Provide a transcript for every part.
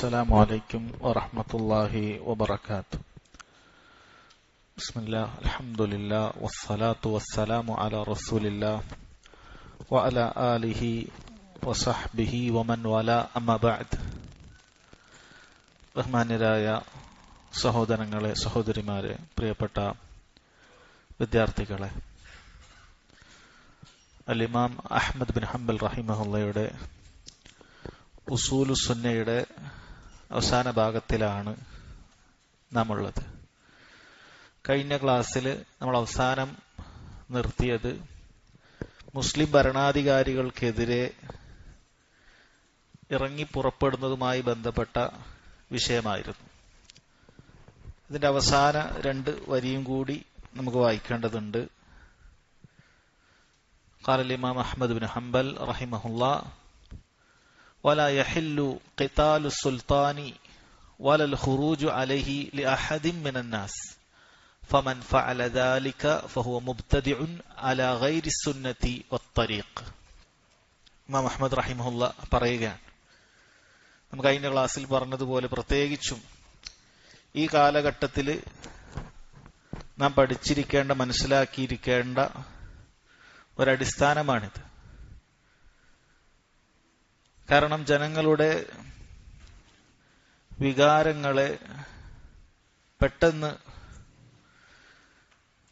السلام عليكم ورحمة الله وبركاته. بسم الله الحمد لله والصلاة والسلام على رسول الله وعلى آله وصحبه ومن والاه أما بعد. ബഹുമാന്യരായ സഹോദരങ്ങളെ, സഹോദരിമാരെ, പ്രിയപ്പെട്ട വിദ്യാർത്ഥികളെ, അൽ-ഇമാം അഹ്മദ് ബിൻ ഹംബൽ റഹിമഹുള്ളയുടെ ഉസൂലു സുന്നയുടെ അവസാന ഭാഗത്തിലാണ് നാം ഉള്ളത്. കഴിഞ്ഞ ക്ലാസ്സിൽ നമ്മൾ അവസാനം നിർത്തിയത് മുസ്ലിം ഭരണാധികാരികൾക്കെതിരെ ഇറങ്ങി പുറപ്പെടുന്നതുമായി ബന്ധപ്പെട്ട വിഷയമായിരുന്നു. ഇതിന്റെ അവസാന രണ്ട് വരിയും കൂടി നമുക്ക് വായിക്കേണ്ടതുണ്ട്. قال الإمام أحمد بن حنبل رحمه الله: ولا يحل قتال السلطان ولا الخروج عليه لأحد من الناس فمن فعل ذلك فهو مبتدع على غير السنة والطريق. ഇമാം അഹ്മദ് റഹിമഹുല്ല പറയുകയാണ്, നമുക്ക് കഴിഞ്ഞ ക്ലാസ്സിൽ പറഞ്ഞതുപോലെ പ്രത്യേകിച്ചും ഈ കാലഘട്ടത്തിൽ നാം പഠിച്ചിരിക്കേണ്ട, മനസ്സിലാക്കിയിരിക്കേണ്ട ഒരടിസ്ഥാനമാണിത്. കാരണം ജനങ്ങളുടെ വികാരങ്ങളെ പെട്ടെന്ന്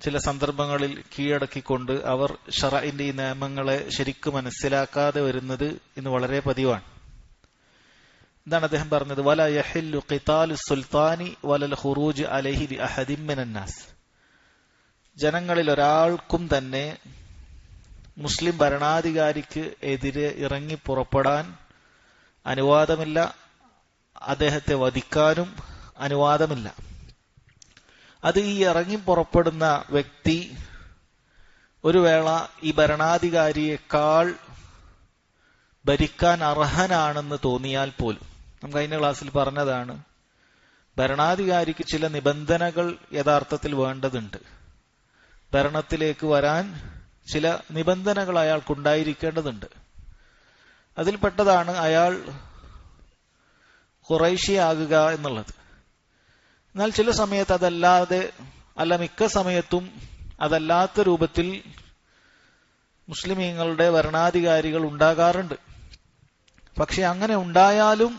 ചില സന്ദർഭങ്ങളിൽ കീഴടക്കിക്കൊണ്ട് അവർ ശറഇന്റെ ഈ നിയമങ്ങളെ ശരിക്കും മനസ്സിലാക്കാതെ വരുന്നത് ഇന്ന് വളരെ പതിവാണ്. എന്താണ് അദ്ദേഹം പറഞ്ഞത്? വല യഹില്ലു ഖിതാലു സുൽത്താനി വലൽ ഖുറൂജ് അലൈഹി ലിഅഹദിൻ മിനന്നാസ്. ജനങ്ങളിൽ ഒരാൾക്കും തന്നെ മുസ്ലിം ഭരണാധികാരിക്ക് എതിരെ ഇറങ്ങി പുറപ്പെടാൻ അനുവാദമില്ല, അദ്ദേഹത്തെ വധിക്കാനും അനുവാദമില്ല. അത് ഈ ഇറങ്ങി പുറപ്പെടുന്ന വ്യക്തി ഒരു വേള ഈ ഭരണാധികാരിയേക്കാൾ ഭരിക്കാൻ അർഹനാണെന്ന് തോന്നിയാൽ പോലും, നമുക്ക് കഴിഞ്ഞ ക്ലാസ്സിൽ പറഞ്ഞതാണ്, ഭരണാധികാരിക്ക് ചില നിബന്ധനകൾ യഥാർത്ഥത്തിൽ വേണ്ടതുണ്ട്. ഭരണത്തിലേക്ക് വരാൻ ചില നിബന്ധനകൾ അയാൾക്കുണ്ടായിരിക്കേണ്ടതുണ്ട്. അതിൽപ്പെട്ടതാണ് അയാൾ ഖുറൈശിയാകുക എന്നുള്ളത്. എന്നാൽ ചില സമയത്ത് അതല്ലാതെ, അല്ല മിക്ക സമയത്തും അതല്ലാത്ത രൂപത്തിൽ മുസ്ലിമീങ്ങളുടെ ഭരണാധികാരികൾ ഉണ്ടാകാറുണ്ട്. പക്ഷെ അങ്ങനെ ഉണ്ടായാലും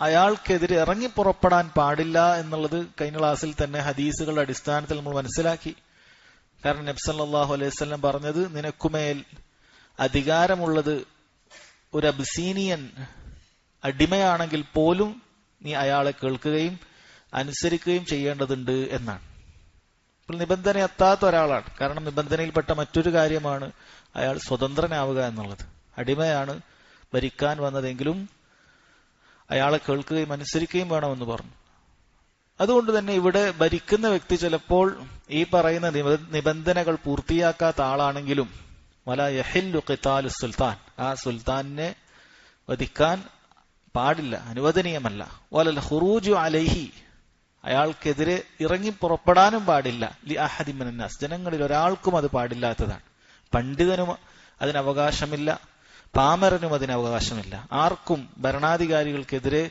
അയാൾക്കെതിരെ ഇറങ്ങി പുറപ്പെടാൻ പാടില്ല എന്നുള്ളത് കഴിഞ്ഞ ക്ലാസ്സിൽ തന്നെ ഹദീസുകളുടെ അടിസ്ഥാനത്തിൽ നമ്മൾ മനസ്സിലാക്കി. കാരണം നബി സല്ലല്ലാഹു അലൈഹി വസല്ലം പറഞ്ഞത്, നിനക്കുമേൽ അധികാരമുള്ളത് ഒരു അബ്സീനിയൻ അടിമയാണെങ്കിൽ പോലും നീ അയാളെ കേൾക്കുകയും അനുസരിക്കുകയും ചെയ്യേണ്ടതുണ്ട് എന്നാണ്. ഇപ്പോൾ നിബന്ധന എത്താത്ത ഒരാളാണ്. കാരണം നിബന്ധനയിൽപ്പെട്ട മറ്റൊരു കാര്യമാണ് അയാൾ സ്വതന്ത്രനാവുക എന്നുള്ളത്. അടിമയാണ് ഭരിക്കാൻ വന്നതെങ്കിലും അയാളെ കേൾക്കുകയും അനുസരിക്കുകയും വേണമെന്ന് പറഞ്ഞു. അതുകൊണ്ട് തന്നെ ഇവിടെ ഭരിക്കുന്ന വ്യക്തി ചിലപ്പോൾ ഈ പറയുന്ന നിബന്ധനകൾ പൂർത്തിയാക്കാത്ത ആളാണെങ്കിലും വലാ യഹില്ലു ഖിതാലു സുൽത്താൻ, ആ സുൽത്താനെ വധിക്കാൻ പാടില്ല, അനുവദനീയമല്ല. വലൽ ഖുറൂജു അലൈഹി, അയാൾക്കെതിരെ ഇറങ്ങി പുറപ്പെടാനും പാടില്ല. ലി അഹദി മിനന്നാസ്, ജനങ്ങളിൽ ഒരാൾക്കും അത് പാടില്ലാത്തതാണ്. പണ്ഡിതനും അതിന് അവകാശമില്ല, പാമരനും അതിന് അവകാശമില്ല. ആർക്കും ഭരണാധികാരികൾക്കെതിരെ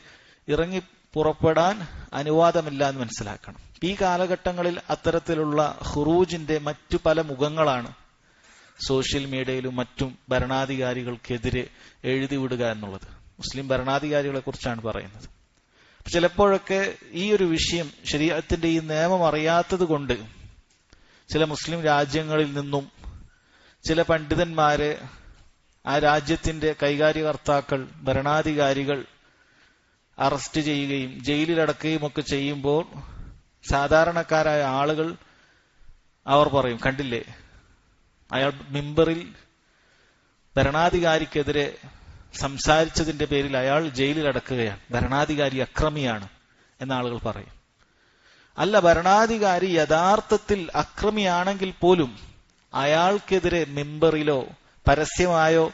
ഇറങ്ങി പുറപ്പെടാൻ അനുവാദമില്ല എന്ന് മനസ്സിലാക്കണം. ഈ കാലഘട്ടങ്ങളിൽ അത്തരത്തിലുള്ള ഖുറൂജിന്റെ മറ്റു പല മുഖങ്ങളാണ് സോഷ്യൽ മീഡിയയിലും മറ്റും ഭരണാധികാരികൾക്കെതിരെ എഴുതി വിടുക എന്നുള്ളത്. മുസ്ലിം ഭരണാധികാരികളെ കുറിച്ചാണ് പറയുന്നത്. ചിലപ്പോഴൊക്കെ ഈ ഒരു വിഷയം, ശരീഅത്തിന്റെ ഈ നിയമം അറിയാത്തത് കൊണ്ട് ചില മുസ്ലിം രാജ്യങ്ങളിൽ നിന്നും ചില പണ്ഡിതന്മാരെ ആ രാജ്യത്തിന്റെ കൈകാര്യകർത്താക്കൾ, ഭരണാധികാരികൾ അറസ്റ്റ് ചെയ്യുകയും ജയിലിലടക്കുകയും ഒക്കെ ചെയ്യുമ്പോൾ സാധാരണക്കാരായ ആളുകൾ അവർ പറയും, കണ്ടില്ലേ, അയാൾ മിമ്പറിൽ ഭരണാധികാരിക്കെതിരെ സംസാരിച്ചതിന്റെ പേരിൽ അയാൾ ജയിലിലടക്കുകയാണ്, ഭരണാധികാരി അക്രമിയാണ് എന്ന ആളുകൾ പറയും. അല്ല, ഭരണാധികാരി യഥാർത്ഥത്തിൽ അക്രമിയാണെങ്കിൽ പോലും അയാൾക്കെതിരെ മിമ്പറിലോ പരസ്യമായോ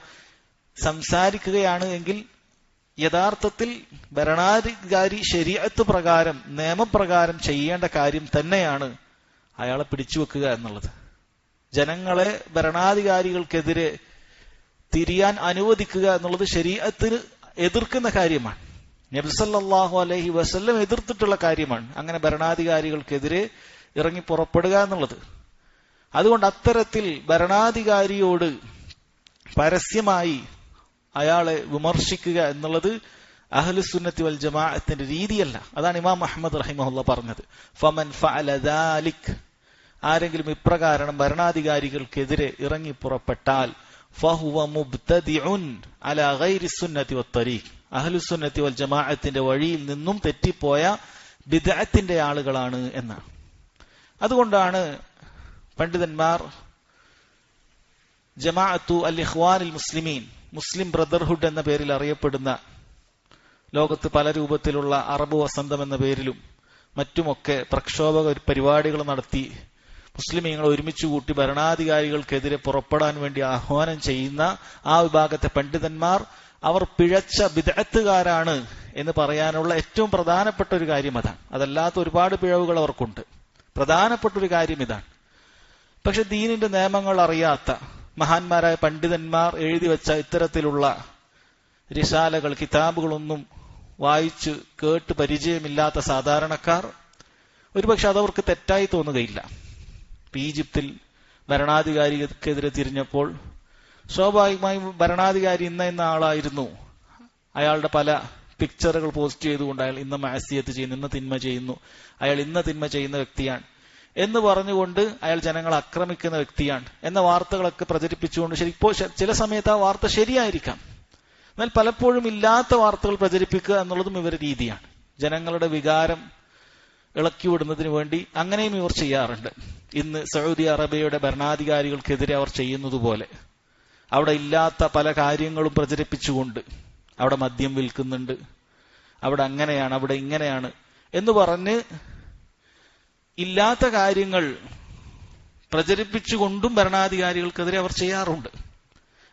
സംസാരിക്കുകയാണ് എങ്കിൽ യഥാർത്ഥത്തിൽ ഭരണാധികാരി ശരീഅത്ത് പ്രകാരം, നിയമപ്രകാരം ചെയ്യേണ്ട കാര്യം തന്നെയാണ് അയാളെ പിടിച്ചുവെക്കുക എന്നുള്ളത്. ജനങ്ങളെ ഭരണാധികാരികൾക്കെതിരെ തിരിയാൻ അനുവദിക്കുക എന്നുള്ളത് ശരീഅത്തിന് എതിർക്കുന്ന കാര്യമാണ്. നബി സല്ലല്ലാഹു അലൈഹി വസല്ലം എതിർത്തിട്ടുള്ള കാര്യമാണ് അങ്ങനെ ഭരണാധികാരികൾക്കെതിരെ ഇറങ്ങി പുറപ്പെടുക എന്നുള്ളത്. അതുകൊണ്ട് അത്തരത്തിൽ ഭരണാധികാരിയോട് പരസ്യമായി അയാളെ വിമർശിക്കുക എന്നുള്ളത് അഹ്ലുസുന്നത്തി വൽ ജമാഅത്തിന്റെ രീതിയല്ല. അതാണ് ഇമാം അഹ്മദ് റഹിമഹുല്ലാ പറഞ്ഞത്, ഫമൻ ഫഅല ദാലിക്, ആരെങ്കിലും ഇപ്രകാരം ഭരണാധികാരികൾക്കെതിരെ ഇറങ്ങി പുറപ്പെട്ടാൽ ഫഹുവ മുബ്തദിഉൻ അലാ ഗൈരി സുന്നത്തി വത്തരീഖ്, അഹ്ലുസുന്നത്തി വൽ ജമാഅത്തിന്റെ വഴിയിൽ നിന്നും തെറ്റിപ്പോയ ബിദ്അത്തിന്റെ ആളുകളാണ് എന്നാണ്. അതുകൊണ്ടാണ് പണ്ഡിതന്മാർ ജമാഅത്തു അൽ ഇഖ്വാനിൽ മുസ്ലിമീൻ, മുസ്ലിം ബ്രദർഹുഡ് എന്ന പേരിൽ അറിയപ്പെടുന്ന, ലോകത്ത് പല രൂപത്തിലുള്ള അറബ് വസന്തം എന്ന പേരിലും മറ്റുമൊക്കെ പ്രക്ഷോഭക പരിപാടികൾ നടത്തി മുസ്ലിമീങ്ങൾ ഒരുമിച്ച് കൂട്ടി ഭരണാധികാരികൾക്കെതിരെ പുറപ്പെടാൻ വേണ്ടി ആഹ്വാനം ചെയ്യുന്ന ആ വിഭാഗത്തെ പണ്ഡിതന്മാർ അവർ പിഴച്ച ബിദ്അത്തുകാരാണ് എന്ന് പറയാനുള്ള ഏറ്റവും പ്രധാനപ്പെട്ട ഒരു കാര്യം അതാണ്. അതല്ലാത്ത ഒരുപാട് പിഴവുകൾ അവർക്കുണ്ട്. പ്രധാനപ്പെട്ട ഒരു കാര്യം ഇതാണ്. പക്ഷെ ദീനിന്റെ നിയമങ്ങൾ അറിയാത്ത മഹാന്മാരായ പണ്ഡിതന്മാർ എഴുതി വെച്ച ഇത്തരത്തിലുള്ള റിസാലകൾ, കിതാബുകളൊന്നും വായിച്ച് കേട്ട് പരിചയമില്ലാത്ത സാധാരണക്കാർ ഒരുപക്ഷെ അതവർക്ക് തെറ്റായി തോന്നുകയില്ല. ഈജിപ്തിൽ ഭരണാധികാരിക്കെതിരെ തിരിഞ്ഞപ്പോൾ സ്വാഭാവികമായും ഭരണാധികാരി ഇന്ന ആളായിരുന്നു, അയാളുടെ പല പിക്ചറുകൾ പോസ്റ്റ് ചെയ്തുകൊണ്ട് അയാൾ ഇന്ന മഅസിയത്ത് ചെയ്യുന്നു, ഇന്ന തിന്മ ചെയ്യുന്നു, അയാൾ ഇന്ന തിന്മ ചെയ്യുന്ന വ്യക്തിയാണ് എന്ന് പറഞ്ഞുകൊണ്ട് അയാൾ ജനങ്ങളെ ആക്രമിക്കുന്ന വ്യക്തിയാണ് എന്ന വാർത്തകളൊക്കെ പ്രചരിപ്പിച്ചുകൊണ്ട്, ശരിപ്പോ ചില സമയത്ത് ആ വാർത്ത ശരിയായിരിക്കാം, എന്നാൽ പലപ്പോഴും ഇല്ലാത്ത വാർത്തകൾ പ്രചരിപ്പിക്കുക എന്നുള്ളതും ഇവരുടെ രീതിയാണ്. ജനങ്ങളുടെ വികാരം ഇളക്കിവിടുന്നതിന് വേണ്ടി അങ്ങനെയും ഇവർ ചെയ്യാറുണ്ട്. ഇന്ന് സൗദി അറേബ്യയുടെ ഭരണാധികാരികൾക്കെതിരെ അവർ ചെയ്യുന്നത് പോലെ അവിടെ ഇല്ലാത്ത പല കാര്യങ്ങളും പ്രചരിപ്പിച്ചുകൊണ്ട് അവിടെ മദ്യം വിൽക്കുന്നുണ്ട്, അവിടെ അങ്ങനെയാണ്, അവിടെ ഇങ്ങനെയാണ് എന്ന് പറഞ്ഞ് ഇല്ലാത്ത കാര്യങ്ങൾ പ്രചരിപ്പിച്ചുകൊണ്ടും ഭരണാധികാരികൾക്കെതിരെ അവർ ചെയ്യാറുണ്ട്.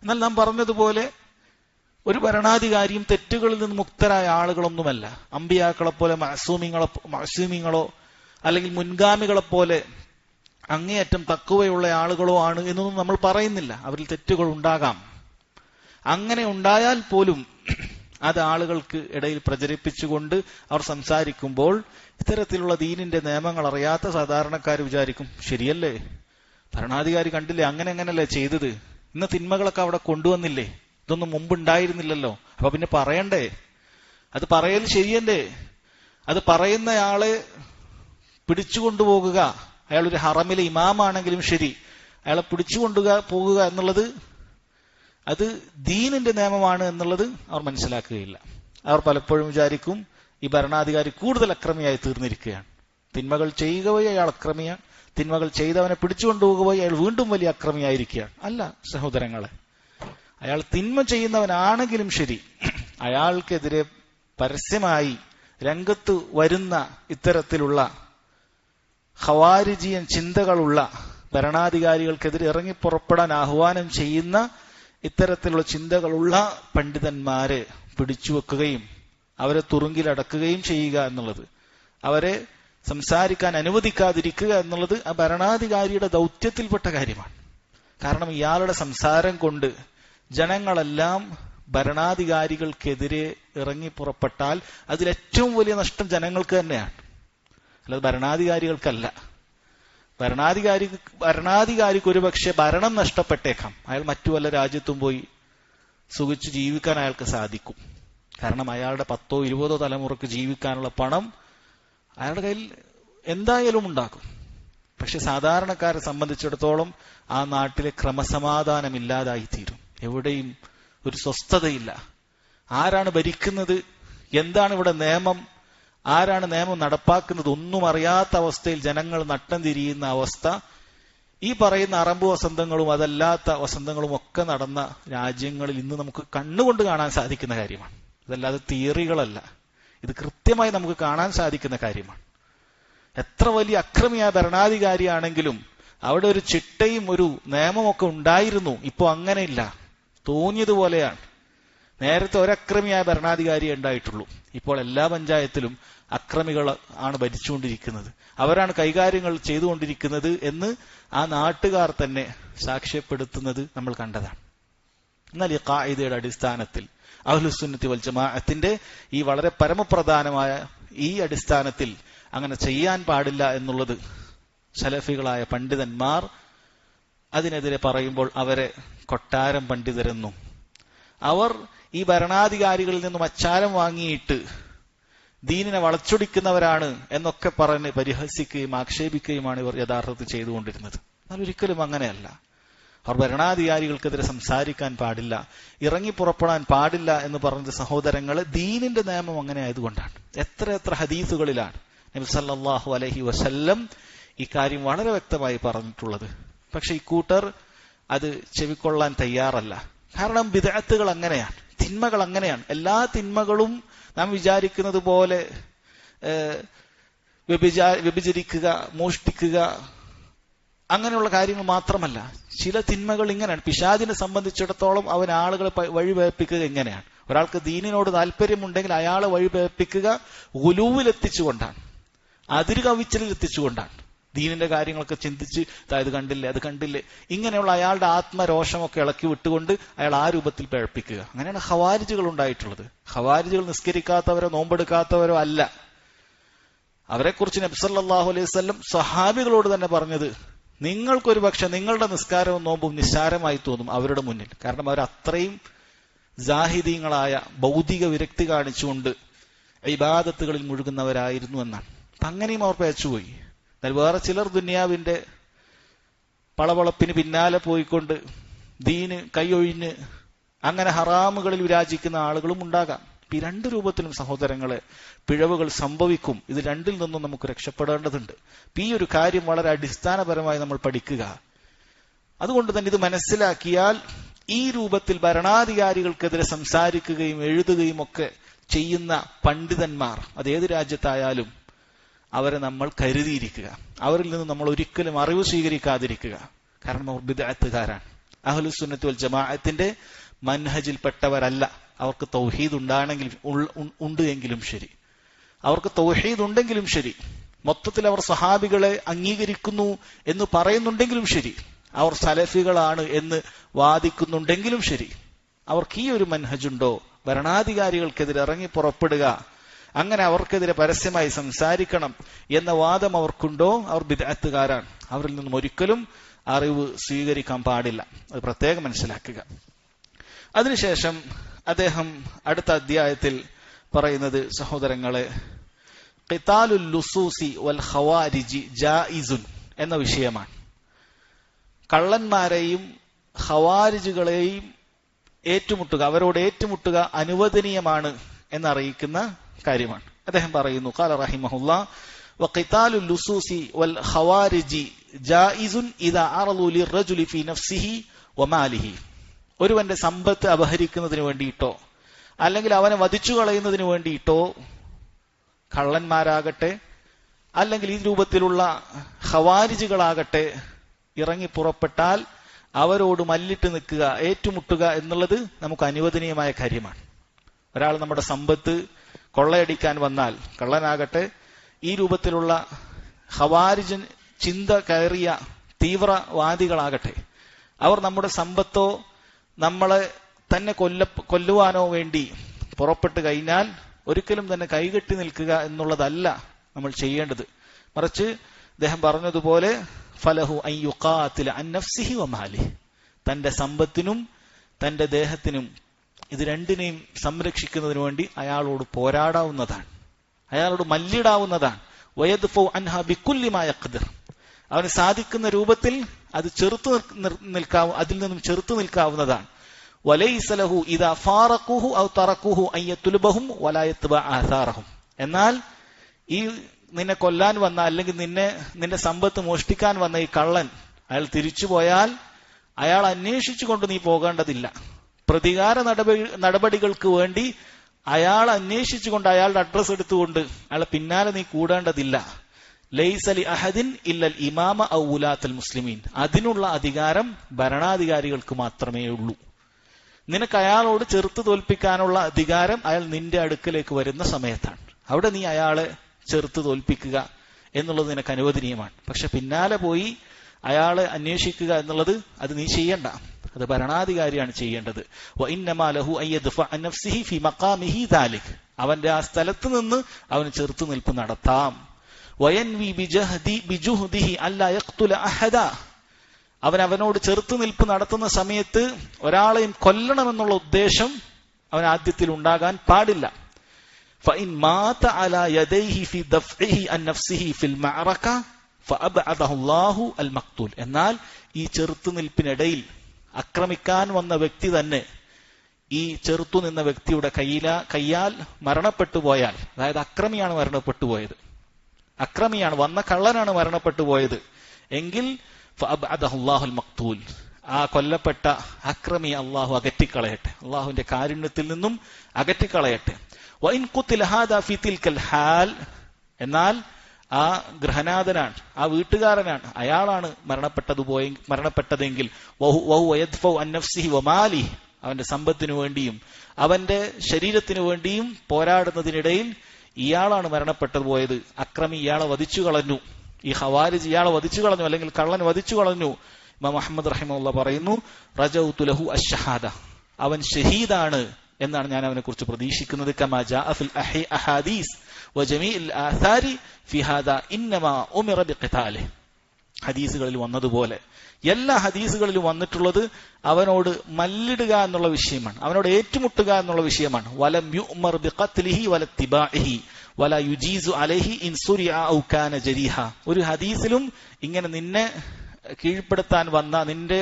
എന്നാൽ നാം പറഞ്ഞതുപോലെ ഒരു ഭരണാധികാരിയും തെറ്റുകളിൽ നിന്ന് മുക്തരായ ആളുകളൊന്നുമല്ല. അമ്പിയാക്കളെപ്പോലെ മഅസൂമിങ്ങളോ അല്ലെങ്കിൽ മുൻഗാമികളെപ്പോലെ അങ്ങേയറ്റം തഖ്വയുള്ള ആളുകളോ ആണ് എന്നൊന്നും നമ്മൾ പറയുന്നില്ല. അവരിൽ തെറ്റുകൾ ഉണ്ടാകാം. അങ്ങനെ ഉണ്ടായാൽ പോലും അത് ആളുകൾക്ക് ഇടയിൽ പ്രചരിപ്പിച്ചുകൊണ്ട് അവർ സംസാരിക്കുമ്പോൾ ഇത്തരത്തിലുള്ള ദീനിന്റെ നിയമങ്ങൾ അറിയാത്ത സാധാരണക്കാർ വിചാരിക്കും, ശരിയല്ലേ, ഭരണാധികാരി കണ്ടില്ലേ അങ്ങനെയല്ലേ ചെയ്തത്, ഇന്ന് തിന്മകളൊക്കെ അവിടെ കൊണ്ടുവന്നില്ലേ, ഇതൊന്നും മുമ്പുണ്ടായിരുന്നില്ലല്ലോ, അപ്പൊ പിന്നെ പറയണ്ടേ, അത് പറയൽ ശരിയല്ലേ, അത് പറയുന്നയാളെ പിടിച്ചുകൊണ്ടുപോകുക, അയാളൊരു ഹറമിലെ ഇമാമാണെങ്കിലും ശരി അയാളെ പോകുക എന്നുള്ളത് അത് ദീനിന്റെ നിയമമാണ് എന്നുള്ളത് അവർ മനസ്സിലാക്കുകയില്ല. അവർ പലപ്പോഴും വിചാരിക്കും ഈ ഭരണാധികാരി കൂടുതൽ അക്രമിയായി തീർന്നിരിക്കുകയാണ്. തിന്മകൾ ചെയ്യുക വഴി അയാൾ അക്രമിയാണ്, തിന്മകൾ ചെയ്തവനെ പിടിച്ചുകൊണ്ടുപോകുക വഴി അയാൾ വീണ്ടും വലിയ അക്രമിയായിരിക്കുകയാണ്. അല്ല സഹോദരങ്ങളെ, അയാൾ തിന്മ ചെയ്യുന്നവനാണെങ്കിലും ശരി അയാൾക്കെതിരെ പരസ്യമായി രംഗത്ത് വരുന്ന ഇത്തരത്തിലുള്ള ഖവാരിജിയൻ ചിന്തകളുള്ള ഭരണാധികാരികൾക്കെതിരെ ഇറങ്ങി പുറപ്പെടാൻ ആഹ്വാനം ചെയ്യുന്ന ഇത്തരത്തിലുള്ള ചിന്തകളുള്ള പണ്ഡിതന്മാരെ പിടിച്ചുവെക്കുകയും അവരെ തുറുങ്കിലടക്കുകയും ചെയ്യുക എന്നുള്ളത്, അവരെ സംസാരിക്കാൻ അനുവദിക്കാതിരിക്കുക എന്നുള്ളത് ആ ഭരണാധികാരിയുടെ ദൗത്യത്തിൽപ്പെട്ട കാര്യമാണ്. കാരണം ഇയാളുടെ സംസാരം കൊണ്ട് ജനങ്ങളെല്ലാം ഭരണാധികാരികൾക്കെതിരെ ഇറങ്ങി പുറപ്പെട്ടാൽ അതിലേറ്റവും വലിയ നഷ്ടം ജനങ്ങൾക്ക് തന്നെയാണ്, അല്ലാതെ ഭരണാധികാരികൾക്കല്ല. ഭരണാധികാരിക്ക് ഒരുപക്ഷെ ഭരണം നഷ്ടപ്പെട്ടേക്കാം, അയാൾ മറ്റു വല്ല രാജ്യത്തും പോയി സുഖിച്ച് ജീവിക്കാൻ അയാൾക്ക് സാധിക്കും. കാരണം അയാളുടെ 10 or 20 തലമുറക്ക് ജീവിക്കാനുള്ള പണം അയാളുടെ കയ്യിൽ എന്തായാലും ഉണ്ടാക്കും. പക്ഷെ സാധാരണക്കാരെ സംബന്ധിച്ചിടത്തോളം ആ നാട്ടിലെ ക്രമസമാധാനം ഇല്ലാതായി തീരും. എവിടെയും ഒരു സ്വസ്ഥതയില്ല. ആരാണ് ഭരിക്കുന്നത്, എന്താണ് ഇവിടെ നിയമം, ആരാണ് നിയമം നടപ്പാക്കുന്നത് ഒന്നും അറിയാത്ത അവസ്ഥയിൽ ജനങ്ങൾ നട്ടം തിരിയുന്ന അവസ്ഥ ഈ പറയുന്ന അറബ് വസന്തങ്ങളും അതല്ലാത്ത വസന്തങ്ങളും ഒക്കെ നടന്ന രാജ്യങ്ങളിൽ ഇന്ന് നമുക്ക് കണ്ണുകൊണ്ട് കാണാൻ സാധിക്കുന്ന കാര്യമാണ്. ഇതല്ലാതെ തിയറികളല്ല, ഇത് കൃത്യമായി നമുക്ക് കാണാൻ സാധിക്കുന്ന കാര്യമാണ്. എത്ര വലിയ അക്രമിയായ ഭരണാധികാരിയാണെങ്കിലും അവിടെ ഒരു ചിട്ടയും ഒരു നിയമമൊക്കെ ഉണ്ടായിരുന്നു. ഇപ്പോൾ അങ്ങനെയില്ല, തോന്നിയതുപോലെയാണ്. നേരത്തെ ഒരക്രമിയായ ഭരണാധികാരിയെ ഉണ്ടായിട്ടുള്ളൂ. ഇപ്പോൾ എല്ലാ പഞ്ചായത്തിലും അക്രമികൾ ആണ് ഭരിച്ചുകൊണ്ടിരിക്കുന്നത്, അവരാണ് കൈകാര്യങ്ങൾ ചെയ്തുകൊണ്ടിരിക്കുന്നത് എന്ന് ആ നാട്ടുകാർ തന്നെ സാക്ഷ്യപ്പെടുത്തുന്നത് നമ്മൾ കണ്ടതാണ്. എന്നാൽ ഈ ഖാഇദയുടെ അടിസ്ഥാനത്തിൽ അഹ്ലുസുന്നത്തി വൽ ജമാഅത്തിന്റെ ഈ വളരെ പരമപ്രധാനമായ ഈ അടിസ്ഥാനത്തിൽ അങ്ങനെ ചെയ്യാൻ പാടില്ല എന്നുള്ളത് സലഫികളായ പണ്ഡിതന്മാർ അതിനെതിരെ പറയുമ്പോൾ അവരെ കൊട്ടാരം പണ്ഡിതരെന്നും അവർ ഈ ഭരണാധികാരികളിൽ നിന്നും അച്ചാരം വാങ്ങിയിട്ട് ദീനിനെ വളച്ചൊടിക്കുന്നവരാണ് എന്നൊക്കെ പറഞ്ഞ് പരിഹസിക്കുകയും ആക്ഷേപിക്കുകയുമാണ് ഇവർ യഥാർത്ഥത്തിൽ ചെയ്തുകൊണ്ടിരുന്നത്. എന്നാൽ ഒരിക്കലും അങ്ങനെയല്ല. അവർ ഭരണാധികാരികൾക്കെതിരെ സംസാരിക്കാൻ പാടില്ല, ഇറങ്ങി പുറപ്പെടാൻ പാടില്ല എന്ന് പറഞ്ഞ സഹോദരങ്ങള് ദീനിന്റെ നിയമം അങ്ങനെ ആയതുകൊണ്ടാണ്. എത്ര ഹദീസുകളിലാണ് നബി സല്ലല്ലാഹു അലൈഹി വസല്ലം ഈ കാര്യം വളരെ വ്യക്തമായി പറഞ്ഞിട്ടുള്ളത്. പക്ഷെ ഇക്കൂട്ടർ അത് ചെവിക്കൊള്ളാൻ തയ്യാറല്ല. കാരണം ബിദ്അത്തുകൾ അങ്ങനെയാണ്, തിന്മകൾ അങ്ങനെയാണ്. എല്ലാ തിന്മകളും നാം വിചാരിക്കുന്നത് പോലെ വ്യഭിചരിക്കുക, മോഷ്ടിക്കുക, അങ്ങനെയുള്ള കാര്യങ്ങൾ മാത്രമല്ല. ചില തിന്മകൾ ഇങ്ങനെയാണ്. പിശാചിനെ സംബന്ധിച്ചിടത്തോളം അവൻ ആളുകളെ വഴിപേപ്പിക്കുക എങ്ങനെയാണ്? ഒരാൾക്ക് ദീനിനോട് താല്പര്യമുണ്ടെങ്കിൽ അയാളെ വഴിപേപ്പിക്കുക ഗുലൂവിലെത്തിച്ചുകൊണ്ടാണ്, അതിര് കവിച്ചലിലെത്തിച്ചുകൊണ്ടാണ്. ദീനിന്റെ കാര്യങ്ങളൊക്കെ ചിന്തിച്ച് ഇത് കണ്ടില്ലേ, അത് കണ്ടില്ലേ, ഇങ്ങനെയുള്ള അയാളുടെ ആത്മരോഷമൊക്കെ ഇളക്കി വിട്ടുകൊണ്ട് അയാൾ ആ രൂപത്തിൽ പിഴപ്പിക്കുക. അങ്ങനെയാണ് ഖവാരിജുകൾ ഉണ്ടായിട്ടുള്ളത്. ഖവാരിജുകൾ നിസ്കരിക്കാത്തവരോ നോമ്പെടുക്കാത്തവരോ അല്ല. അവരെക്കുറിച്ച് നബി സല്ലല്ലാഹു അലൈഹി വസല്ലം സ്വഹാബികളോട് തന്നെ പറഞ്ഞത്, നിങ്ങൾക്കൊരു പക്ഷെ നിങ്ങളുടെ നിസ്കാരവും നോമ്പും നിസ്സാരമായി തോന്നും അവരുടെ മുന്നിൽ. കാരണം അവർ അത്രയും ജാഹിദീങ്ങളായ ഭൗതിക വിരക്തി കാണിച്ചുകൊണ്ട് ഇബാദത്തുകളിൽ മുഴുകുന്നവരായിരുന്നു എന്നാണ്. അപ്പൊ അങ്ങനെയും അവർ പേച്ചുപോയി. എന്നാൽ വേറെ ചിലർ ദുനിയാവിന്റെ പളവളപ്പിന് പിന്നാലെ പോയിക്കൊണ്ട് ദീന് കൈയൊഴിഞ്ഞ് അങ്ങനെ ഹറാമുകളിൽ വിരാജിക്കുന്ന ആളുകളും ഉണ്ടാകാം. ഈ രണ്ട് രൂപത്തിലും സഹോദരങ്ങളെ പിഴവുകൾ സംഭവിക്കും. ഇത് രണ്ടിൽ നിന്നും നമുക്ക് രക്ഷപ്പെടേണ്ടതുണ്ട്. ഈ ഒരു കാര്യം വളരെ അടിസ്ഥാനപരമായി നമ്മൾ പഠിക്കുക. അതുകൊണ്ട് തന്നെ ഇത് മനസ്സിലാക്കിയാൽ ഈ രൂപത്തിൽ ഭരണാധികാരികൾക്കെതിരെ സംസാരിക്കുകയും എഴുതുകയും ഒക്കെ ചെയ്യുന്ന പണ്ഡിതന്മാർ അതേത് രാജ്യത്തായാലും അവരെ നമ്മൾ കരുതിയിരിക്കുക. അവരിൽ നിന്ന് നമ്മൾ ഒരിക്കലും അറിവ് സ്വീകരിക്കാതിരിക്കുക. കാരണം അവർ ബിദ്അത്തുകാരാണ്. അഹ്ലുസുന്നത്തി വൽ ജമാഅത്തിന്റെ മൻഹജിൽപ്പെട്ടവരല്ല. അവർക്ക് തൗഹീദ് ഉണ്ട് എങ്കിലും ശരി, അവർക്ക് തൗഹീദ് ഉണ്ടെങ്കിലും ശരി, മൊത്തത്തിൽ അവർ സഹാബികളെ അംഗീകരിക്കുന്നു എന്ന് പറയുന്നുണ്ടെങ്കിലും ശരി, അവർ സലഫികളാണ് എന്ന് വാദിക്കുന്നുണ്ടെങ്കിലും ശരി, അവർക്ക് ഈ ഒരു മൻഹജുണ്ടോ? ഭരണാധികാരികൾക്കെതിരെ ഇറങ്ങി പുറപ്പെടുക, അങ്ങനെ അവർക്കെതിരെ പരസ്യമായി സംസാരിക്കണം എന്ന വാദം അവർക്കുണ്ടോ? അവർ ബിദ്അത്തുകാരാണ്. അവരിൽ നിന്നും ഒരിക്കലും അറിവ് സ്വീകരിക്കാൻ പാടില്ല. അത് പ്രത്യേകം മനസ്സിലാക്കുക. അതിനുശേഷം അദ്ദേഹം അടുത്ത അധ്യായത്തിൽ പറയുന്നത്, സഹോദരങ്ങളെ, ഖിതാലുൽ ലുസൂസി വൽ ഖവാരിജി ജായിസുൻ എന്ന വിഷയമാണ്. കള്ളന്മാരെയും ഖവാരിജുകളെയും ഏറ്റുമുട്ടുക, അവരോട് ഏറ്റുമുട്ടുക അനുവദനീയമാണ് എന്നറിയിക്കുന്ന കാര്യമാണ്. അദ്ദേഹം പറയുന്നു, ഖാല റഹിമഹുല്ലാഹ് വഖിതാലുൽ ലുസൂസി വൽ ഖവാരിജി ജായിസുൻ ഇദാ അറളു ലിർറജുലി ഫീ നഫ്സിഹി വമാലിഹി. ഒരുവന്റെ സമ്പത്ത് അപഹരിക്കുന്നതിന് വേണ്ടിയിട്ടോ അല്ലെങ്കിൽ അവനെ വധിച്ചു കളയുന്നതിന് വേണ്ടിയിട്ടോ കള്ളന്മാരാകട്ടെ അല്ലെങ്കിൽ ഈ രൂപത്തിലുള്ള ഖവാരിജുകളാകട്ടെ ഇറങ്ങി പുറപ്പെട്ടാൽ അവരോട് മല്ലിട്ട് നിൽക്കുക, ഏറ്റുമുട്ടുക എന്നുള്ളത് നമുക്ക് അനുവദനീയമായ കാര്യമാണ്. ഒരാൾ നമ്മുടെ സമ്പത്ത് കൊള്ളയടിക്കാൻ വന്നാൽ, കള്ളനാകട്ടെ ഈ രൂപത്തിലുള്ള ഖവാരിജ് ചിന്ത കയറിയ തീവ്രവാദികളാകട്ടെ, അവർ നമ്മുടെ സമ്പത്തോ നമ്മളെ തന്നെ കൊല്ലുവാനോ വേണ്ടി പുറപ്പെട്ടു കഴിഞ്ഞാൽ ഒരിക്കലും തന്നെ കൈകെട്ടി നിൽക്കുക എന്നുള്ളതല്ല നമ്മൾ ചെയ്യേണ്ടത്. മറിച്ച് അദ്ദേഹം പറഞ്ഞതുപോലെ ഫലഹു അൻ യുഖാതില അൻ നഫ്സിഹി വമാലിഹി, തന്റെ സമ്പത്തിനും തന്റെ ദേഹത്തിനും ഇത് രണ്ടിനെയും സംരക്ഷിക്കുന്നതിന് വേണ്ടി അയാളോട് പോരാടാവുന്നതാണ്, അയാളോട് മല്ലിടാവുന്നതാണ്. വയദ്ഫു അൻഹാ ബികുല്ലി മാ യഖ്ദിർ, അവന് സാധിക്കുന്ന രൂപത്തിൽ അത് അതിൽ നിന്നും ചെറുത്തു നിൽക്കാവുന്നതാണ്. വലൈസ ലഹു ഇദാ ഫാറഖുഹു ഔ തറഖുഹു അൻ യത്ലുബഹും വലാ യത്ബഅ ആഥാറഹും. എന്നാൽ ഈ നിന്നെ കൊല്ലാൻ വന്ന അല്ലെങ്കിൽ നിന്റെ സമ്പത്ത് മോഷ്ടിക്കാൻ വന്ന ഈ കള്ളൻ അയാൾ തിരിച്ചു പോയാൽ അയാൾ അന്വേഷിച്ചുകൊണ്ട് നീ പോകേണ്ടതില്ല. പ്രതികാര നടപടികൾക്ക് വേണ്ടി അയാൾ അന്വേഷിച്ചുകൊണ്ട് അയാളുടെ അഡ്രസ് എടുത്തുകൊണ്ട് അയാളെ പിന്നാലെ നീ കൂടേണ്ടതില്ല. ലൈസ ലി അഹദിൻ ഇല്ലൽ ഇമാമ ഔ ഉലാത്തുൽ മുസ്ലിമീൻ, അതിനുള്ള അധികാരം ഭരണാധികാരികൾക്ക് മാത്രമേ ഉള്ളൂ. നിനക്ക് അയാളോട് ചെറുത്ത് തോൽപ്പിക്കാനുള്ള അധികാരം അയാൾ നിന്റെ അടുക്കലേക്ക് വരുന്ന സമയത്താണ്. അവിടെ നീ അയാളെ ചെറുത്ത് തോൽപ്പിക്കുക എന്നുള്ളത് നിനക്ക് അനുവദനീയമാണ്. പക്ഷെ പിന്നാലെ പോയി അയാളെ അന്വേഷിക്കുക എന്നുള്ളത് അത് നീ ചെയ്യണ്ട. അത് ഭരണാധികാരിയാണ് ചെയ്യേണ്ടത്. വഇന്നമാ ലഹു അയ്യദ്ഫഅ അൻ നഫ്സിഹി ഫി മഖാമിഹി ദാലിക്, അവന്റെ ആ സ്ഥലത്ത് നിന്ന് അവന് ചെറുത്തു നിൽപ്പ് നടത്താം. വയൻവി ബിജുഹ്ദിഹി അല്ലാ യഖ്തുല അഹദ, അവനോട് ചെറുത്തു നിൽപ്പ് നടത്തുന്ന സമയത്ത് ഒരാളെയും കൊല്ലണമെന്നുള്ള ഉദ്ദേശം അവൻ ആദ്യത്തിൽ ഉണ്ടാകാൻ പാടില്ല. ഫഇൻ മാത അലാ യദൈഹി ഫി ദഫ്ഇഹി അൻ നഫ്സിഹി ഫിൽ മഅറക ഫഅബ്അദഹു അല്ലാഹു അൽ മഖ്തൂൽ, എന്നാൽ ഈ ചെറുത്തു നിൽപ്പിനിടയിൽ ആക്രമിക്കാൻ വന്ന വ്യക്തി തന്നെ ഈ ചെറുത്തു നിന്ന വ്യക്തിയുടെ കയ്യാൽ മരണപ്പെട്ടു പോയാൽ, അതായത് അക്രമിയാണ് മരണപ്പെട്ടു പോയത്, അക്രമിയാണ് വന്ന കള്ളനാണ് മരണപ്പെട്ടു പോയത് എങ്കിൽ ഫഅബ്അദഹു അല്ലാഹു അൽ മഖ്തൂൽ, ആ കൊല്ലപ്പെട്ട അക്രമി അള്ളാഹു അകറ്റിക്കളയട്ടെ, അള്ളാഹുവിന്റെ കാരുണ്യത്തിൽ നിന്നും അകറ്റിക്കളയട്ടെ. വഇൻ ഖുതില ഹാദാ ഫി തിൽകൽ ഹാൽ, എന്നാൽ ആ ഗൃഹനാഥനാണ്, ആ വീട്ടുകാരനാണ്, അയാളാണ് മരണപ്പെട്ടതെങ്കിൽ വഹുവ യദ്ഫഉ അൻ നഫ്സിഹി വമാലിഹി, അവന്റെ സമ്പത്തിനു വേണ്ടിയും അവന്റെ ശരീരത്തിനു വേണ്ടിയും പോരാടുന്നതിനിടയിൽ ഇയാളാണ് മരണപ്പെട്ടത് പോയത്, അക്രമി ഇയാളെ വധിച്ചു കളഞ്ഞു, ഈ ഖവാരിജ് ഇയാളെ വധിച്ചു കളഞ്ഞു, അല്ലെങ്കിൽ കള്ളൻ വധിച്ചു കളഞ്ഞു. ഇമാം അഹ്മദ് റഹിമഹുല്ലാഹ് പറയുന്നു, റജൗതു ലഹു അശ്ശഹാദ, അവൻ ഷഹീദാണ് എന്നാണ് ഞാൻ അവനെ കുറിച്ച് പ്രതീക്ഷിക്കുന്നത്. കമാ ജാഅ ഫിൽ അഹാദീസ് വജമീഇൽ ആസാരി ഫി ഹാദാ ഇന്നമാ ഉമിറ ബിഖിതാലിഹി, ഹദീസുകളിൽ വന്നതുപോലെ എല്ലാ ഹദീസുകളിലും വന്നിട്ടുള്ളത് അവനോട് മല്ലിടുക എന്നുള്ള വിഷയമാണ്, അവനോട് ഏറ്റുമുട്ടുക എന്നുള്ള വിഷയമാണ്. വലം യുഅ്മർ ബിഖത്ലിഹി വലത്തിബാഇഹി വല യുജീസു അലൈഹി ഇൻ സുരിഅ ഔ കാന ജരീഹ, ഒരു ഹദീസിലും ഇങ്ങനെ നിന്നെ കീഴ്പ്പെടുത്താൻ വന്ന, നിന്റെ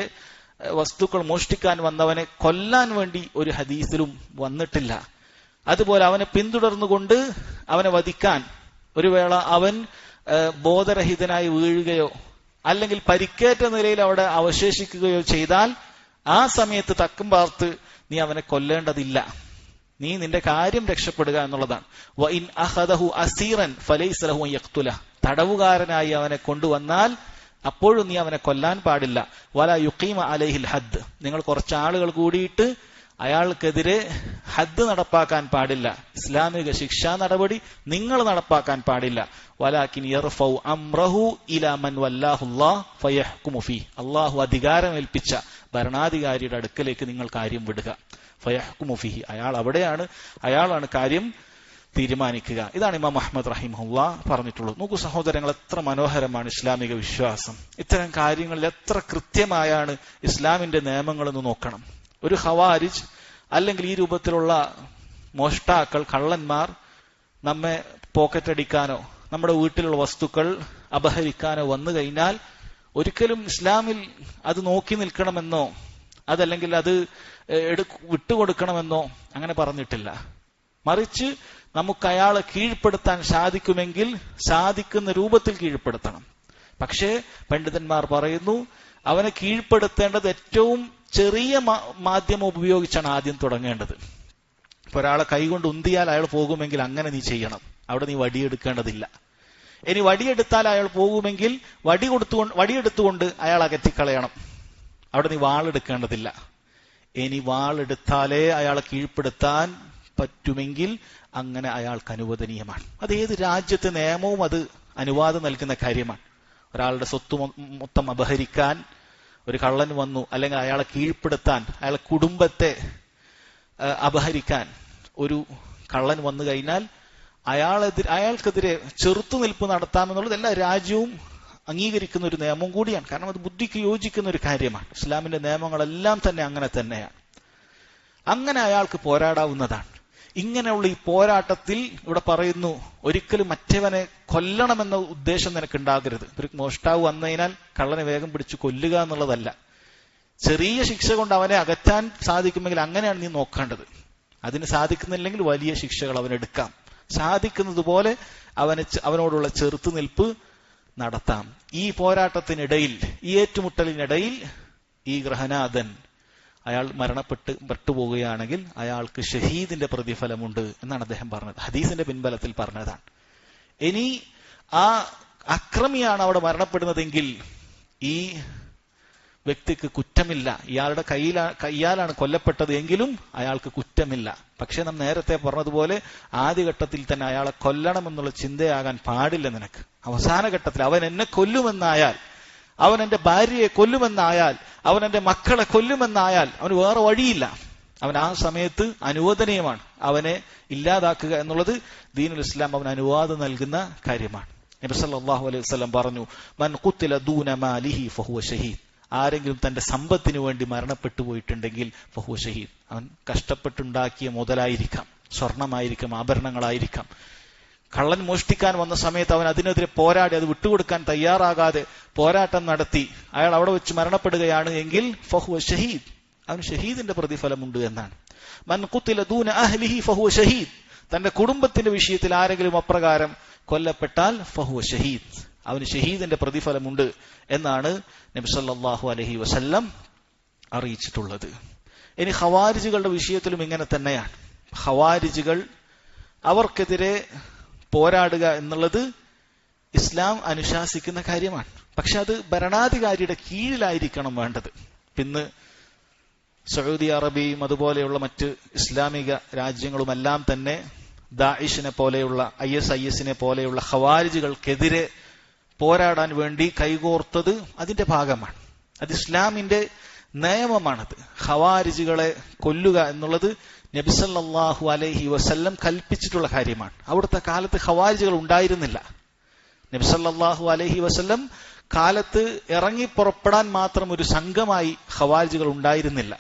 വസ്തുക്കൾ മോഷ്ടിക്കാൻ വന്നവനെ കൊല്ലാൻ വേണ്ടി ഒരു ഹദീസിലും വന്നിട്ടില്ല. അതുപോലെ അവനെ പിന്തുടർന്നുകൊണ്ട് അവനെ വധിക്കാൻ, ഒരു വേള അവൻ ബോധരഹിതനായി വീഴുകയോ അല്ലെങ്കിൽ പരിക്കേറ്റ നിലയിൽ അവിടെ അവശേഷിക്കുകയോ ചെയ്താൽ ആ സമയത്ത് തക്കം പാർത്ത് നീ അവനെ കൊല്ലേണ്ടതില്ല, നീ നിന്റെ കാര്യം രക്ഷപ്പെടുക എന്നുള്ളതാണ്. വഇൻ അഖദഹു അസീറൻ ഫലൈസ ലഹു അൻ യഖ്തുല, തടവുകാരനായി അവനെ കൊണ്ടുവന്നാൽ അപ്പോഴും നീ അവനെ കൊല്ലാൻ പാടില്ല. വല യുഖീമ അലൈഹിൽ ഹദ്, നിങ്ങൾ കുറച്ച് ആളുകൾ കൂടിയിട്ട് അയാൾക്കെതിരെ ഹദ് നടപ്പാക്കാൻ പാടില്ല, ഇസ്ലാമിക ശിക്ഷാ നടപടി നിങ്ങൾ നടപ്പാക്കാൻ പാടില്ല. വലാകിൻ യർഫഉ അംറഹു ഇലാ മൻ വല്ലാഹുല്ലാഹ് ഫയഹ്കുമു ഫീ, അല്ലാഹു അധികാരമേൽപ്പിച്ച ഭരണാധികാരിയുടെ അടുക്കലേക്ക് നിങ്ങൾ കാര്യം വിടുക. ഫയഹ്കുമു ഫീ, അയാളാണ് കാര്യം തീരുമാനിക്കുക. ഇതാണ് ഇമാം അഹ്മദ് റഹിമഹുല്ലാഹ് പറഞ്ഞിട്ടുള്ളത്. നോക്കൂ സഹോദരങ്ങൾ, എത്ര മനോഹരമാണ് ഇസ്ലാമിക വിശ്വാസം. ഇത്തരം കാര്യങ്ങളിൽ എത്ര കൃത്യമായാണ് ഇസ്ലാമിന്റെ നിയമങ്ങളെന്ന് നോക്കണം. ഒരു ഖവാരിജ് അല്ലെങ്കിൽ ഈ രൂപത്തിലുള്ള മോഷ്ടാക്കൾ, കള്ളന്മാർ നമ്മെ പോക്കറ്റടിക്കാനോ നമ്മുടെ വീട്ടിലുള്ള വസ്തുക്കൾ അപഹരിക്കാനോ വന്നു കഴിഞ്ഞാൽ ഒരിക്കലും ഇസ്ലാമിൽ അത് നോക്കി നിൽക്കണമെന്നോ അതല്ലെങ്കിൽ അത് വിട്ടുകൊടുക്കണമെന്നോ അങ്ങനെ പറഞ്ഞിട്ടില്ല. മറിച്ച് നമുക്ക് അയാളെ കീഴ്പ്പെടുത്താൻ സാധിക്കുമെങ്കിൽ സാധിക്കുന്ന രൂപത്തിൽ കീഴ്പ്പെടുത്തണം. പക്ഷേ പണ്ഡിതന്മാർ പറയുന്നു, അവനെ കീഴ്പ്പെടുത്തേണ്ടത് ഏറ്റവും ചെറിയ മാധ്യമം ഉപയോഗിച്ചാണ് ആദ്യം തുടങ്ങേണ്ടത്. ഇപ്പൊ ഒരാളെ കൈകൊണ്ട് ഉന്തിയാൽ അയാൾ പോകുമെങ്കിൽ അങ്ങനെ നീ ചെയ്യണം, അവിടെ നീ വടിയെടുക്കേണ്ടതില്ല. ഇനി വടിയെടുത്താൽ അയാൾ പോകുമെങ്കിൽ വടിയെടുത്തുകൊണ്ട് അയാൾ അകറ്റിക്കളയണം, അവിടെ നീ വാളെടുക്കേണ്ടതില്ല. ഇനി വാളെടുത്താലേ അയാളെ കീഴ്പ്പെടുത്താൻ പറ്റുമെങ്കിൽ അങ്ങനെ അയാൾക്ക് അനുവദനീയമാണ്. അത് ഏത് രാജ്യത്തെ നിയമവും അത് അനുവാദം നൽകുന്ന കാര്യമാണ്. ഒരാളുടെ സ്വത്ത് മൊത്തം അപഹരിക്കാൻ ഒരു കള്ളൻ വന്നു, അല്ലെങ്കിൽ അയാളെ കീഴ്പ്പെടുത്താൻ, അയാളെ കുടുംബത്തെ അപഹരിക്കാൻ ഒരു കള്ളൻ വന്നു കഴിഞ്ഞാൽ അയാൾക്കെതിരെ ചെറുത്തുനിൽപ്പ് നടത്താമെന്നുള്ളത് എല്ലാ രാജ്യവും അംഗീകരിക്കുന്ന ഒരു നിയമം കൂടിയാണ്. കാരണം അത് ബുദ്ധിക്ക് യോജിക്കുന്ന ഒരു കാര്യമാണ്. ഇസ്ലാമിന്റെ നിയമങ്ങളെല്ലാം തന്നെ അങ്ങനെ തന്നെയാണ്. അങ്ങനെ അയാൾക്ക് പോരാടാവുന്നതാണ്. ഇങ്ങനെയുള്ള ഈ പോരാട്ടത്തിൽ ഇവിടെ പറയുന്നു, ഒരിക്കലും മറ്റവനെ കൊല്ലണമെന്ന ഉദ്ദേശം നിനക്കുണ്ടാകരുത്. ഒരു മോഷ്ടാവ് വന്നു കഴിഞ്ഞാൽ കള്ളനെ വേഗം പിടിച്ച് കൊല്ലുക എന്നുള്ളതല്ല. ചെറിയ ശിക്ഷ കൊണ്ട് അവനെ അകറ്റാൻ സാധിക്കുമെങ്കിൽ അങ്ങനെയാണ് നീ നോക്കേണ്ടത്. അതിന് സാധിക്കുന്നില്ലെങ്കിൽ വലിയ ശിക്ഷകൾ അവനെടുക്കാം. സാധിക്കുന്നത് പോലെ അവനോടുള്ള ചെറുത്തുനിൽപ്പ് നടത്താം. ഈ പോരാട്ടത്തിനിടയിൽ, ഈ ഏറ്റുമുട്ടലിനിടയിൽ ഈ ഗൃഹനാഥൻ അയാൾ പെട്ടുപോവുകയാണെങ്കിൽ അയാൾക്ക് ഷഹീദിന്റെ പ്രതിഫലമുണ്ട് എന്നാണ് അദ്ദേഹം പറഞ്ഞത്. ഹദീസിന്റെ പിൻബലത്തിൽ പറഞ്ഞതാണ്. ഇനി ആ അക്രമിയാണ് അവിടെ മരണപ്പെടുന്നതെങ്കിൽ ഈ വ്യക്തിക്ക് കുറ്റമില്ല. ഇയാളുടെ കയ്യാലാണ് കൊല്ലപ്പെട്ടത് എങ്കിലും അയാൾക്ക് കുറ്റമില്ല. പക്ഷെ നാം നേരത്തെ പറഞ്ഞതുപോലെ ആദ്യഘട്ടത്തിൽ തന്നെ അയാളെ കൊല്ലണമെന്നുള്ള ചിന്തയാകാൻ പാടില്ല നിനക്ക്. അവസാന ഘട്ടത്തിൽ അവൻ എന്നെ കൊല്ലുമെന്നായാൽ, അവൻ എന്റെ ഭാര്യയെ കൊല്ലുമെന്നായാൽ അവൻ എന്റെ മക്കളെ കൊല്ലുമെന്നായാൽ അവന് വേറെ വഴിയില്ല. അവൻ ആ സമയത്ത് അനുവദനീയമാണ് അവനെ ഇല്ലാതാക്കുക എന്നുള്ളത് ദീനുൽ ഇസ്ലാം അവന് അനുവാദം നൽകുന്ന കാര്യമാണ്. നബി സല്ലല്ലാഹു അലൈഹി വസല്ലം പറഞ്ഞു, മൻ ഖുത്തില ദൂന മാലിഹി ഫഹുവ ഷഹീദ്. ആരെങ്കിലും തന്റെ സമ്പത്തിനു വേണ്ടി മരണപ്പെട്ടു പോയിട്ടുണ്ടെങ്കിൽ ഫഹുവ ഷഹീദ്. അവൻ കഷ്ടപ്പെട്ടുണ്ടാക്കിയ മുതലായിരിക്കാം, സ്വർണമായിരിക്കാം, ആഭരണങ്ങളായിരിക്കാം. കള്ളൻ മോഷ്ടിക്കാൻ വന്ന സമയത്ത് അവൻ അതിനെതിരെ പോരാടി അത് വിട്ടുകൊടുക്കാൻ തയ്യാറാകാതെ പോരാട്ടം നടത്തി അയാൾ അവിടെ വെച്ച് മരണപ്പെടുകയാണ് എങ്കിൽ ഫഹുവ ഷഹീദ്, അവന് ഷഹീദിന്റെ പ്രതിഫലമുണ്ട് എന്നാണ്. മൻ ഖുത്തില ദൂന അഹ്ലിഹി ഫഹുവ ഷഹീദ്. തന്റെ കുടുംബത്തിന്റെ വിഷയത്തിൽ ആരെങ്കിലും അപ്രകാരം കൊല്ലപ്പെട്ടാൽ ഫഹുവ ഷഹീദ്, അവന് ഷഹീദിന്റെ പ്രതിഫലമുണ്ട് എന്നാണ് നബി സല്ലല്ലാഹു അലൈഹി വസല്ലം അറിയിച്ചിട്ടുള്ളത്. ഇനി ഖവാരിജുകളുടെ വിഷയത്തിലും ഇങ്ങനെ തന്നെയാണ്. ഖവാരിജുകൾ അവർക്കെതിരെ പോരാടുക എന്നുള്ളത് ഇസ്ലാം അനുശാസിക്കുന്ന കാര്യമാണ്. പക്ഷെ അത് ഭരണാധികാരിയുടെ കീഴിലായിരിക്കണം വേണ്ടത്. ഇന്ന് സൗദി അറേബ്യയും അതുപോലെയുള്ള മറ്റ് ഇസ്ലാമിക രാജ്യങ്ങളുമെല്ലാം തന്നെ ദാഇഷിനെ പോലെയുള്ള ISIS പോലെയുള്ള ഖവാരിജുകൾക്കെതിരെ പോരാടാൻ വേണ്ടി കൈകോർത്തത് അതിന്റെ ഭാഗമാണ്. അത് ഇസ്ലാമിന്റെ നിയമമാണത്. ഖവാരിജുകളെ കൊല്ലുക എന്നുള്ളത് നബി സല്ലല്ലാഹു അലൈഹി വസല്ലം കൽപ്പിച്ചിട്ടുള്ള കാര്യമാണ്. അവിടുത്തെ കാലത്ത് ഖവാരിജുകൾ ഉണ്ടായിരുന്നില്ല. നബി സല്ലല്ലാഹു അലൈഹി വസല്ലം കാലത്ത് ഇറങ്ങി പുറപ്പെടാൻ മാത്രം ഒരു സംഘമായി ഖവാരിജുകൾ ഉണ്ടായിരുന്നില്ല.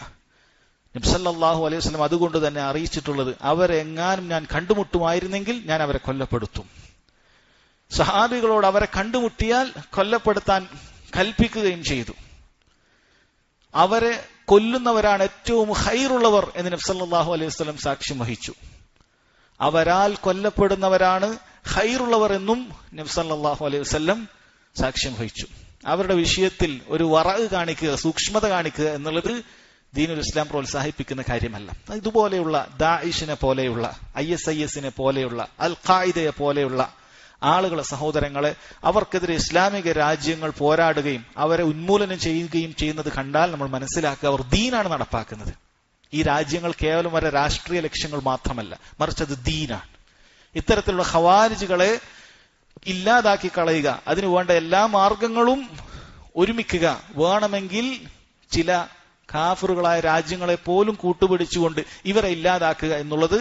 നബി സല്ലല്ലാഹു അലൈഹി വസല്ലം അതുകൊണ്ട് തന്നെ അറിയിച്ചിട്ടുള്ളത്, അവരെങ്ങാനും ഞാൻ കണ്ടുമുട്ടുമായിരുന്നെങ്കിൽ ഞാൻ അവരെ കൊല്ലപ്പെടുത്തും. സഹാബികളോട് അവരെ കണ്ടുമുട്ടിയാൽ കൊല്ലപ്പെടുത്താൻ കൽപ്പിക്കുകയും ചെയ്തു. അവരെ കൊല്ലുന്നവരാണ് ഏറ്റവും ഖൈറുള്ളവർ എന്ന് നബി സല്ലല്ലാഹു അലൈഹി വസല്ലം സാക്ഷ്യം വഹിച്ചു. അവരാൽ കൊല്ലപ്പെടുന്നവരാണ് ഖൈറുള്ളവർ എന്നും നബി സല്ലല്ലാഹു അലൈഹി വസല്ലം സാക്ഷ്യം വഹിച്ചു. അവരുടെ വിഷയത്തിൽ ഒരു വറഅ് കാണിക്കുക, സൂക്ഷ്മത കാണിക്കുക എന്നുള്ളത് ദീനുൽ ഇസ്ലാം പ്രോത്സാഹിപ്പിക്കുന്ന കാര്യമല്ല. ഇതുപോലെയുള്ള ദാഇഷിനെ പോലെയുള്ള ISIS പോലെയുള്ള അൽ ഖായിദയെ പോലെയുള്ള ആളുകളെ, സഹോദരങ്ങളെ, അവർക്കെതിരെ ഇസ്ലാമിക രാജ്യങ്ങൾ പോരാടുകയും അവരെ ഉന്മൂലനം ചെയ്യുകയും ചെയ്യുന്നത് കണ്ടാൽ നമ്മൾ മനസ്സിലാക്കുക, അവർ ദീനാണ് നടപ്പാക്കുന്നത്. ഈ രാജ്യങ്ങൾ കേവലം വരെ രാഷ്ട്രീയ ലക്ഷ്യങ്ങൾ മാത്രമല്ല, മറിച്ച് അത് ദീനാണ്. ഇത്തരത്തിലുള്ള ഖവാരിജുകളെ ഇല്ലാതാക്കി കളയുക, അതിനു വേണ്ട എല്ലാ മാർഗങ്ങളും ഒരുമിക്കുക, വേണമെങ്കിൽ ചില കാഫിറുകളായ രാജ്യങ്ങളെ പോലും കൂട്ടുപിടിച്ചുകൊണ്ട് ഇവരെ ഇല്ലാതാക്കുക എന്നുള്ളത്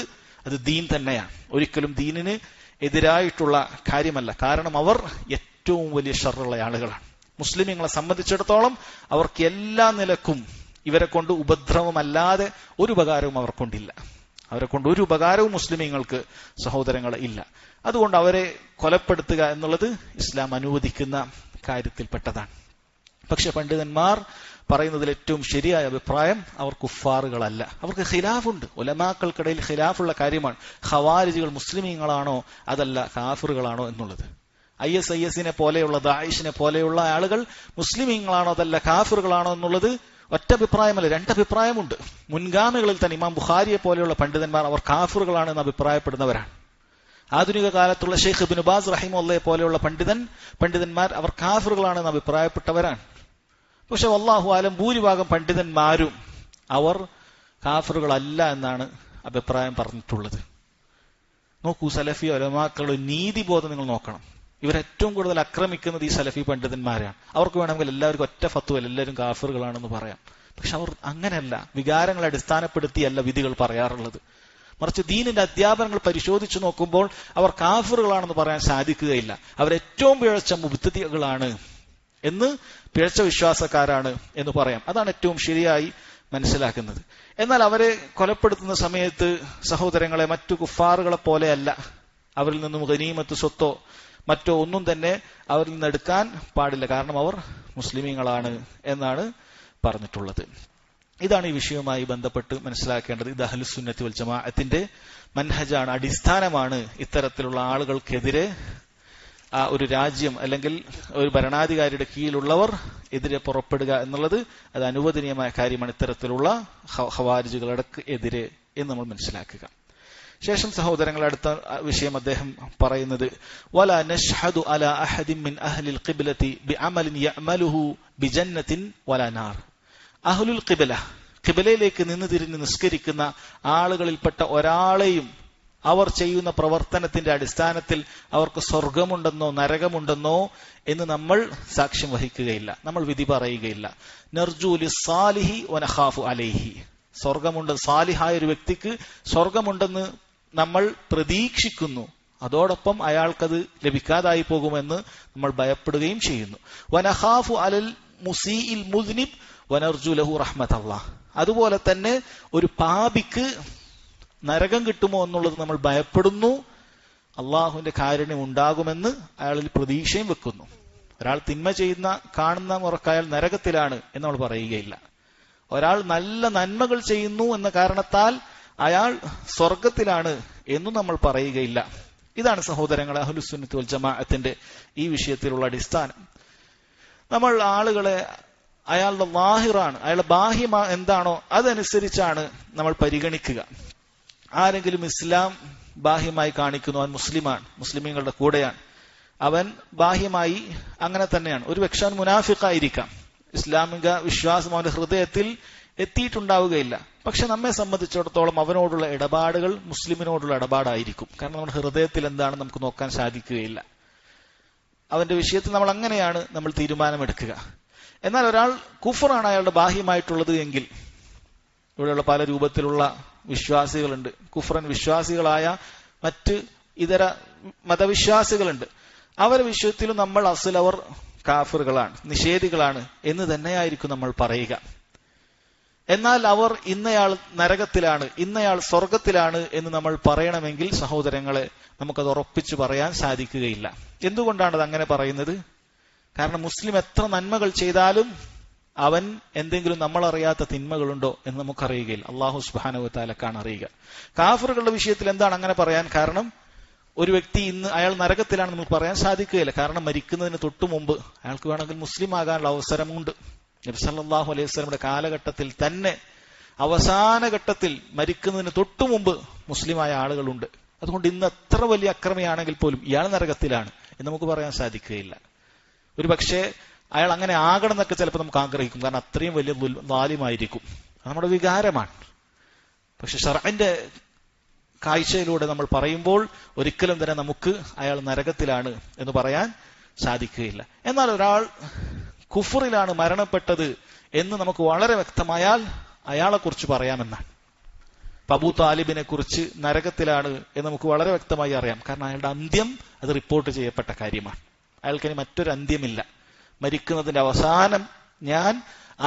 അത് ദീൻ തന്നെയാണ്. ഒരിക്കലും ദീനിന് എതിരായിട്ടുള്ള കാര്യമല്ല. കാരണം അവർ ഏറ്റവും വലിയ ഷർറുള്ള ആളുകളാണ്. മുസ്ലിമീങ്ങളെ സംബന്ധിച്ചിടത്തോളം അവർക്ക് എല്ലാ നിലക്കും ഇവരെ കൊണ്ട് ഉപദ്രവമല്ലാതെ ഒരു ഉപകാരവും അവർക്കൊണ്ടില്ല. അവരെ കൊണ്ട് ഒരു ഉപകാരവും മുസ്ലിമീങ്ങൾക്ക്, സഹോദരങ്ങളെ, ഇല്ല. അതുകൊണ്ട് അവരെ കൊലപ്പെടുത്തുക എന്നുള്ളത് ഇസ്ലാം അനുവദിക്കുന്ന കാര്യത്തിൽപ്പെട്ടതാണ്. പക്ഷെ പണ്ഡിതന്മാർ പറയുന്നതിൽ ഏറ്റവും ശരിയായ അഭിപ്രായം അവർ കുഫാറുകളല്ല. അവർക്ക് ഖിലാഫുണ്ട്, ഉലമാക്കൾക്കിടയിൽ ഖിലാഫുള്ള കാര്യമാണ്. ഖവാരിജുകൾ മുസ്ലിമീങ്ങളാണോ അതല്ല കാഫിറുകളാണോ എന്നുള്ളത്. ISIS പോലെയുള്ള ദാഇഷിനെ പോലെയുള്ള ആളുകൾ മുസ്ലിമീങ്ങളാണോ അതല്ല കാഫിറുകളാണോ എന്നുള്ളത് ഒറ്റ അഭിപ്രായമല്ല, രണ്ടഭിപ്രായമുണ്ട്. മുൻഗാമികളിൽ തന്നെ ഇമാം ബുഖാരിയെ പോലെയുള്ള പണ്ഡിതന്മാർ അവർ കാഫിറുകളാണെന്ന് അഭിപ്രായപ്പെടുന്നവരാണ്. ആധുനിക കാലത്തുള്ള ഷെയ്ഖ് ഇബ്നു ബാസ് റഹിമഹുള്ളയെ പോലെയുള്ള പണ്ഡിതന്മാർ അവർ കാഫിറുകളാണെന്ന് അഭിപ്രായപ്പെട്ടവരാണ്. പക്ഷെ വല്ലാഹു ആലം ഭൂരിഭാഗം പണ്ഡിതന്മാരും അവർ കാഫിറുകളല്ല എന്നാണ് അഭിപ്രായം പറഞ്ഞിട്ടുള്ളത്. നോക്കൂ, സലഫി ഉലമാക്കളുടെ നീതിബോധം നിങ്ങൾ നോക്കണം. ഇവരേറ്റവും കൂടുതൽ ആക്രമിക്കുന്നത് ഈ സലഫി പണ്ഡിതന്മാരാണ്. അവർക്ക് വേണമെങ്കിൽ എല്ലാവർക്കും ഒറ്റ ഫത്വയിൽ എല്ലാവരും കാഫിറുകളാണെന്ന് പറയാം. പക്ഷെ അവർ അങ്ങനെയല്ല, വികാരങ്ങളെ അടിസ്ഥാനപ്പെടുത്തിയല്ല വിധികൾ പറയാറുള്ളത്. മറിച്ച് ദീനിന്റെ അധ്യാപനങ്ങൾ പരിശോധിച്ചു നോക്കുമ്പോൾ അവർ കാഫിറുകളാണെന്ന് പറയാൻ സാധിക്കുകയില്ല. അവരേറ്റവും പിഴച്ച മുബ്തദികളാണ് എന്ന്, പിഴച്ച വിശ്വാസക്കാരാണ് എന്ന് പറയാം. അതാണ് ഏറ്റവും ശരിയായി മനസ്സിലാക്കുന്നത്. എന്നാൽ അവരെ കൊലപ്പെടുത്തുന്ന സമയത്ത് സഹോദരങ്ങളെ മറ്റു കുഫാറുകളെ പോലെയല്ല. അവരിൽ നിന്നും ഗനീമത്ത്, സ്വത്തോ മറ്റോ ഒന്നും തന്നെ അവരിൽ നിന്ന് എടുക്കാൻ പാടില്ല. കാരണം അവർ മുസ്ലിമീങ്ങളാണ് എന്നാണ് പറഞ്ഞിട്ടുള്ളത്. ഇതാണ് ഈ വിഷയവുമായി ബന്ധപ്പെട്ട് മനസ്സിലാക്കേണ്ടത്. ഇത് അഹ്ലുസ് സുന്നത്തി വൽ ജമാഅത്തിന്റെ മൻഹജാണ്, അടിസ്ഥാനമാണ്. ഇത്തരത്തിലുള്ള ആളുകൾക്കെതിരെ ഒരു രാജ്യം അല്ലെങ്കിൽ ഒരു ഭരണാധികാരിയുടെ കീഴിലുള്ളവർ എതിരെ പുറപ്പെടുക എന്നുള്ളത് അത് അനുവദനീയമായ കാര്യമാണ്. ഇത്തരത്തിലുള്ള ഖവാരിജുകളുടെ എതിരെ എന്ന് നമ്മൾ മനസ്സിലാക്കുക. ശേഷം സഹോദരങ്ങൾ, അടുത്ത വിഷയം അദ്ദേഹം പറയുന്നത്, വലാ നഷ്ഹദു അലാ അഹദിൻ മിൻ അഹ്ലിൽ ഖിബ്ലതി ബിഅമലിൻ യഅമലുഹു ബിജന്നത്തിൻ വലാ നാർ. അഹ്ലുൽ ഖിബ്ല, ഖിബ്ലയിലേക്ക് നിന്ന് തിരിഞ്ഞ് നിസ്കരിക്കുന്ന ആളുകളിൽപ്പെട്ട ഒരാളെയും അവർ ചെയ്യുന്ന പ്രവർത്തനത്തിന്റെ അടിസ്ഥാനത്തിൽ അവർക്ക് സ്വർഗമുണ്ടെന്നോ നരകമുണ്ടെന്നോ എന്ന് നമ്മൾ സാക്ഷ്യം വഹിക്കുകയില്ല, നമ്മൾ വിധി പറയുകയില്ല. നർജു ലിസ്സാലിഹി വനഖാഫു അലൈഹി, സ്വർഗമുണ്ട്, സാലിഹായ ഒരു വ്യക്തിക്ക് സ്വർഗമുണ്ടെന്ന് നമ്മൾ പ്രതീക്ഷിക്കുന്നു, അതോടൊപ്പം അയാൾക്കത് ലഭിക്കാതായി പോകുമെന്ന് നമ്മൾ ഭയപ്പെടുകയും ചെയ്യുന്നു. വനഖാഫു അലൽ മുസീഇൽ മുദ്നിബ് വനർജു ലഹു റഹ്മത്തല്ലാഹ്, അതുപോലെ തന്നെ ഒരു പാപിക്ക് നരകം കിട്ടുമോ എന്നുള്ളത് നമ്മൾ ഭയപ്പെടുന്നു, അള്ളാഹുവിന്റെ കാരുണ്യം ഉണ്ടാകുമെന്ന് അയാളിൽ പ്രതീക്ഷയും വെക്കുന്നു. ഒരാൾ തിന്മ ചെയ്യുന്ന കാണുന്ന മുറക്ക് അയാൾ നരകത്തിലാണ് എന്ന് നമ്മൾ പറയുകയില്ല. ഒരാൾ നല്ല നന്മകൾ ചെയ്യുന്നു എന്ന കാരണത്താൽ അയാൾ സ്വർഗത്തിലാണ് എന്നും നമ്മൾ പറയുകയില്ല. ഇതാണ് സഹോദരങ്ങളെ അഹ്ലുസുന്നത്ത് വൽ ജമാഅത്തിന്റെ ഈ വിഷയത്തിലുള്ള അടിസ്ഥാനം. നമ്മൾ ആളുകളെ അയാളുടെ ലാഹിറാണ്, അയാളുടെ ബാഹ്യം എന്താണോ അതനുസരിച്ചാണ് നമ്മൾ പരിഗണിക്കുക. ആരെങ്കിലും ഇസ്ലാം ബാഹ്യമായി കാണിക്കുന്നു, അവൻ മുസ്ലിമാണ്, മുസ്ലിമീങ്ങളുടെ കൂടെയാണ്, അവൻ ബാഹ്യമായി അങ്ങനെ തന്നെയാണ്. ഒരു പക്ഷേ അവൻ മുനാഫിഖായിരിക്കാം, ഇസ്ലാമിക വിശ്വാസം അവന്റെ ഹൃദയത്തിൽ എത്തിയിട്ടുണ്ടാവുകയില്ല. പക്ഷെ നമ്മെ സംബന്ധിച്ചിടത്തോളം അവനോടുള്ള ഇടപാടുകൾ മുസ്ലിമിനോടുള്ള ഇടപാടായിരിക്കും. കാരണം നമ്മുടെ ഹൃദയത്തിൽ എന്താണ് നമുക്ക് നോക്കാൻ സാധിക്കുകയില്ല. അവന്റെ വിഷയത്തിൽ നമ്മൾ അങ്ങനെയാണ് നമ്മൾ തീരുമാനമെടുക്കുക. എന്നാൽ ഒരാൾ കുഫറാണ് അയാളുടെ ബാഹ്യമായിട്ടുള്ളത് എങ്കിൽ, ഇവിടെയുള്ള പല രൂപത്തിലുള്ള വിശ്വാസികളുണ്ട്, കുഫറൻ വിശ്വാസികളായ മറ്റ് ഇതര മതവിശ്വാസികളുണ്ട്. അവരുടെ വിഷയത്തിലും നമ്മൾ അസൽ അവർ കാഫിറുകളാണ്, നിഷേധികളാണ് എന്ന് തന്നെയായിരിക്കും നമ്മൾ പറയുക. എന്നാൽ അവർ ഇന്നയാൾ നരകത്തിലാണ്, ഇന്നയാൾ സ്വർഗത്തിലാണ് എന്ന് നമ്മൾ പറയണമെങ്കിൽ സഹോദരങ്ങളെ നമുക്കത് ഉറപ്പിച്ചു പറയാൻ സാധിക്കുകയില്ല. എന്തുകൊണ്ടാണ് അത് അങ്ങനെ പറയുന്നത്? കാരണം മുസ്ലിം എത്ര നന്മകൾ ചെയ്താലും അവൻ എന്തെങ്കിലും നമ്മൾ അറിയാത്ത തിന്മകളുണ്ടോ എന്ന് നമുക്കറിയുകയില്ല. അള്ളാഹു സുബ്ഹാനഹു വ തആലക്കാണ് അറിയുക. കാഫിറുകളുടെ വിഷയത്തിൽ എന്താണ് അങ്ങനെ പറയാൻ കാരണം? ഒരു വ്യക്തി ഇന്ന് അയാൾ നരകത്തിലാണെന്ന് നമുക്ക് പറയാൻ സാധിക്കുകയില്ല. കാരണം മരിക്കുന്നതിന് തൊട്ടു മുമ്പ് അയാൾക്ക് വേണമെങ്കിൽ മുസ്ലിം ആകാനുള്ള അവസരമുണ്ട്. നബി സല്ലല്ലാഹു അലൈഹി വസല്ലമയുടെ കാലഘട്ടത്തിൽ തന്നെ അവസാന ഘട്ടത്തിൽ മരിക്കുന്നതിന് തൊട്ടു മുമ്പ് മുസ്ലിമായ ആളുകളുണ്ട്. അതുകൊണ്ട് ഇന്ന് എത്ര വലിയ അക്രമിയാണെങ്കിൽ പോലും ഇയാൾ നരകത്തിലാണ് എന്ന് നമുക്ക് പറയാൻ സാധിക്കുകയില്ല. ഒരു പക്ഷേ അയാൾ അങ്ങനെ ആകണം എന്നൊക്കെ ചിലപ്പോൾ നമുക്ക് ആഗ്രഹിക്കും, കാരണം അത്രയും വലിയ ളാലിമായിരിക്കും. നമ്മുടെ വികാരമാണ്. പക്ഷെ ശർഅന്റെ കാഴ്ചയിലൂടെ നമ്മൾ പറയുമ്പോൾ ഒരിക്കലും തന്നെ നമുക്ക് അയാൾ നരകത്തിലാണ് എന്ന് പറയാൻ സാധിക്കുകയില്ല. എന്നാൽ ഒരാൾ കുഫറിലാണ് മരണപ്പെട്ടത് എന്ന് നമുക്ക് വളരെ വ്യക്തമായാൽ അയാളെ കുറിച്ച് പറയാമെന്നാണ്. അബൂ താലിബിനെ കുറിച്ച് നരകത്തിലാണ് എന്ന് നമുക്ക് വളരെ വ്യക്തമായി അറിയാം. കാരണം അയാളുടെ അന്ത്യം അത് റിപ്പോർട്ട് ചെയ്യപ്പെട്ട കാര്യമാണ്. അയാൾക്കിനി മറ്റൊരു അന്ത്യമില്ല. മരിക്കുന്നതിന്റെ അവസാനം ഞാൻ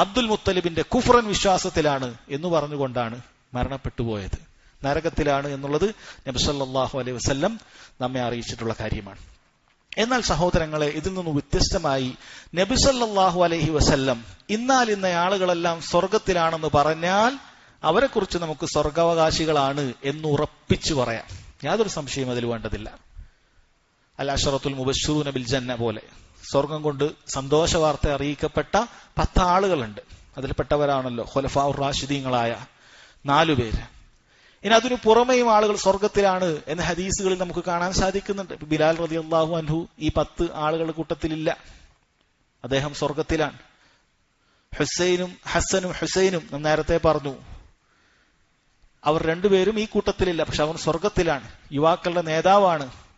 അബ്ദുൽ മുത്തലിബിന്റെ കുഫ്റൻ വിശ്വാസത്തിലാണ് എന്ന് പറഞ്ഞുകൊണ്ടാണ് മരണപ്പെട്ടു പോയത്. നരകത്തിലാണ് എന്നുള്ളത് നബി സല്ലല്ലാഹു അലൈഹി വസല്ലം നമ്മെ അറിയിച്ചിട്ടുള്ള കാര്യമാണ്. എന്നാൽ സഹോദരങ്ങളെ, ഇതിൽ നിന്ന് വ്യത്യസ്തമായി നബി സല്ലല്ലാഹു അലൈഹി വസല്ലം ഇന്നാൽ ഇന്ന ആളുകളെല്ലാം സ്വർഗത്തിലാണെന്ന് പറഞ്ഞാൽ അവരെ കുറിച്ച് നമുക്ക് സ്വർഗാവകാശികളാണ് എന്ന് ഉറപ്പിച്ചു പറയാം. യാതൊരു സംശയം അതിൽ വേണ്ടതില്ല. അൽ അശറത്തുൽ മുബശ്ശിറൂന ബിൽ ജന്ന പോലെ സ്വർഗം കൊണ്ട് സന്തോഷ വാർത്ത അറിയിക്കപ്പെട്ട 10 ആളുകളുണ്ട്. അതിൽപ്പെട്ടവരാണല്ലോ ഖുലഫാഉർ റാഷിദീങ്ങളായ 4 പേര്. ഇനി അതിനു പുറമെയും ആളുകൾ സ്വർഗത്തിലാണ് എന്ന ഹദീസുകളിൽ നമുക്ക് കാണാൻ സാധിക്കുന്നുണ്ട്. ബിലാൽ റളിയല്ലാഹു അൻഹു ഈ 10 ആളുകളുടെ കൂട്ടത്തിലില്ല, അദ്ദേഹം സ്വർഗത്തിലാണ്. ഹസനും ഹുസൈനും നാം നേരത്തെ പറഞ്ഞു, അവർ രണ്ടുപേരും ഈ കൂട്ടത്തിലില്ല, പക്ഷെ അവർ സ്വർഗത്തിലാണ്, യുവാക്കളുടെ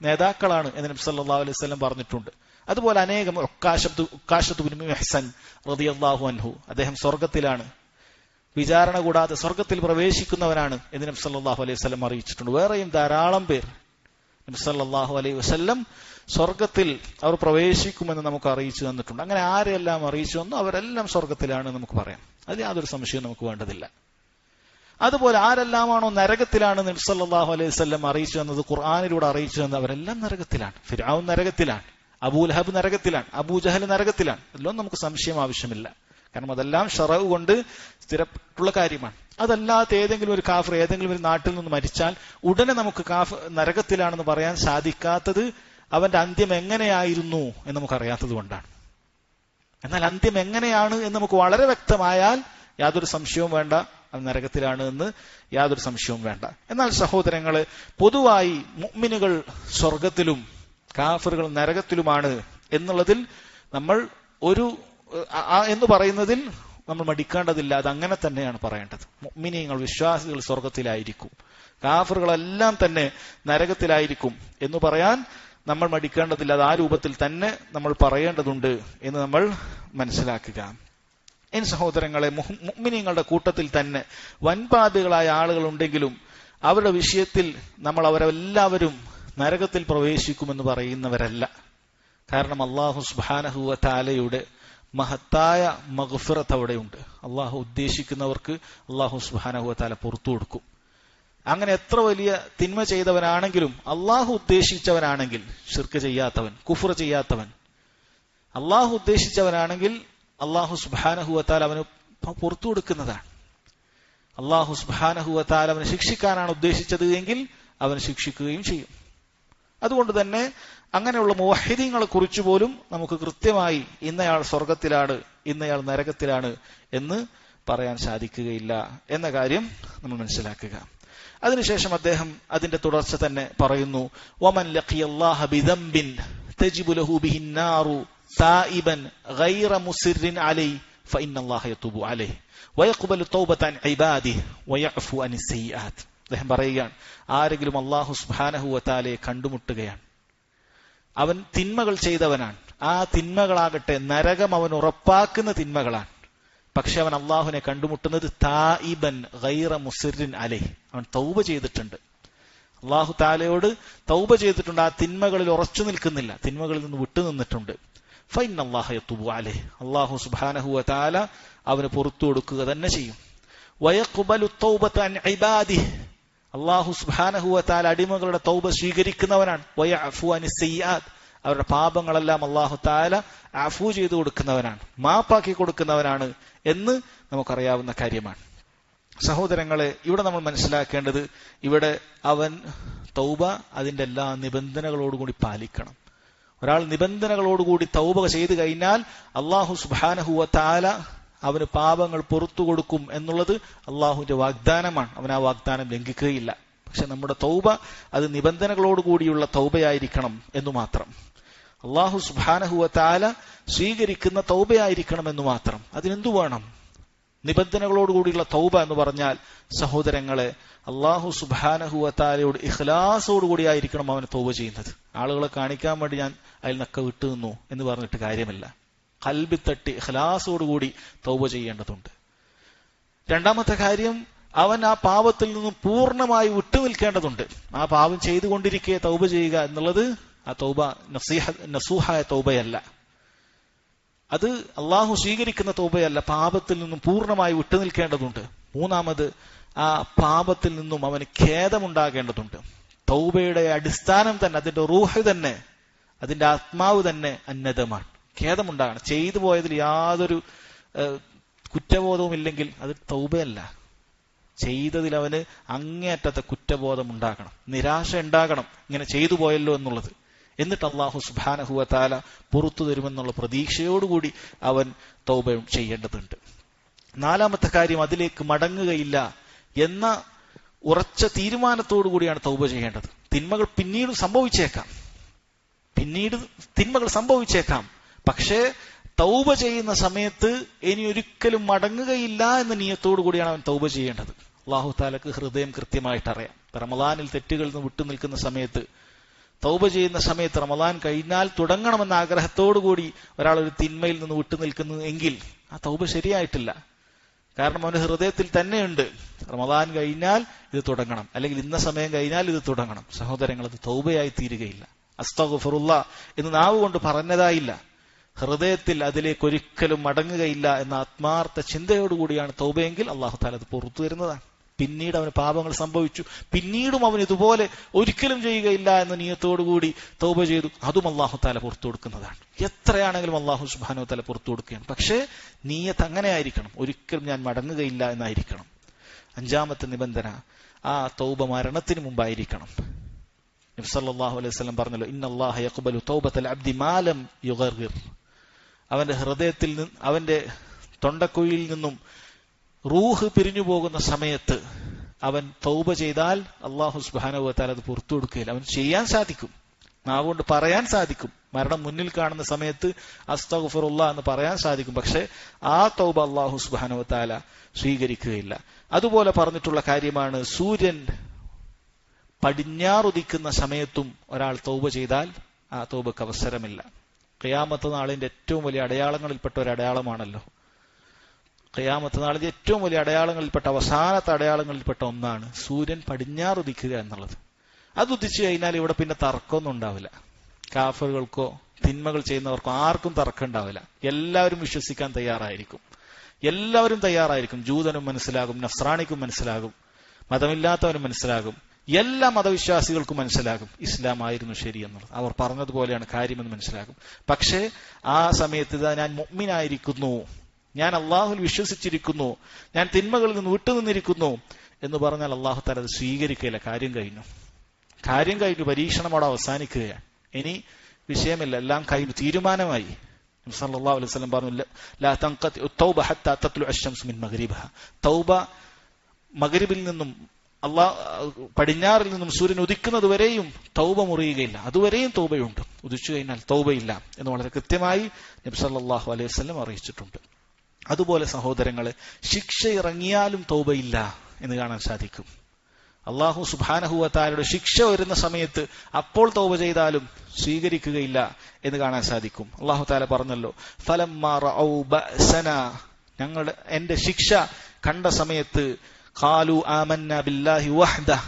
നേതാക്കളാണ് എന്ന് നബി സല്ലല്ലാഹു അലൈഹി വസല്ലം പറഞ്ഞിട്ടുണ്ട്. അതുപോലെ അനേകം ഉക്കാശത്ത് ബിൻ മുഹ്സൻ റളിയല്ലാഹു അൻഹു, അദ്ദേഹം സ്വർഗത്തിലാണ്, വിചാരണ കൂടാതെ സ്വർഗത്തിൽ പ്രവേശിക്കുന്നവനാണ് എന്ന് നബി സല്ലല്ലാഹു അലൈഹി വസല്ലം അറിയിച്ചിട്ടുണ്ട്. വേറെയും ധാരാളം പേർ നബി സല്ലല്ലാഹു അലൈഹി വസല്ലം സ്വർഗത്തിൽ അവർ പ്രവേശിക്കുമെന്ന് നമുക്ക് അറിയിച്ചു തന്നിട്ടുണ്ട്. അങ്ങനെ ആരെല്ലാം അറിയിച്ചു വന്നു അവരെല്ലാം സ്വർഗത്തിലാണ് നമുക്ക് പറയാം. അത് യാതൊരു സംശയവും നമുക്ക് വേണ്ടതില്ല. അതുപോലെ ആരെല്ലാമാണോ നരകത്തിലാണ് നബി സല്ലല്ലാഹു അലൈഹി വസല്ലം അറിയിച്ചു തന്നത്, ഖുർആനിലൂടെ അറിയിച്ചു തന്നത്, അവരെല്ലാം നരകത്തിലാണ്. ഫിർഔൻ നരകത്തിലാണ്, അബൂ ലഹബ് നരകത്തിലാണ്, അബൂ ജഹൽ നരകത്തിലാണ്. അതിലൊന്നും നമുക്ക് സംശയം ആവശ്യമില്ല. കാരണം അതെല്ലാം ശറഅ് കൊണ്ട് സ്ഥിരപ്പെട്ടുള്ള കാര്യമാണ്. അതല്ലാത്ത ഏതെങ്കിലും ഒരു കാഫിർ ഏതെങ്കിലും ഒരു നാട്ടിൽ നിന്ന് മരിച്ചാൽ ഉടനെ നമുക്ക് നരകത്തിലാണെന്ന് പറയാൻ സാധിക്കാത്തത് അവന്റെ അന്ത്യം എങ്ങനെയായിരുന്നു എന്ന് നമുക്കറിയാത്തത് കൊണ്ടാണ്. എന്നാൽ അന്ത്യം എങ്ങനെയാണ് എന്ന് നമുക്ക് വളരെ വ്യക്തമായാൽ യാതൊരു സംശയവും വേണ്ട, അവൻ നരകത്തിലാണ് എന്ന് യാതൊരു സംശയവും വേണ്ട. എന്നാൽ സഹോദരങ്ങളെ, പൊതുവായി മുഅ്മിനുകൾ സ്വർഗത്തിലും കാഫിറുകൾ നരകത്തിലുമാണ് എന്നുള്ളതിൽ നമ്മൾ എന്ന് പറയുന്നതിൽ നമ്മൾ മടിക്കേണ്ടതില്ല. അത് അങ്ങനെ തന്നെയാണ് പറയേണ്ടത്. മുഅ്മിനീങ്ങൾ വിശ്വാസികൾ സ്വർഗത്തിലായിരിക്കും, കാഫിറുകളെല്ലാം തന്നെ നരകത്തിലായിരിക്കും എന്ന് പറയാൻ നമ്മൾ മടിക്കേണ്ടതില്ല. അത് ആ രൂപത്തിൽ തന്നെ നമ്മൾ പറയേണ്ടതുണ്ട് എന്ന് നമ്മൾ മനസ്സിലാക്കുക. ഇനി സഹോദരങ്ങളെ, മുഅ്മിനീങ്ങളുടെ കൂട്ടത്തിൽ തന്നെ വൻപാപികളായ ആളുകളുണ്ടെങ്കിലും അവരുടെ വിഷയത്തിൽ നമ്മൾ അവരെല്ലാവരും നരകത്തിൽ പ്രവേശിക്കുമെന്ന് പറയുന്നവരല്ല. കാരണം അല്ലാഹു സുബ്ഹാനഹു വ തആലയുടെ മഹത്തായ മഗ്ഫിറത്ത് അവിടെയുണ്ട്. അള്ളാഹു ഉദ്ദേശിക്കുന്നവർക്ക് അള്ളാഹു സുബ്ഹാനഹു വ തആല പുറത്തു കൊടുക്കും. അങ്ങനെ എത്ര വലിയ തിന്മ ചെയ്തവനാണെങ്കിലും അള്ളാഹു ഉദ്ദേശിച്ചവനാണെങ്കിൽ, ശിർക്ക് ചെയ്യാത്തവൻ, കുഫ്ർ ചെയ്യാത്തവൻ, അള്ളാഹു ഉദ്ദേശിച്ചവനാണെങ്കിൽ അള്ളാഹു സുബ്ഹാനഹു വ തആല അവന് പുറത്തു കൊടുക്കുന്നതാണ്. അള്ളാഹു സുബ്ഹാനഹു വ തആല അവനെ ശിക്ഷിക്കാനാണ് ഉദ്ദേശിച്ചത് എങ്കിൽ അവൻ ശിക്ഷിക്കുകയും ചെയ്യും. അതുകൊണ്ട് തന്നെ അങ്ങനെയുള്ള മുവഹിദീങ്ങളെ കുറിച്ച് പോലും നമുക്ക് കൃത്യമായി ഇന്നയാൾ സ്വർഗത്തിലാണ്, ഇന്നയാൾ നരകത്തിലാണ് എന്ന് പറയാൻ സാധിക്കുകയില്ല എന്ന കാര്യം നമ്മൾ മനസ്സിലാക്കുക. അതിനുശേഷം അദ്ദേഹം അതിന്റെ തുടർച്ച തന്നെ പറയുന്നു, വമൻ ലഖിയല്ലാഹ ബിദംബിൻ തജിബു ലഹു ബിഹിൻ നാറു തായിബൻ ഗൈറ മുസിറിൻ അലൈഹി ഫഇന്നല്ലാഹ യതൂബു അലൈഹി വയഖ്ബലു തൗബത അൻ ഇബാദിഹി വയഅഫു അനിസ് സയ്യിആത്ത്. അദ്ദേഹം പറയുകയാണ്, ആരെങ്കിലും അല്ലാഹു സുബ്ഹാനഹു വ തആലയെ കണ്ടുമുട്ടുകയാണ്, അവൻ തിന്മകൾ ചെയ്തവനാണ്, ആ തിന്മകളാകട്ടെ നരകം അവൻ ഉറപ്പാക്കുന്ന തിന്മകളാണ്, പക്ഷെ അവൻ അള്ളാഹുവിനെ കണ്ടുമുട്ടുന്നത് തായിബൻ ഗൈറ മുസിറിൻ അലൈഹി, അവൻ തൗബ ചെയ്തിട്ടുണ്ട്, അള്ളാഹു തആലയോട് തൗബ ചെയ്തിട്ടുണ്ട്, ആ തിന്മകളിൽ ഉറച്ചു നിൽക്കുന്നില്ല, തിന്മകളിൽ നിന്ന് വിട്ടുനിന്നിട്ടുണ്ട്. ഫഇന്നല്ലാഹ യതൂബു അലൈഹി, അള്ളാഹു സുബ്ഹാനഹു വ തആല അവന് പുറത്തു കൊടുക്കുക തന്നെ ചെയ്യും. വയഖ്ബലു തൗബത അൻ ഇബാദിഹി, അള്ളാഹു സുബ്ഹാനഹു വ തആല അടിമകളുടെ തൗബ സ്വീകരിക്കുന്നവനാണ്. വയഅഫു അനിസ് സയ്യിആത്ത്, അവരുടെ പാപങ്ങളെല്ലാം അള്ളാഹു തആല അഫു ചെയ്തു കൊടുക്കുന്നവനാണ്, മാപ്പാക്കി കൊടുക്കുന്നവനാണ് എന്ന് നമുക്കറിയാവുന്ന കാര്യമാണ്. സഹോദരങ്ങളെ, ഇവിടെ നമ്മൾ മനസ്സിലാക്കേണ്ടത്, ഇവിടെ അവൻ തൗബ അതിന്റെ എല്ലാ നിബന്ധനകളോടുകൂടി പാലിക്കണം. ഒരാൾ നിബന്ധനകളോടുകൂടി തൗബ ചെയ്തു കഴിഞ്ഞാൽ അള്ളാഹു സുബ്ഹാനഹു വ തആല അവന് പാപങ്ങൾ പുറത്തു കൊടുക്കും എന്നുള്ളത് അള്ളാഹുവിന്റെ വാഗ്ദാനമാണ്. അവൻ ആ വാഗ്ദാനം ലംഘിക്കുകയില്ല. പക്ഷെ നമ്മുടെ തൗബ അത് നിബന്ധനകളോടുകൂടിയുള്ള തൗബയായിരിക്കണം എന്നു മാത്രം. അള്ളാഹു സുബ്ഹാനഹു വ തആല സ്വീകരിക്കുന്ന തൗബയായിരിക്കണം എന്ന് മാത്രം. അതിനെന്തു വേണം? നിബന്ധനകളോടുകൂടിയുള്ള തൗബ എന്ന് പറഞ്ഞാൽ സഹോദരങ്ങളെ, അള്ളാഹു സുബ്ഹാനഹു വ തആലയോട് ഇഖ്ലാസോടുകൂടി ആയിരിക്കണം അവൻ തൗബ ചെയ്യുന്നത്. ആളുകളെ കാണിക്കാൻ വേണ്ടി ഞാൻ അതിൽ നിന്നൊക്കെ വിട്ടുനിന്നു എന്ന് പറഞ്ഞിട്ട് കാര്യമില്ല. ഖൽബി തട്ടി ഇഖ്ലാസോടുകൂടി തൗബ ചെയ്യേണ്ടതുണ്ട്. രണ്ടാമത്തെ കാര്യം, അവൻ ആ പാപത്തിൽ നിന്നും പൂർണ്ണമായി വിട്ടുനിൽക്കേണ്ടതുണ്ട്. ആ പാപം ചെയ്തുകൊണ്ടിരിക്കെ തൗബ ചെയ്യുക എന്നുള്ളത് ആ തൗബ നസൂഹായ തൗബയല്ല, അത് അള്ളാഹു സ്വീകരിക്കുന്ന തൗബയല്ല. പാപത്തിൽ നിന്നും പൂർണ്ണമായി വിട്ടുനിൽക്കേണ്ടതുണ്ട്. മൂന്നാമത്, ആ പാപത്തിൽ നിന്നും അവന് ഖേദമുണ്ടാകേണ്ടതുണ്ട്. തൗബയുടെ അടിസ്ഥാനം തന്നെ, അതിന്റെ റൂഹ് തന്നെ, അതിന്റെ ആത്മാവ് തന്നെ അന്നതമാണ്. ഖേദമുണ്ടാകണം. ചെയ്തു പോയതിൽ യാതൊരു കുറ്റബോധവും ഇല്ലെങ്കിൽ അത് തൗബയല്ല. ചെയ്തതിൽ അവന് അങ്ങേയറ്റത്തെ കുറ്റബോധം ഉണ്ടാകണം, നിരാശ ഉണ്ടാകണം, ഇങ്ങനെ ചെയ്തു പോയല്ലോ എന്നുള്ളത്. എന്നിട്ട് അള്ളാഹു സുബ്ഹാനഹു വ തആല പുറത്തു തരുമെന്നുള്ള പ്രതീക്ഷയോടുകൂടി അവൻ തൗബ ചെയ്യേണ്ടതുണ്ട്. നാലാമത്തെ കാര്യം, അതിലേക്ക് മടങ്ങുകയില്ല എന്ന ഉറച്ച തീരുമാനത്തോടു കൂടിയാണ് തൗബ ചെയ്യേണ്ടത്. തിന്മകൾ പിന്നീട് സംഭവിച്ചേക്കാം, പക്ഷേ തൗബ ചെയ്യുന്ന സമയത്ത് ഇനി ഒരിക്കലും മടങ്ങുകയില്ല എന്ന നിയത്തോടു കൂടിയാണ് അവൻ തൗബ ചെയ്യേണ്ടത്. അല്ലാഹു തആലക്ക് ഹൃദയം കൃത്യമായിട്ട് അറിയാം. റമളാനിൽ തെറ്റുകളിൽ നിന്ന് വിട്ടുനിൽക്കുന്ന സമയത്ത്, തൗബ ചെയ്യുന്ന സമയത്ത്, റമളാൻ കഴിഞ്ഞാൽ തുടങ്ങണമെന്ന ആഗ്രഹത്തോടു കൂടി ഒരാൾ ഒരു തിന്മയിൽ നിന്ന് വിട്ടുനിൽക്കുന്നു എങ്കിൽ ആ തൗബ ശരിയായിട്ടില്ല. കാരണം അവന്റെ ഹൃദയത്തിൽ തന്നെയുണ്ട് റമളാൻ കഴിഞ്ഞാൽ ഇത് തുടങ്ങണം, അല്ലെങ്കിൽ ഇന്ന സമയം കഴിഞ്ഞാൽ ഇത് തുടങ്ങണം. സഹോദരങ്ങൾ, അത് തൗബയായി തീരുകയില്ല. അസ്തഗ്ഫിറുല്ലാ എന്ന് നാവ് കൊണ്ട് പറഞ്ഞതായില്ല, ഹൃദയത്തിൽ അതിലേക്ക് ഒരിക്കലും മടങ്ങുകയില്ല എന്ന ആത്മാർത്ഥ ചിന്തയോടുകൂടിയാണ് തൗബയെങ്കിൽ അള്ളാഹു തആല അത് പുറത്തു വരുന്നതാണ്. പിന്നീട് അവന് പാപങ്ങൾ സംഭവിച്ചു, പിന്നീടും അവൻ ഇതുപോലെ ഒരിക്കലും ചെയ്യുകയില്ല എന്ന നിയത്തോടുകൂടി തൗബ ചെയ്തു, അതും അള്ളാഹു തആല പുറത്തു കൊടുക്കുന്നതാണ്. എത്രയാണെങ്കിലും അള്ളാഹു സുബ്ഹാനഹു വ തആല പുറത്തു കൊടുക്കുകയാണ്. പക്ഷേ നിയത്ത് അങ്ങനെ ആയിരിക്കണം, ഒരിക്കലും ഞാൻ മടങ്ങുകയില്ല എന്നായിരിക്കണം. അഞ്ചാമത്തെ നിബന്ധന, ആ തൗബ മരണത്തിന് മുമ്പായിരിക്കണം. നബി സല്ലല്ലാഹു അലൈഹി വസല്ലം പറഞ്ഞല്ലോ, ഇന്നല്ലാഹ യഖ്ബലു തൗബത്തൽ അബ്ദി മാ ലം യുഗർഗിർ. അവന്റെ ഹൃദയത്തിൽ നിന്ന്, അവന്റെ തൊണ്ടക്കുഴിയിൽ നിന്നും റൂഹ് പിരിഞ്ഞു പോകുന്ന സമയത്ത് അവൻ തൗബ ചെയ്താൽ അല്ലാഹു സുബ്ഹാനഹു വ തആല അത് പുറത്തു കൊടുക്കുകയില്ല. അവൻ ചെയ്യാൻ സാധിക്കും, നാവുകൊണ്ട് പറയാൻ സാധിക്കും, മരണം മുന്നിൽ കാണുന്ന സമയത്ത് അസ്തഗ്ഫിറുല്ലാ എന്ന് പറയാൻ സാധിക്കും, പക്ഷെ ആ തൗബ അല്ലാഹു സുബ്ഹാനഹു വ തആല സ്വീകരിക്കുകയില്ല. അതുപോലെ പറഞ്ഞിട്ടുള്ള കാര്യമാണ്, സൂര്യൻ പടിഞ്ഞാറുദിക്കുന്ന സമയത്തും ഒരാൾ തൗബ ചെയ്താൽ ആ തൗബക്ക് അവസരമില്ല. ഖിയാമത്ത് നാളിന്റെ ഏറ്റവും വലിയ അടയാളങ്ങളിൽപ്പെട്ട ഒരു അടയാളമാണല്ലോ. ഖിയാമത്ത് നാളിന്റെ ഏറ്റവും വലിയ അടയാളങ്ങളിൽപ്പെട്ട അവസാനത്തെ അടയാളങ്ങളിൽപ്പെട്ട ഒന്നാണ് സൂര്യൻ പടിഞ്ഞാറുദിക്കുക എന്നുള്ളത്. അത് ഉദിച്ചു കഴിഞ്ഞാൽ ഇവിടെ പിന്നെ തർക്കമൊന്നും ഉണ്ടാവില്ല. കാഫറുകൾക്കോ തിന്മകൾ ചെയ്യുന്നവർക്കോ ആർക്കും തർക്കം ഉണ്ടാവില്ല. എല്ലാവരും വിശ്വസിക്കാൻ തയ്യാറായിരിക്കും. എല്ലാവരും തയ്യാറായിരിക്കും. ജൂതനും മനസ്സിലാകും, നസ്രാണിക്കും മനസ്സിലാകും, മതമില്ലാത്തവനും മനസ്സിലാകും, എല്ലാ മതവിശ്വാസികൾക്കും മനസ്സിലാകും ഇസ്ലാം ആയിരുന്നു ശരി എന്നുള്ളത്. അവർ പറഞ്ഞതുപോലെയാണ് കാര്യമെന്ന് മനസ്സിലാകും. പക്ഷേ ആ സമയത്ത് ഇതാ ഞാൻ മുഅ്മിനായിരിക്കുന്നു, ഞാൻ അള്ളാഹുൽ വിശ്വസിച്ചിരിക്കുന്നു, ഞാൻ തിന്മകളിൽ നിന്ന് വിട്ടുനിന്നിരിക്കുന്നു എന്ന് പറഞ്ഞാൽ അള്ളാഹു തആല അത് സ്വീകരിക്കില്ല. കാര്യം കഴിഞ്ഞു. പരീക്ഷണം അവിടെ അവസാനിക്കുകയാണ്. ഇനി വിഷയമില്ല, എല്ലാം കഴിഞ്ഞു, തീരുമാനമായി. സല്ലല്ലാഹു അലൈഹി വസല്ലം പറഞ്ഞു, ലാ തൻഖതി തൗബ ഹത്താ തത്ലുഅ അശംസു മിൻ മഗ്രിബിഹ. തൗബ മഗ്രിബിൽ നിന്നും പടിഞ്ഞാറിൽ നിന്നും സൂര്യൻ ഉദിക്കുന്നത് വരെയും തൗബ മുറിയുകയില്ല. അതുവരെയും തൗബയുണ്ട്. ഉദിച്ചു കഴിഞ്ഞാൽ തൗബയില്ല എന്ന് വളരെ കൃത്യമായി നബി സല്ലല്ലാഹു അലൈഹി വസല്ലം അറിയിച്ചിട്ടുണ്ട്. അതുപോലെ സഹോദരങ്ങളെ, ശിക്ഷ ഇറങ്ങിയാലും തൗബയില്ല എന്ന് കാണാൻ സാധിക്കും. അള്ളാഹു സുബ്ഹാനഹു വ തആലയുടെ ശിക്ഷ വരുന്ന സമയത്ത് അപ്പോൾ തൗബ ചെയ്താലും സ്വീകരിക്കുകയില്ല എന്ന് കാണാൻ സാധിക്കും. അള്ളാഹു തആല പറഞ്ഞല്ലോ, ഫലമ്മാ റഔ ബഅസനാ, എന്റെ ശിക്ഷ കണ്ട സമയത്ത് ഖാലു ആമന്നാ ബില്ലാഹി വഹ്ദഹ,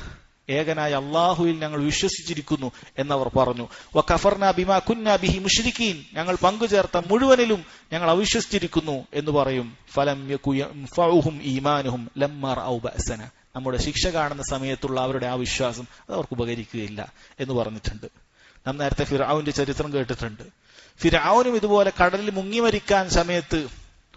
ഏകനായ അള്ളാഹുവിൽ ഞങ്ങൾ വിശ്വസിച്ചിരിക്കുന്നു എന്നവർ പറഞ്ഞു. വകഫർനാ ബിമാ കുന്നാ ബിഹി മുശ്രിക്കീൻ, ഞങ്ങൾ പങ്കുചേർത്ത മുഴുവനിലും ഞങ്ങൾ അവിശ്വസിച്ചിരിക്കുന്നു എന്ന് പറയും. ഫലം യകു യൻഫഉഹും ഈമാനുഹും ലമ്മാ റഔ ബഅസന, നമ്മുടെ ശിക്ഷ കാണുന്ന സമയത്തുള്ള അവരുടെ ആ വിശ്വാസം അത് അവർക്ക് ഉപകരിക്കുകയില്ല എന്ന് പറഞ്ഞിട്ടുണ്ട്. നാം നേരത്തെ ഫിർഔന്റെ ചരിത്രം കേട്ടിട്ടുണ്ട്. ഫിർഔനും ഇതുപോലെ കടലിൽ മുങ്ങി മരിക്കാൻ സമയത്ത്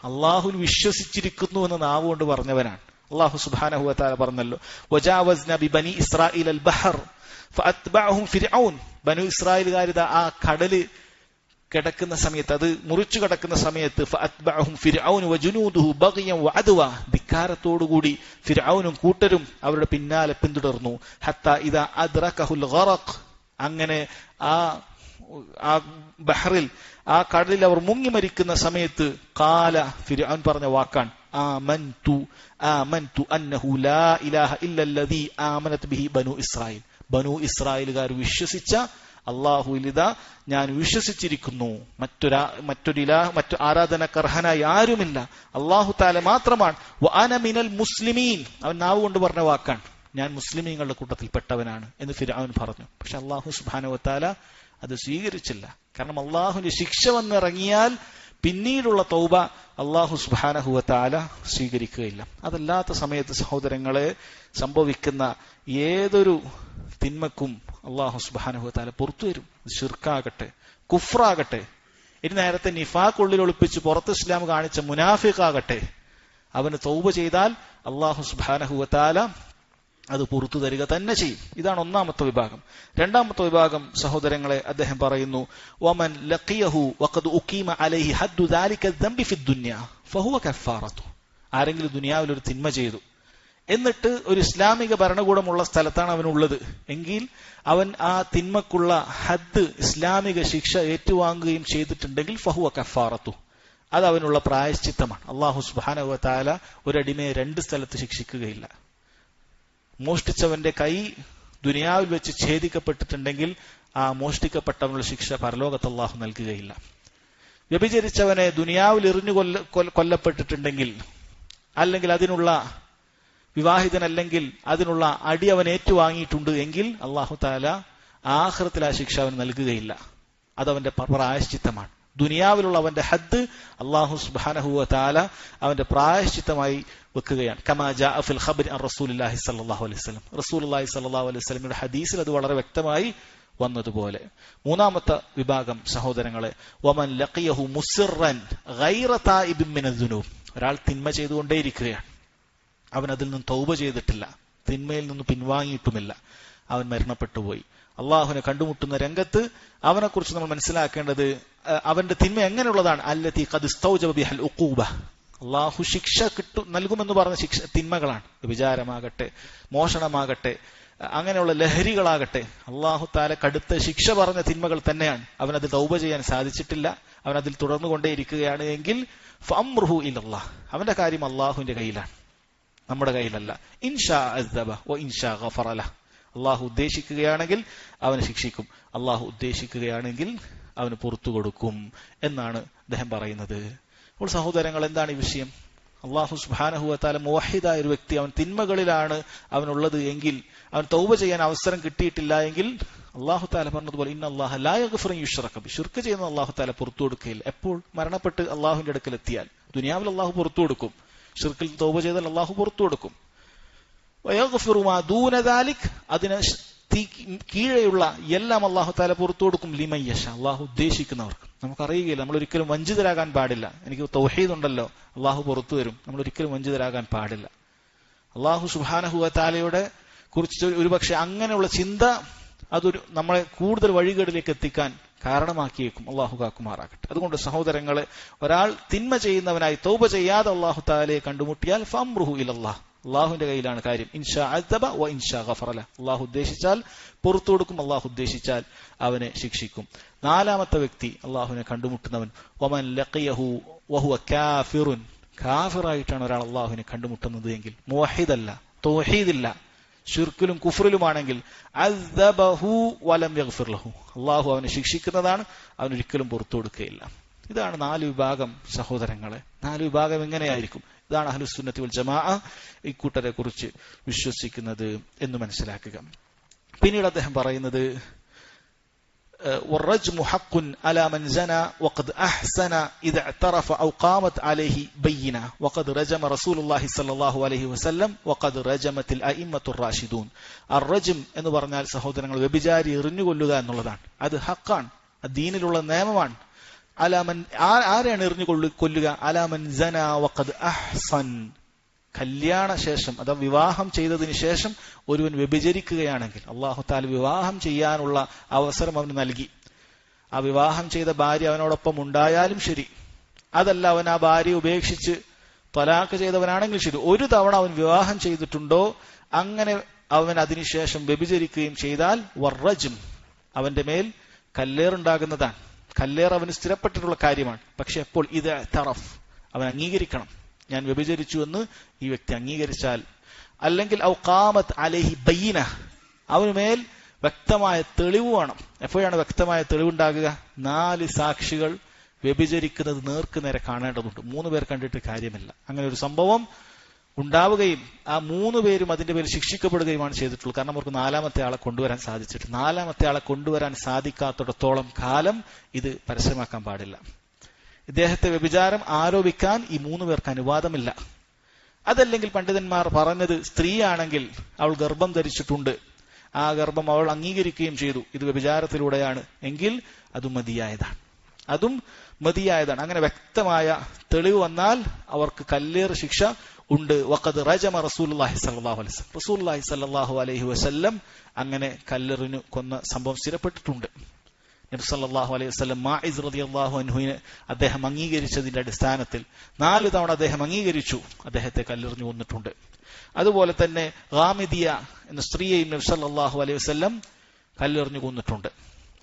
അള്ളാഹുൽ വിശ്വസിച്ചിരിക്കുന്നു എന്ന് നാവ് കൊണ്ട് പറഞ്ഞവനാണ്. അല്ലാഹു സുബ്ഹാനഹു വ തആല പറഞ്ഞല്ലോ, വജാവസ്നാ ബിബനി ഇസ്രായീൽ അൽ ബഹർ ഫഅത്ബഅഹും ഫിർഔൻ, ബനു ഇസ്രായേൽകാരിത ആ കടല് കിടക്കുന്ന സമയത്ത്, അത് മുറിച്ചു കിടക്കുന്ന സമയത്ത്, ഫഅത്ബഅഹും ഫിർഔൻ വജുനൂദുഹു ബഗിയൻ വഅദ്വ, ധിക്കാരത്തോടുകൂടി ഫിർഔനും കൂട്ടരും അവരുടെ പിന്നാലെ പിന്തുടർന്നു. ഹത്താ ഇദാ അദ്റകഹുൽ ഗറഖ്, അങ്ങനെ ആ ബഹറിൽ, ആ കടലിൽ അവർ മുങ്ങി മരിക്കുന്ന സമയത്ത് ഖാല, ഫിർഔൻ പറഞ്ഞ വാക്കാണ്, ആമൻതു അന്നഹു ലാ ഇലാഹ ഇല്ലല്ലദീ ആമനത് ബിഹി ബനു ഇസ്രായേൽ, ബനു ഇസ്രായേലുകാർ വിശ്വസിച്ച അല്ലാഹുവിൽ ഇതാ ഞാൻ വിശ്വസിച്ചിരിക്കുന്നു, മറ്റു ആരാധനക്കർഹനായി ആരുമില്ല, അല്ലാഹു തആല മാത്രമാണ്. വഅന മിനൽ മുസ്ലിമീൻ, അവൻ നാവ് കൊണ്ട് പറഞ്ഞ വാക്കാണ്, ഞാൻ മുസ്ലിമീങ്ങളുടെ കൂട്ടത്തിൽപ്പെട്ടവനാണ് എന്ന് ഫിർഔൻ പറഞ്ഞു. പക്ഷെ അല്ലാഹു സുബ്ഹാനഹു വ തആല അത് സ്വീകരിച്ചില്ല. കാരണം അള്ളാഹുവിന്റെ ശിക്ഷ വന്നിറങ്ങിയാൽ പിന്നീടുള്ള തൗബ അള്ളാഹു സുബ്ഹാനഹു വ തആല സ്വീകരിക്കുകയില്ല. അതല്ലാത്ത സമയത്ത് സഹോദരങ്ങളെ, സംഭവിക്കുന്ന ഏതൊരു തിന്മക്കും അള്ളാഹു സുബ്ഹാനഹു വ തആല പുറത്തു വരും. ശിർക്കാകട്ടെ, കുഫ്റാകട്ടെ, ഇനി നേരത്തെ നിഫാഖ് ഉള്ളിൽ ഒളിപ്പിച്ച് പുറത്ത് ഇസ്ലാം കാണിച്ച മുനാഫിഖാകട്ടെ, അവന് തൗബ ചെയ്താൽ അള്ളാഹു സുബ്ഹാനഹു വ തആല അത് പുറത്തു തരിക തന്നെ ചെയ്യും. ഇതാണ് ഒന്നാമത്തെ വിഭാഗം. രണ്ടാമത്തെ വിഭാഗം സഹോദരങ്ങളെ, അദ്ദേഹം പറയുന്നു, വമൻ ലഖിയഹു വഖദ് ഉഖീമ അലൈഹി ഹദ്ദു ദാലിക ദംബി ഫി ദുനിയ ഫഹുവ കഫാറത്തു. ആരെങ്കിലും ദുനിയാവിൽ ഒരു തിന്മ ചെയ്തു, എന്നിട്ട് ഒരു ഇസ്ലാമിക ഭരണകൂടമുള്ള സ്ഥലത്താണ് അവനുള്ളത് എങ്കിൽ അവൻ ആ തിന്മക്കുള്ള ഹദ്ദ്, ഇസ്ലാമിക ശിക്ഷ ഏറ്റുവാങ്ങുകയും ചെയ്തിട്ടുണ്ടെങ്കിൽ ഫഹുവ കഫാറത്തു, അത് അവനുള്ള പ്രായശ്ചിത്തമാണ്. അല്ലാഹു സുബ്ഹാനഹു വ തആല ഒരടിമയെ രണ്ട് സ്ഥലത്ത് ശിക്ഷിക്കുകയില്ല. മോഷ്ടിച്ചവന്റെ കൈ ദുനിയാവിൽ വെച്ച് ഛേദിക്കപ്പെട്ടിട്ടുണ്ടെങ്കിൽ ആ മോഷ്ടിക്കപ്പെട്ടവനുള്ള ശിക്ഷ പരലോകത്ത് അല്ലാഹു നൽകുകയില്ല. വ്യഭിചരിച്ചവനെ ദുനിയാവിൽ എറിഞ്ഞു കൊല്ലപ്പെട്ടിട്ടുണ്ടെങ്കിൽ, അല്ലെങ്കിൽ അതിനുള്ള വിവാഹിതനല്ലെങ്കിൽ അതിനുള്ള അടി അവൻ ഏറ്റുവാങ്ങിയിട്ടുണ്ട് എങ്കിൽ അല്ലാഹു തആല ആഖിറത്തിൽ ആ ശിക്ഷ അവൻ നൽകുകയില്ല. അതവന്റെ പ്രായശ്ചിത്തമാണ്. ദുനിയാവിലുള്ള അവന്റെ ഹദ്ദ് അല്ലാഹു സുബ്ഹാനഹു വ തആല അവന്റെ പ്രായശ്ചിത്തമായി വെക്കുകയാണ്. കമാ ജാഅ ഫിൽ ഖബ്രി അൻ റസൂലുള്ളാഹി സ്വല്ലല്ലാഹു അലൈഹി വസല്ലം, റസൂലുള്ളാഹി സ്വല്ലല്ലാഹു അലൈഹി വസല്ലമയുടെ ഹദീസിൽ അത് വളരെ വ്യക്തമായി വന്നതുപോലെ. മൂന്നാമത്തെ വിഭാഗം സഹോദരങ്ങളെ, വമൻ ലഖിയഹു മുസിറൻ ഗൈറ തായിബിൻ മിനൽ ദുനൂബ്, ഒരാൾ തിന്മ ചെയ്തുകൊണ്ടേയിരിക്കുകയാണ്, അവൻ അതിൽ നിന്ന് തൗബ ചെയ്തിട്ടില്ല, തിന്മയിൽ നിന്ന് പിൻവാങ്ങിയിട്ടുമില്ല, അവൻ മരണപ്പെട്ടുപോയി. അള്ളാഹുവിനെ കണ്ടുമുട്ടുന്ന രംഗത്ത് അവനെക്കുറിച്ച് നമ്മൾ മനസ്സിലാക്കേണ്ടത് അവന്റെ തിന്മ എങ്ങനെയുള്ളതാണ്. അല്ലതി ഖദ് ഇസ്തൗജബ ബിഹൽ ഉഖൂബ, അള്ളാഹു ശിക്ഷ നൽകുമെന്ന് പറഞ്ഞ തിന്മകളാണ്. വിചാരമാകട്ടെ, മോഷണമാകട്ടെ, അങ്ങനെയുള്ള ലഹരികളാകട്ടെ, അള്ളാഹു തആല കടുത്ത ശിക്ഷ പറഞ്ഞ തിന്മകൾ തന്നെയാണ്. അവനതിൽ തൗബ ചെയ്യാൻ സാധിച്ചിട്ടില്ല, അവനതിൽ തുടർന്നുകൊണ്ടേയിരിക്കുകയാണ് എങ്കിൽ ഫഅംറുഹു ഇലല്ലാഹ്, അവന്റെ കാര്യം അള്ളാഹുവിന്റെ കയ്യിലാണ്, നമ്മുടെ കയ്യിലല്ല. ഇൻഷാ അസ്ദബ വ ഇൻഷാ ഗഫറ ലഹ്, അള്ളാഹു ഉദ്ദേശിക്കുകയാണെങ്കിൽ അവന് ശിക്ഷിക്കും, അള്ളാഹു ഉദ്ദേശിക്കുകയാണെങ്കിൽ അവന് പുറത്തു കൊടുക്കും എന്നാണ് അദ്ദേഹം പറയുന്നത്. അപ്പോൾ സഹോദരങ്ങൾ, എന്താണ് ഈ വിഷയം? അള്ളാഹു സുബ്ഹാനഹു വ തആല മുവഹിദായ ഒരു വ്യക്തി, അവൻ തിന്മകളിലാണ് അവനുള്ളത് എങ്കിൽ, അവൻ തൗബ ചെയ്യാൻ അവസരം കിട്ടിയിട്ടില്ല എങ്കിൽ അള്ളാഹു തആല പറഞ്ഞതുപോലെ ഇന്നല്ലാഹ ലാ യഗ്ഫിറു യുശ്റക ബിഹി, ശിർക്ക് ചെയ്യുന്ന അള്ളാഹു തആല പുറത്തു കൊടുക്കുകയില്ല. എപ്പോൾ? മരണപ്പെട്ട് അള്ളാഹുവിന്റെ അടുക്കൽ എത്തിയാൽ. ദുനിയാവിൽ അള്ളാഹു പുറത്തു കൊടുക്കും, ശിർക്കിൽ തൗബ ചെയ്താൽ അള്ളാഹു പുറത്തു കൊടുക്കും. വയഗ്ഫിറു മാ ദൂന ദാലിക്, അതിന് കീഴെയുള്ള എല്ലാം അള്ളാഹു തആല പുറത്തു കൊടുക്കും ലിമൻ യശ, അള്ളാഹു ഉദ്ദേശിക്കുന്നവർക്ക്. നമുക്കറിയുകയില്ല, നമ്മൾ ഒരിക്കലും വഞ്ചിതരാകാൻ പാടില്ല. എനിക്ക് തൗഹീദ് ഉണ്ടല്ലോ, അള്ളാഹു പുറത്തു വരും, നമ്മൾ ഒരിക്കലും വഞ്ചിതരാകാൻ പാടില്ല. അള്ളാഹു സുബ്ഹാനഹു വ തആലയുടെ കുറിച്ച് ഒരുപക്ഷെ അങ്ങനെയുള്ള ചിന്ത അതൊരു നമ്മളെ കൂടുതൽ വഴികേടിലേക്ക് എത്തിക്കാൻ കാരണമാക്കിയേക്കും. അള്ളാഹു കാക്കുമാറാകട്ടെ. അതുകൊണ്ട് സഹോദരങ്ങളെ, ഒരാൾ തിന്മ ചെയ്യുന്നവനായി തൗബ ചെയ്യാതെ അള്ളാഹു തആലയെ കണ്ടുമുട്ടിയാൽ ഫംറുഹു ഇലല്ലാഹ്, അള്ളാഹുവിന്റെ കയ്യിലാണ് കാര്യം. ഇൻഷാ അദബ വ ഇൻഷാ ഗഫറ ലഹ്, അള്ളാഹു ഉദ്ദേശിച്ചാൽ പുറത്തു കൊടുക്കും, അള്ളാഹു ഉദ്ദേശിച്ചാൽ അവനെ ശിക്ഷിക്കും. നാലാമത്തെ വ്യക്തി അള്ളാഹുവിനെ കണ്ടുമുട്ടുന്നവൻ വമൻ ലഖിയഹു വഹുവ കാഫിറുൻ, കാഫിറായിട്ടാണ് ഒരാൾ അള്ളാഹുവിനെ കണ്ടുമുട്ടുന്നത് എങ്കിൽ, മുവഹിദല്ല, തൗഹീദില്ല, ശിർക്കിലും കുഫ്റിലുമാണെങ്കിൽ അദബഹു വലം യഗ്ഫിർ ലഹു, അള്ളാഹു അവനെ ശിക്ഷിക്കുന്നതാണ്, അവനൊരിക്കലും പുറത്തു കൊടുക്കുകയില്ല. ഇതാണ് 4 വിഭാഗം സഹോദരങ്ങളെ. 4 വിഭാഗം എങ്ങനെയായിരിക്കും? ഇതാണ് അഹ്ലുസ് സുന്നത്തി വൽ ജമാഅ ഇക്കൂട്ടരെ കുറിച്ച് വിശ്വസിക്കുന്നത് എന്ന് മനസ്സിലാക്കുക. പിന്നീട് അദ്ദേഹം പറയുന്നത് والرجم حق على من زنى وقد أحسن إذا اعترف أو قامت عليه بينة وقد رجم رسول الله صلى الله عليه وسلم وقد رجمت الأئمة الراشدون. الرجم എന്ന് പറഞ്ഞാൽ സഹോദരങ്ങൾ വ്യഭിചാരി എറിഞ്ഞുകൊല്ലുക എന്നുള്ളതാണ്. അത് ഹഖാണ്, അത് ദീനിലുള്ള നിയമമാണ്. അലാമൻ, ആരെയാണ് എറിഞ്ഞു കൊല്ലുക? അലാമൻ സന വഖദ് അഹ്സൻ, കല്യാണ ശേഷം അഥവാ വിവാഹം ചെയ്തതിന് ശേഷം ഒരുവൻ വ്യഭിചരിക്കുകയാണെങ്കിൽ, അല്ലാഹു തആല വിവാഹം ചെയ്യാനുള്ള അവസരം അവന് നൽകി, ആ വിവാഹം ചെയ്ത ഭാര്യ അവനോടൊപ്പം ഉണ്ടായാലും ശരി, അതല്ല അവൻ ആ ഭാര്യയെ ഉപേക്ഷിച്ച് തലാഖ് ചെയ്തവനാണെങ്കിൽ ശരി, ഒരു തവണ അവൻ വിവാഹം ചെയ്തിട്ടുണ്ടോ, അങ്ങനെ അവൻ അതിനുശേഷം വ്യഭിചരിക്കുകയും ചെയ്താൽ വർറജ്ം, അവന്റെ മേൽ കല്ലേറുണ്ടാകുന്നതാണ്. കല്ലേർ അവന് സ്ഥിരപ്പെട്ടിട്ടുള്ള കാര്യമാണ്. പക്ഷെ എപ്പോൾ? ഇത് തറഫ്, അവൻ അംഗീകരിക്കണം, ഞാൻ വ്യഭിചരിച്ചു എന്ന് ഈ വ്യക്തി അംഗീകരിച്ചാൽ. അല്ലെങ്കിൽ ഔ ഖാമത്ത് അലൈഹി ബയ്യിന, അവന് മേൽ വ്യക്തമായ തെളിവ് വേണം. എപ്പോഴാണ് വ്യക്തമായ തെളിവുണ്ടാകുക? 4 സാക്ഷികൾ വ്യഭിചരിക്കുന്നത് നേർക്ക് നേരെ കാണേണ്ടതുണ്ട്. 3 പേർ കണ്ടിട്ട് കാര്യമില്ല. അങ്ങനെ ഒരു സംഭവം ഉണ്ടാവുകയും ആ 3 പേരും അതിന്റെ പേരിൽ ശിക്ഷിക്കപ്പെടുകയുമാണ് ചെയ്തിട്ടുള്ളത്. കാരണം അവർക്ക് 4ാമത്തെ ആളെ കൊണ്ടുവരാൻ സാധിച്ചിട്ടില്ല. 4ാമത്തെ ആളെ കൊണ്ടുവരാൻ സാധിക്കാത്തിടത്തോളം കാലം ഇത് പരസ്യമാക്കാൻ പാടില്ല. ഇദ്ദേഹത്തെ വ്യഭിചാരം ആരോപിക്കാൻ ഈ 3 പേർക്ക് അനുവാദമില്ല. അതല്ലെങ്കിൽ പണ്ഡിതന്മാർ പറഞ്ഞത്, സ്ത്രീയാണെങ്കിൽ അവൾ ഗർഭം ധരിച്ചിട്ടുണ്ട്, ആ ഗർഭം അവൾ അംഗീകരിക്കുകയും ചെയ്തു, ഇത് വ്യഭിചാരത്തിലൂടെയാണ് എങ്കിൽ അതും മതിയായതാണ്. അങ്ങനെ വ്യക്തമായ തെളിവ് വന്നാൽ അവർക്ക് കല്ലേറ് ശിക്ഷ ഉണ്ട്. വഖദ് റജമ റസൂലുള്ളാഹി സ്വല്ലല്ലാഹു അലൈഹി വസല്ലം, റസൂലുള്ളാഹി സ്വല്ലല്ലാഹു അലൈഹി വസല്ലം അങ്ങനെ കല്ലെറിഞ്ഞു കൊന്ന സംഭവം സ്ഥിരപ്പെട്ടിട്ടുണ്ട്. നബി സല്ലല്ലാഹു അലൈഹി വസല്ലം മാഇസ് റളിയല്ലാഹു അൻഹുവിനെ അദ്ദേഹം അംഗീകരിച്ചതിന്റെ അടിസ്ഥാനത്തിൽ 4 തവണ അദ്ദേഹം അംഗീകരിച്ചു, അദ്ദേഹത്തെ കല്ലെറിഞ്ഞു കൊന്നിട്ടുണ്ട്. അതുപോലെ തന്നെ ഗാമിദിയ എന്ന സ്ത്രീയെയും നബി സല്ലല്ലാഹു അലൈഹി വസല്ലം കല്ലെറിഞ്ഞു കൊന്നിട്ടുണ്ട്.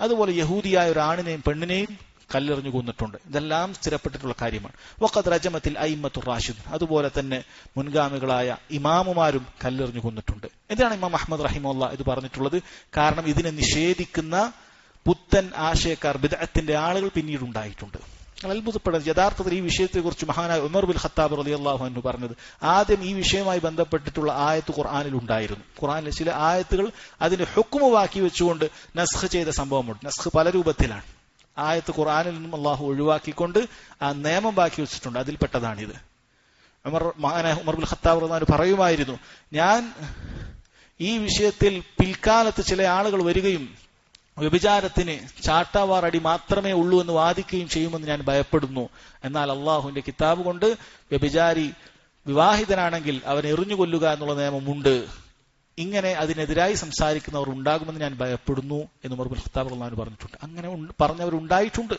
അതുപോലെ യഹൂദിയായ ഒരു ആണിനെയും പെണ്ണിനെയും കല്ലെറിഞ്ഞു കൊന്നിട്ടുണ്ട്. ഇതെല്ലാം സ്ഥിരപ്പെട്ടിട്ടുള്ള കാര്യമാണ്. വഖദ് റജമത്തിൽ അയിമ്മത്തുർ റാഷിദ്, അതുപോലെ തന്നെ മുൻഗാമികളായ ഇമാമുമാരും കല്ലെറിഞ്ഞു കൊന്നിട്ടുണ്ട്. എന്തിനാണ് ഇമാം അഹ്മദ് റഹിമഹുല്ലാഹ് ഇത് പറഞ്ഞിട്ടുള്ളത്? കാരണം ഇതിനെ നിഷേധിക്കുന്ന പുത്തൻ ആശയക്കാർ, ബിദ്അത്തിന്റെ ആളുകൾ പിന്നീട് ഉണ്ടായിട്ടുണ്ട്. അത്ഭുതപ്പെടുന്നത് യഥാർത്ഥത്തിൽ ഈ വിഷയത്തെക്കുറിച്ച് മഹാനായ ഉമർ ബിൻ ഖത്താബ് റളിയല്ലാഹു അൻഹു പറഞ്ഞത്, ആദ്യം ഈ വിഷയവുമായി ബന്ധപ്പെട്ടിട്ടുള്ള ആയത്ത് ഖുർആനിൽ ഉണ്ടായിരുന്നു. ഖുർആനിലെ ചില ആയത്തുകൾ അതിന്റെ ഹുക്മ് ബാക്കി വെച്ചുകൊണ്ട് നസ്ഖ് ചെയ്ത സംഭവമുണ്ട്. നസ്ഖ് പല രൂപത്തിലാണ്. ആയത്ത് ഖുർആനിൽ നിന്നും അള്ളാഹു ഒഴിവാക്കിക്കൊണ്ട് ആ നിയമം ബാക്കി വെച്ചിട്ടുണ്ട്. അതിൽപ്പെട്ടതാണിത്. ഉമർ ബിൻ ഖത്താബ് റളിയല്ലാഹു അൻഹു പറയുമായിരുന്നു, ഞാൻ ഈ വിഷയത്തിൽ പിൽക്കാലത്ത് ചില ആളുകൾ വരികയും വ്യഭിചാരത്തിന് ചാട്ടാവാറടി മാത്രമേ ഉള്ളൂ എന്ന് വാദിക്കുകയും ചെയ്യുമെന്ന് ഞാൻ ഭയപ്പെടുന്നു. എന്നാൽ അള്ളാഹുവിന്റെ കിതാബ് കൊണ്ട് വ്യഭിചാരി വിവാഹിതനാണെങ്കിൽ അവനെ എറിഞ്ഞു കൊല്ലുക എന്നുള്ള നിയമമുണ്ട്. ഇങ്ങനെ അതിനെതിരായി സംസാരിക്കുന്നവർ ഉണ്ടാകുമെന്ന് ഞാൻ ഭയപ്പെടുന്നു എന്ന് ഉമർ ബിൻ ഖത്താബ് റളിയല്ലാഹു അൻഹു പറഞ്ഞിട്ടുണ്ട്. അങ്ങനെ പറഞ്ഞവരുണ്ടായിട്ടുണ്ട്.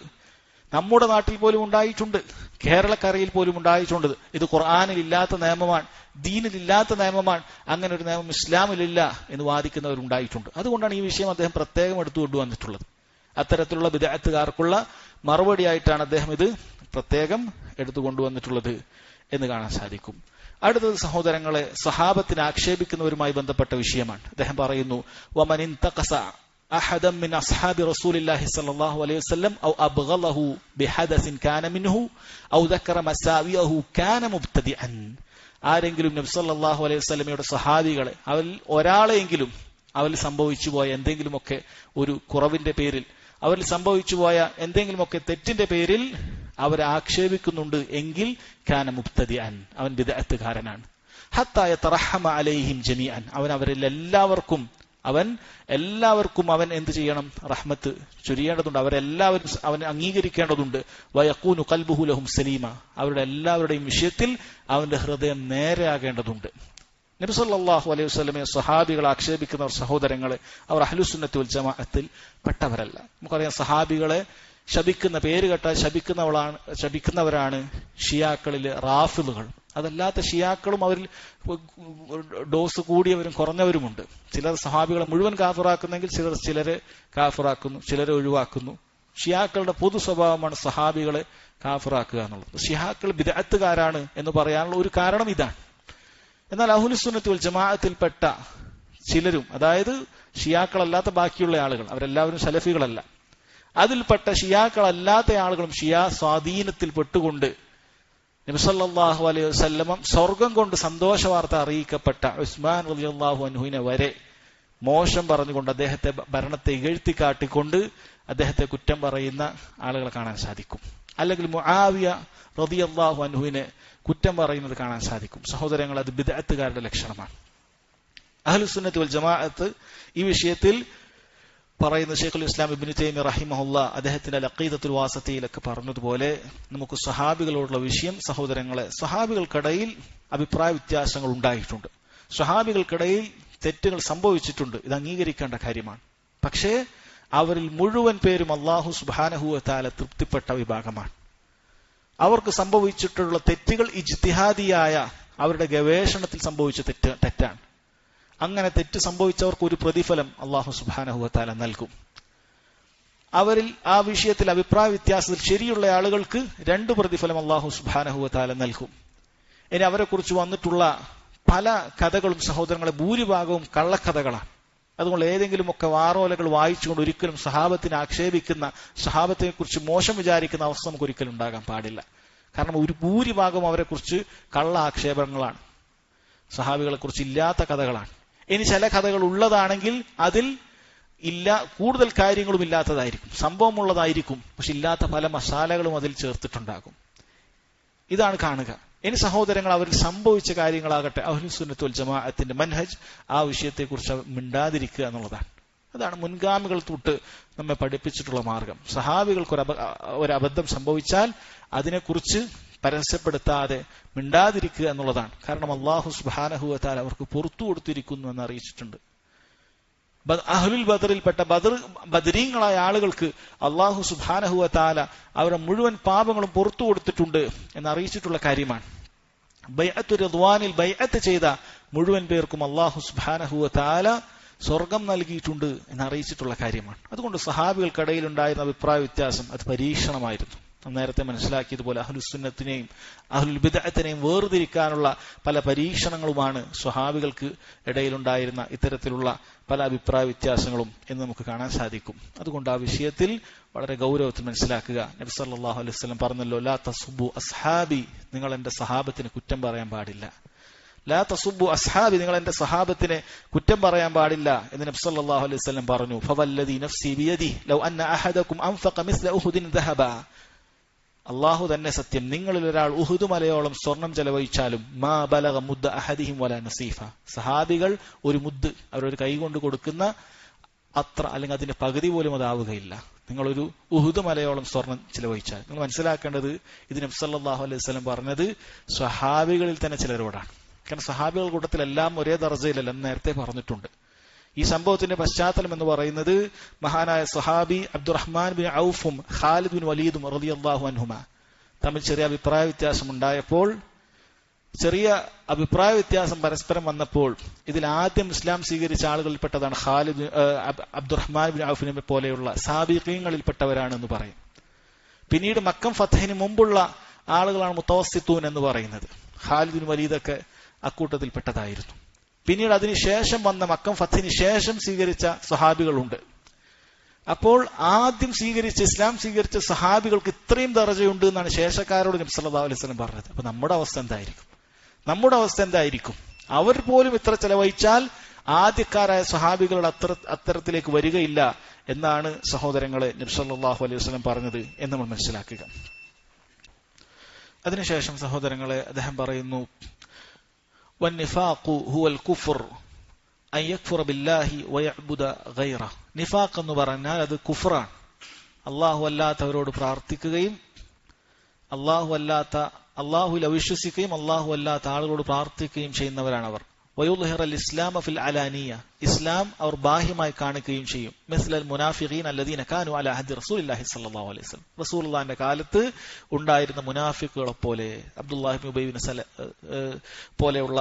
നമ്മുടെ നാട്ടിൽ പോലും ഉണ്ടായിട്ടുണ്ട്, കേരളക്കരയിൽ പോലും ഉണ്ടായിട്ടുണ്ട്. ഇത് ഖുർആനിൽ ഇല്ലാത്ത നിയമമാണ്, ദീനിലില്ലാത്ത നിയമമാണ്, അങ്ങനെ ഒരു നിയമം ഇസ്ലാമിലില്ല എന്ന് വാദിക്കുന്നവരുണ്ടായിട്ടുണ്ട്. അതുകൊണ്ടാണ് ഈ വിഷയം അദ്ദേഹം പ്രത്യേകം എടുത്തു കൊണ്ടുവന്നിട്ടുള്ളത്. അത്തരത്തിലുള്ള ബിദ്അത്തുകാർക്കുള്ള മറുപടിയായിട്ടാണ് അദ്ദേഹം ഇത് പ്രത്യേകം എടുത്തു കൊണ്ടുവന്നിട്ടുള്ളത് എന്ന് കാണാൻ സാധിക്കും. അടുത്തത് സഹോദരങ്ങളെ, സഹാബത്തിനെ ആക്ഷേപിക്കുന്നവരുമായി ബന്ധപ്പെട്ട വിഷയമാണ്. അദ്ദേഹം പറയുന്നു, വമൻ ഇൻതഖസ അഹദൻ മിൻ അസ്ഹാബി റസൂലില്ലാഹി സ്വല്ലല്ലാഹു അലൈഹി വസല്ലം ഔ അബ്ഗളഹു ബിഹദസിൻ കാന മിൻഹു ഔ ദക്കറ മസാവിയഹു കാന മുബ്തദിഅൻ. ആരെങ്കിലും നബി സല്ലല്ലാഹു അലൈഹി വസല്ലമയുടെ സഹാബികളെ, അവരിൽ ഒരാളെയെങ്കിലും അവരിൽ സംഭവിച്ചു പോയ എന്തെങ്കിലുമൊക്കെ ഒരു കുറവിന്റെ പേരിൽ, അവരിൽ സംഭവിച്ചു പോയ എന്തെങ്കിലുമൊക്കെ തെറ്റിന്റെ പേരിൽ അവരെ ആക്ഷേപിക്കുന്നുണ്ട് എങ്കിൽ കാന മുബ്തദിഅൻ, അവൻ ബിദ്അത്തുകാരനാണ്. ഹത്താ യതറഹമ അലൈഹിം ജമീഅൻ, അവൻ അവരിൽ എല്ലാവർക്കും അവൻ എന്ത് ചെയ്യണം? റഹ്മത്ത് ചൊരിയേണ്ടതുണ്ട്, അവരെല്ലാവരും അവൻ അംഗീകരിക്കേണ്ടതുണ്ട്. വയഖൂനു ഖൽബുഹു ലഹും സലീമ, അവരുടെ എല്ലാവരുടെയും വിഷയത്തിൽ അവന്റെ ഹൃദയം നേരെയാകേണ്ടതുണ്ട്. നബി സല്ലല്ലാഹു അലൈഹി വസല്ലമയെ സഹാബികളെ ആക്ഷേപിക്കുന്നവർ സഹോദരങ്ങളെ, അവർ അഹ്ലുസുന്നത്തി വൽ ജമാഅത്തിൽ പെട്ടവരല്ല. നമുക്കറിയാം, സഹാബികളെ ശപിക്കുന്ന, പേര് കേട്ടാൽ ശപിക്കുന്നവരാണ് ഷിയാക്കളിലെ റാഫിളുകൾ. അതല്ലാത്ത ഷിയാക്കളും അവരിൽ ഡോസ് കൂടിയവരും കുറഞ്ഞവരുമുണ്ട്. ചിലർ സഹാബികളെ മുഴുവൻ കാഫിറാക്കുന്നെങ്കിൽ ചിലരെ കാഫിറാക്കുന്നു, ചിലരെ ഒഴിവാക്കുന്നു. ഷിയാക്കളുടെ പൊതു സ്വഭാവമാണ് സഹാബികളെ കാഫിറാക്കുക എന്നുള്ളത്. ഷിയാക്കൾ ബിദ്അത്തുകാരാണ് എന്ന് പറയാനുള്ള ഒരു കാരണം ഇതാണ്. എന്നാൽ അഹ്ലുസുന്നത്തി വൽ ജമാഅത്തിൽപ്പെട്ട ചിലരും, അതായത് ഷിയാക്കളല്ലാത്ത ബാക്കിയുള്ള ആളുകൾ, അവരെല്ലാവരും സലഫികളല്ല, അതിൽപ്പെട്ട ഷിയാക്കളല്ലാത്ത ആളുകളും ഷിയാ സ്വാധീനത്തിൽ പെട്ടുകൊണ്ട് നബി സല്ലല്ലാഹു അലൈഹി വസല്ലം സ്വർഗം കൊണ്ട് സന്തോഷ വാർത്ത അറിയിക്കപ്പെട്ട ഉസ്മാൻ റളിയല്ലാഹു അൻഹുവിനെ വരെ മോശം പറഞ്ഞുകൊണ്ട്, അദ്ദേഹത്തെ ഭരണത്തെ ഇകഴ്ത്തിക്കാട്ടിക്കൊണ്ട് അദ്ദേഹത്തെ കുറ്റം പറയുന്ന ആളുകളെ കാണാൻ സാധിക്കും. അല്ലെങ്കിൽ മുആവിയ റളിയല്ലാഹു അൻഹുവിനെ കുറ്റം പറയുന്നത് കാണാൻ സാധിക്കും. സഹോദരങ്ങൾ, അത് ബിദ്അത്തുകാരുടെ ലക്ഷണമാണ്. അഹ്ലുസുന്നത്തി വൽ ജമാഅത്ത് ഈ വിഷയത്തിൽ പറയുന്ന ശൈഖുൽ ഇസ്ലാം ഇബ്നു തൈമിയ്യ റഹിമഹുല്ലാ അദ്ദേഹത്തിന്റെ അഖീദത്തുൽ വാസിത്തിയിലൊക്കെ പറഞ്ഞതുപോലെ, നമുക്ക് സ്വഹാബികളോടുള്ള വിഷയം സഹോദരങ്ങളെ, സ്വഹാബികൾക്കിടയിൽ അഭിപ്രായ വ്യത്യാസങ്ങൾ ഉണ്ടായിട്ടുണ്ട്, സ്വഹാബികൾക്കിടയിൽ തെറ്റുകൾ സംഭവിച്ചിട്ടുണ്ട്, ഇത് അംഗീകരിക്കേണ്ട കാര്യമാണ്. പക്ഷേ അവരിൽ മുഴുവൻ പേരും അല്ലാഹു സുബ്ഹാനഹു വ തആല തൃപ്തിപ്പെട്ട വിഭാഗമാണ്. അവർക്ക് സംഭവിച്ചിട്ടുള്ള തെറ്റുകൾ ഇജ്തിഹാദിയായ അവരുടെ ഗവേഷണത്തിൽ സംഭവിച്ച തെറ്റാണ്. അങ്ങനെ തെറ്റ് സംഭവിച്ചവർക്ക് ഒരു പ്രതിഫലം അല്ലാഹു സുബ്ഹാനഹു വ തആല നൽകും. അവരിൽ ആ വിഷയത്തിൽ അഭിപ്രായ വ്യത്യാസത്തിൽ ശരിയുള്ള ആളുകൾക്ക് 2 പ്രതിഫലം അല്ലാഹു സുബ്ഹാനഹു വ തആല നൽകും. ഇനി അവരെക്കുറിച്ച് വന്നിട്ടുള്ള പല കഥകളും സഹോദരങ്ങളെ ഭൂരിഭാഗവും കള്ളക്കഥകളാണ്. അതുകൊണ്ട് ഏതെങ്കിലുമൊക്കെ വാറോലകൾ വായിച്ചുകൊണ്ട് ഒരിക്കലും സഹാബത്തിനെ ആക്ഷേപിക്കുന്ന, സഹാബത്തിനെ കുറിച്ച് മോശം വിചാരിക്കുന്ന അവസ്ഥ നമുക്ക് ഒരിക്കലും ഉണ്ടാകാൻ പാടില്ല. കാരണം ഒരു ഭൂരിഭാഗം അവരെക്കുറിച്ച് കള്ള ആക്ഷേപങ്ങളാണ്, സഹാബികളെ കുറിച്ച് ഇല്ലാത്ത കഥകളാണ്. ഇനി ചില കഥകൾ ഉള്ളതാണെങ്കിൽ അതിൽ കൂടുതൽ കാര്യങ്ങളും ഇല്ലാത്തതായിരിക്കും, സംഭവമുള്ളതായിരിക്കും, പക്ഷെ ഇല്ലാത്ത പല മസാലകളും അതിൽ ചേർത്തിട്ടുണ്ടാകും. ഇതാണ് കാണുക. ഇനി സഹോദരങ്ങൾ, അവരിൽ സംഭവിച്ച കാര്യങ്ങളാകട്ടെ, അഹ്ലുസുന്നത്ത് വൽ ജമാഅത്തിന്റെ മൻഹജ് ആ വിഷയത്തെക്കുറിച്ച് മിണ്ടാതിരിക്കുക എന്നുള്ളതാണ്. അതാണ് മുൻഗാമികൾ തൊട്ട് നമ്മെ പഠിപ്പിച്ചിട്ടുള്ള മാർഗം. സഹാബികൾക്ക് ഒരു അബദ്ധം സംഭവിച്ചാൽ അതിനെക്കുറിച്ച് പരസ്യപ്പെടുത്താതെ മിണ്ടാതിരിക്കുക എന്നുള്ളതാണ്. കാരണം അല്ലാഹു സുബ്ഹാനഹു വ തആല അവർക്ക് പുറത്തു കൊടുത്തിരിക്കുന്നു എന്ന് അറിയിച്ചിട്ടുണ്ട്. അഹ്ലുൽ ബദറിൽപ്പെട്ട ബദരീങ്ങളായ ആളുകൾക്ക് അല്ലാഹു സുബ്ഹാനഹു വ തആല അവരുടെ മുഴുവൻ പാപങ്ങളും പുറത്തു കൊടുത്തിട്ടുണ്ട് എന്ന് അറിയിച്ചിട്ടുള്ള കാര്യമാണ്. ബൈഅത്തു റിദ്വാനിൽ ബൈഅത്ത് ചെയ്ത മുഴുവൻ പേർക്കും അല്ലാഹു സുബ്ഹാനഹു വ തആല സ്വർഗം നൽകിയിട്ടുണ്ട് എന്ന് അറിയിച്ചിട്ടുള്ള കാര്യമാണ്. അതുകൊണ്ട് സഹാബികൾക്കിടയിൽ ഉണ്ടായിരുന്ന അഭിപ്രായ വ്യത്യാസം അത് പരീക്ഷണമായിരുന്നു. നേരത്തെ മനസ്സിലാക്കിയതുപോലെ അഹ്ലുസുന്നത്തിനെയും അഹ്ലുൽ ബിദ്അത്തിനെയും വേർതിരിക്കാനുള്ള പല പരീക്ഷണങ്ങളുമാണ് സ്വഹാബികൾക്ക് ഇടയിലുണ്ടായിരുന്ന ഇത്തരത്തിലുള്ള പല അഭിപ്രായ വ്യത്യാസങ്ങളും എന്ന് നമുക്ക് കാണാൻ സാധിക്കും. അതുകൊണ്ട് ആ വിഷയത്തിൽ വളരെ ഗൗരവത്തിൽ മനസ്സിലാക്കുക. നബി സല്ലല്ലാഹു അലൈഹി വസല്ലം പറഞ്ഞല്ലോ, ലാ തസുബ്ബു അസ്ഹാബി, നിങ്ങൾ എന്റെ സഹാബത്തിന് കുറ്റം പറയാൻ പാടില്ല. ലാ തസുബ്ബു അസ്ഹാബി, നിങ്ങൾ എന്റെ സഹാബത്തിനെ കുറ്റം പറയാൻ പാടില്ല എന്ന് നബി സല്ലല്ലാഹു അലൈഹി വസല്ലം പറഞ്ഞു. ഫവല്ലദി നഫ്സി ബിയദിഹി ലൗ അന്ന അഹദകും അൻഫഖ മിസ്ല ഉഹുദിൻ ദഹബ, അല്ലാഹു തന്നെ സത്യം, നിങ്ങളിൽ ഒരാൾ ഉഹുദ് മലയോളം സ്വർണം ചെലവഴിച്ചാലും മാ ബലഗ മുദ്ദ അഹദിഹിം വലാ നസീഫ, സഹാബികൾ ഒരു മുദ്ദ് അവരൊരു കൈ കൊണ്ട് കൊടുക്കുന്ന അത്ര അല്ലെങ്കിൽ അതിന്റെ പകുതി പോലും അതാവുകയില്ല. നിങ്ങളൊരു ഉഹുദ് മലയോളം സ്വർണം ചിലവഴിച്ചാൽ. നിങ്ങൾ മനസ്സിലാക്കേണ്ടത്, ഇത് നബി സല്ലല്ലാഹു അലൈഹി വസല്ലം പറഞ്ഞത് സ്വഹാബികളിൽ തന്നെ ചിലരോടാണ്. കാരണം സഹാബികൾ കൂട്ടത്തിലെല്ലാം ഒരേ ദർജയിലല്ല എന്ന് നേരത്തെ പറഞ്ഞിട്ടുണ്ട്. ഈ സംഭവത്തിന്റെ പശ്ചാത്തലം എന്ന് പറയുന്നത് മഹാനായ സ്വഹാബി അബ്ദുറഹ്മാൻ ബിൻ ഔഫും ഖാലിദ് ബിൻ വലീദും റളിയല്ലാഹു അൻഹുമ തമ്മിൽ ചെറിയ അഭിപ്രായ വ്യത്യാസം ഉണ്ടായപ്പോൾ, ചെറിയ അഭിപ്രായ വ്യത്യാസം പരസ്പരം വന്നപ്പോൾ ഇതിൽ ആദ്യം ഇസ്ലാം സ്വീകരിച്ച ആളുകളിൽപ്പെട്ടതാണ് അബ്ദുറഹ്മാൻ ബിൻ ഔഫിനെ പോലെയുള്ള സാബിഖീങ്ങളിൽപ്പെട്ടവരാണെന്ന് പറയും. പിന്നീട് മക്കം ഫതഹിന് മുമ്പുള്ള ആളുകളാണ് മുത്തവസ്സിത്തൂൻ എന്ന് പറയുന്നത്. ഖാലിദ് ബിൻ വലീദൊക്കെ അക്കൂട്ടത്തിൽപ്പെട്ടതായിരുന്നു. പിന്നീട് അതിനുശേഷം വന്ന മക്കം ഫത്തിന് ശേഷം സ്വീകരിച്ച സ്വഹാബികളുണ്ട്. അപ്പോൾ ആദ്യം ഇസ്ലാം സ്വീകരിച്ച സഹാബികൾക്ക് ഇത്രയും ദർജയുണ്ട് എന്നാണ് ശേഷക്കാരോട് നബി സല്ലല്ലാഹു അലൈഹി വസല്ലം പറഞ്ഞത്. അപ്പൊ നമ്മുടെ അവസ്ഥ എന്തായിരിക്കും? അവർ പോലും ഇത്ര ചെലവഴിച്ചാൽ ആദ്യക്കാരായ സഹാബികളുടെ അത്തരത്തിലേക്ക് വരികയില്ല എന്നാണ് സഹോദരങ്ങളെ നബി സല്ലല്ലാഹു അലൈഹി വസല്ലം പറഞ്ഞത് എന്ന് നമ്മൾ മനസ്സിലാക്കുക. അതിനുശേഷം സഹോദരങ്ങളെ അദ്ദേഹം പറയുന്നു, വന്നിഫാഖു ഹുവൽ കുഫ്ർ അൻ യക്ഫുറ ബില്ലാഹി വയഅ്ബുദ ഗൈറഹു. നിഫാഖ് എന്ന് പറഞ്ഞാൽ അത് കുഫ്റാണ്. അല്ലാഹു അല്ലാത്തവരോട് പ്രാർത്ഥിക്കുകയും അല്ലാഹുവിൽ അവിശ്വസിക്കുകയും അല്ലാഹു അല്ലാത്ത ആളുകളോട് പ്രാർത്ഥിക്കുകയും ചെയ്യുന്നവരാണ് അവർ. വയുദ്ഹിറ അൽ ഇസ്ലാമ ഫിൽ അലാനിയ, ഇസ്ലാം അവർ ബാഹ്യമായി കാണിക്കുകയും ചെയ്യും. മിസ്ലൽ മുനാഫിഖീൻ അല്ലദീന കാനു അലാ അഹദി റസൂലില്ലാഹി സ്വല്ലല്ലാഹു അലൈഹി വസല്ലം, റസൂലുള്ളാഹിന്റെ കാലത്ത് ഉണ്ടായിരുന്ന മുനാഫിക്കുകളെ പോലെ, അബ്ദുല്ലാഹി ഇബ്നു ഉബൈ ബിൻ സല പോലെയുള്ള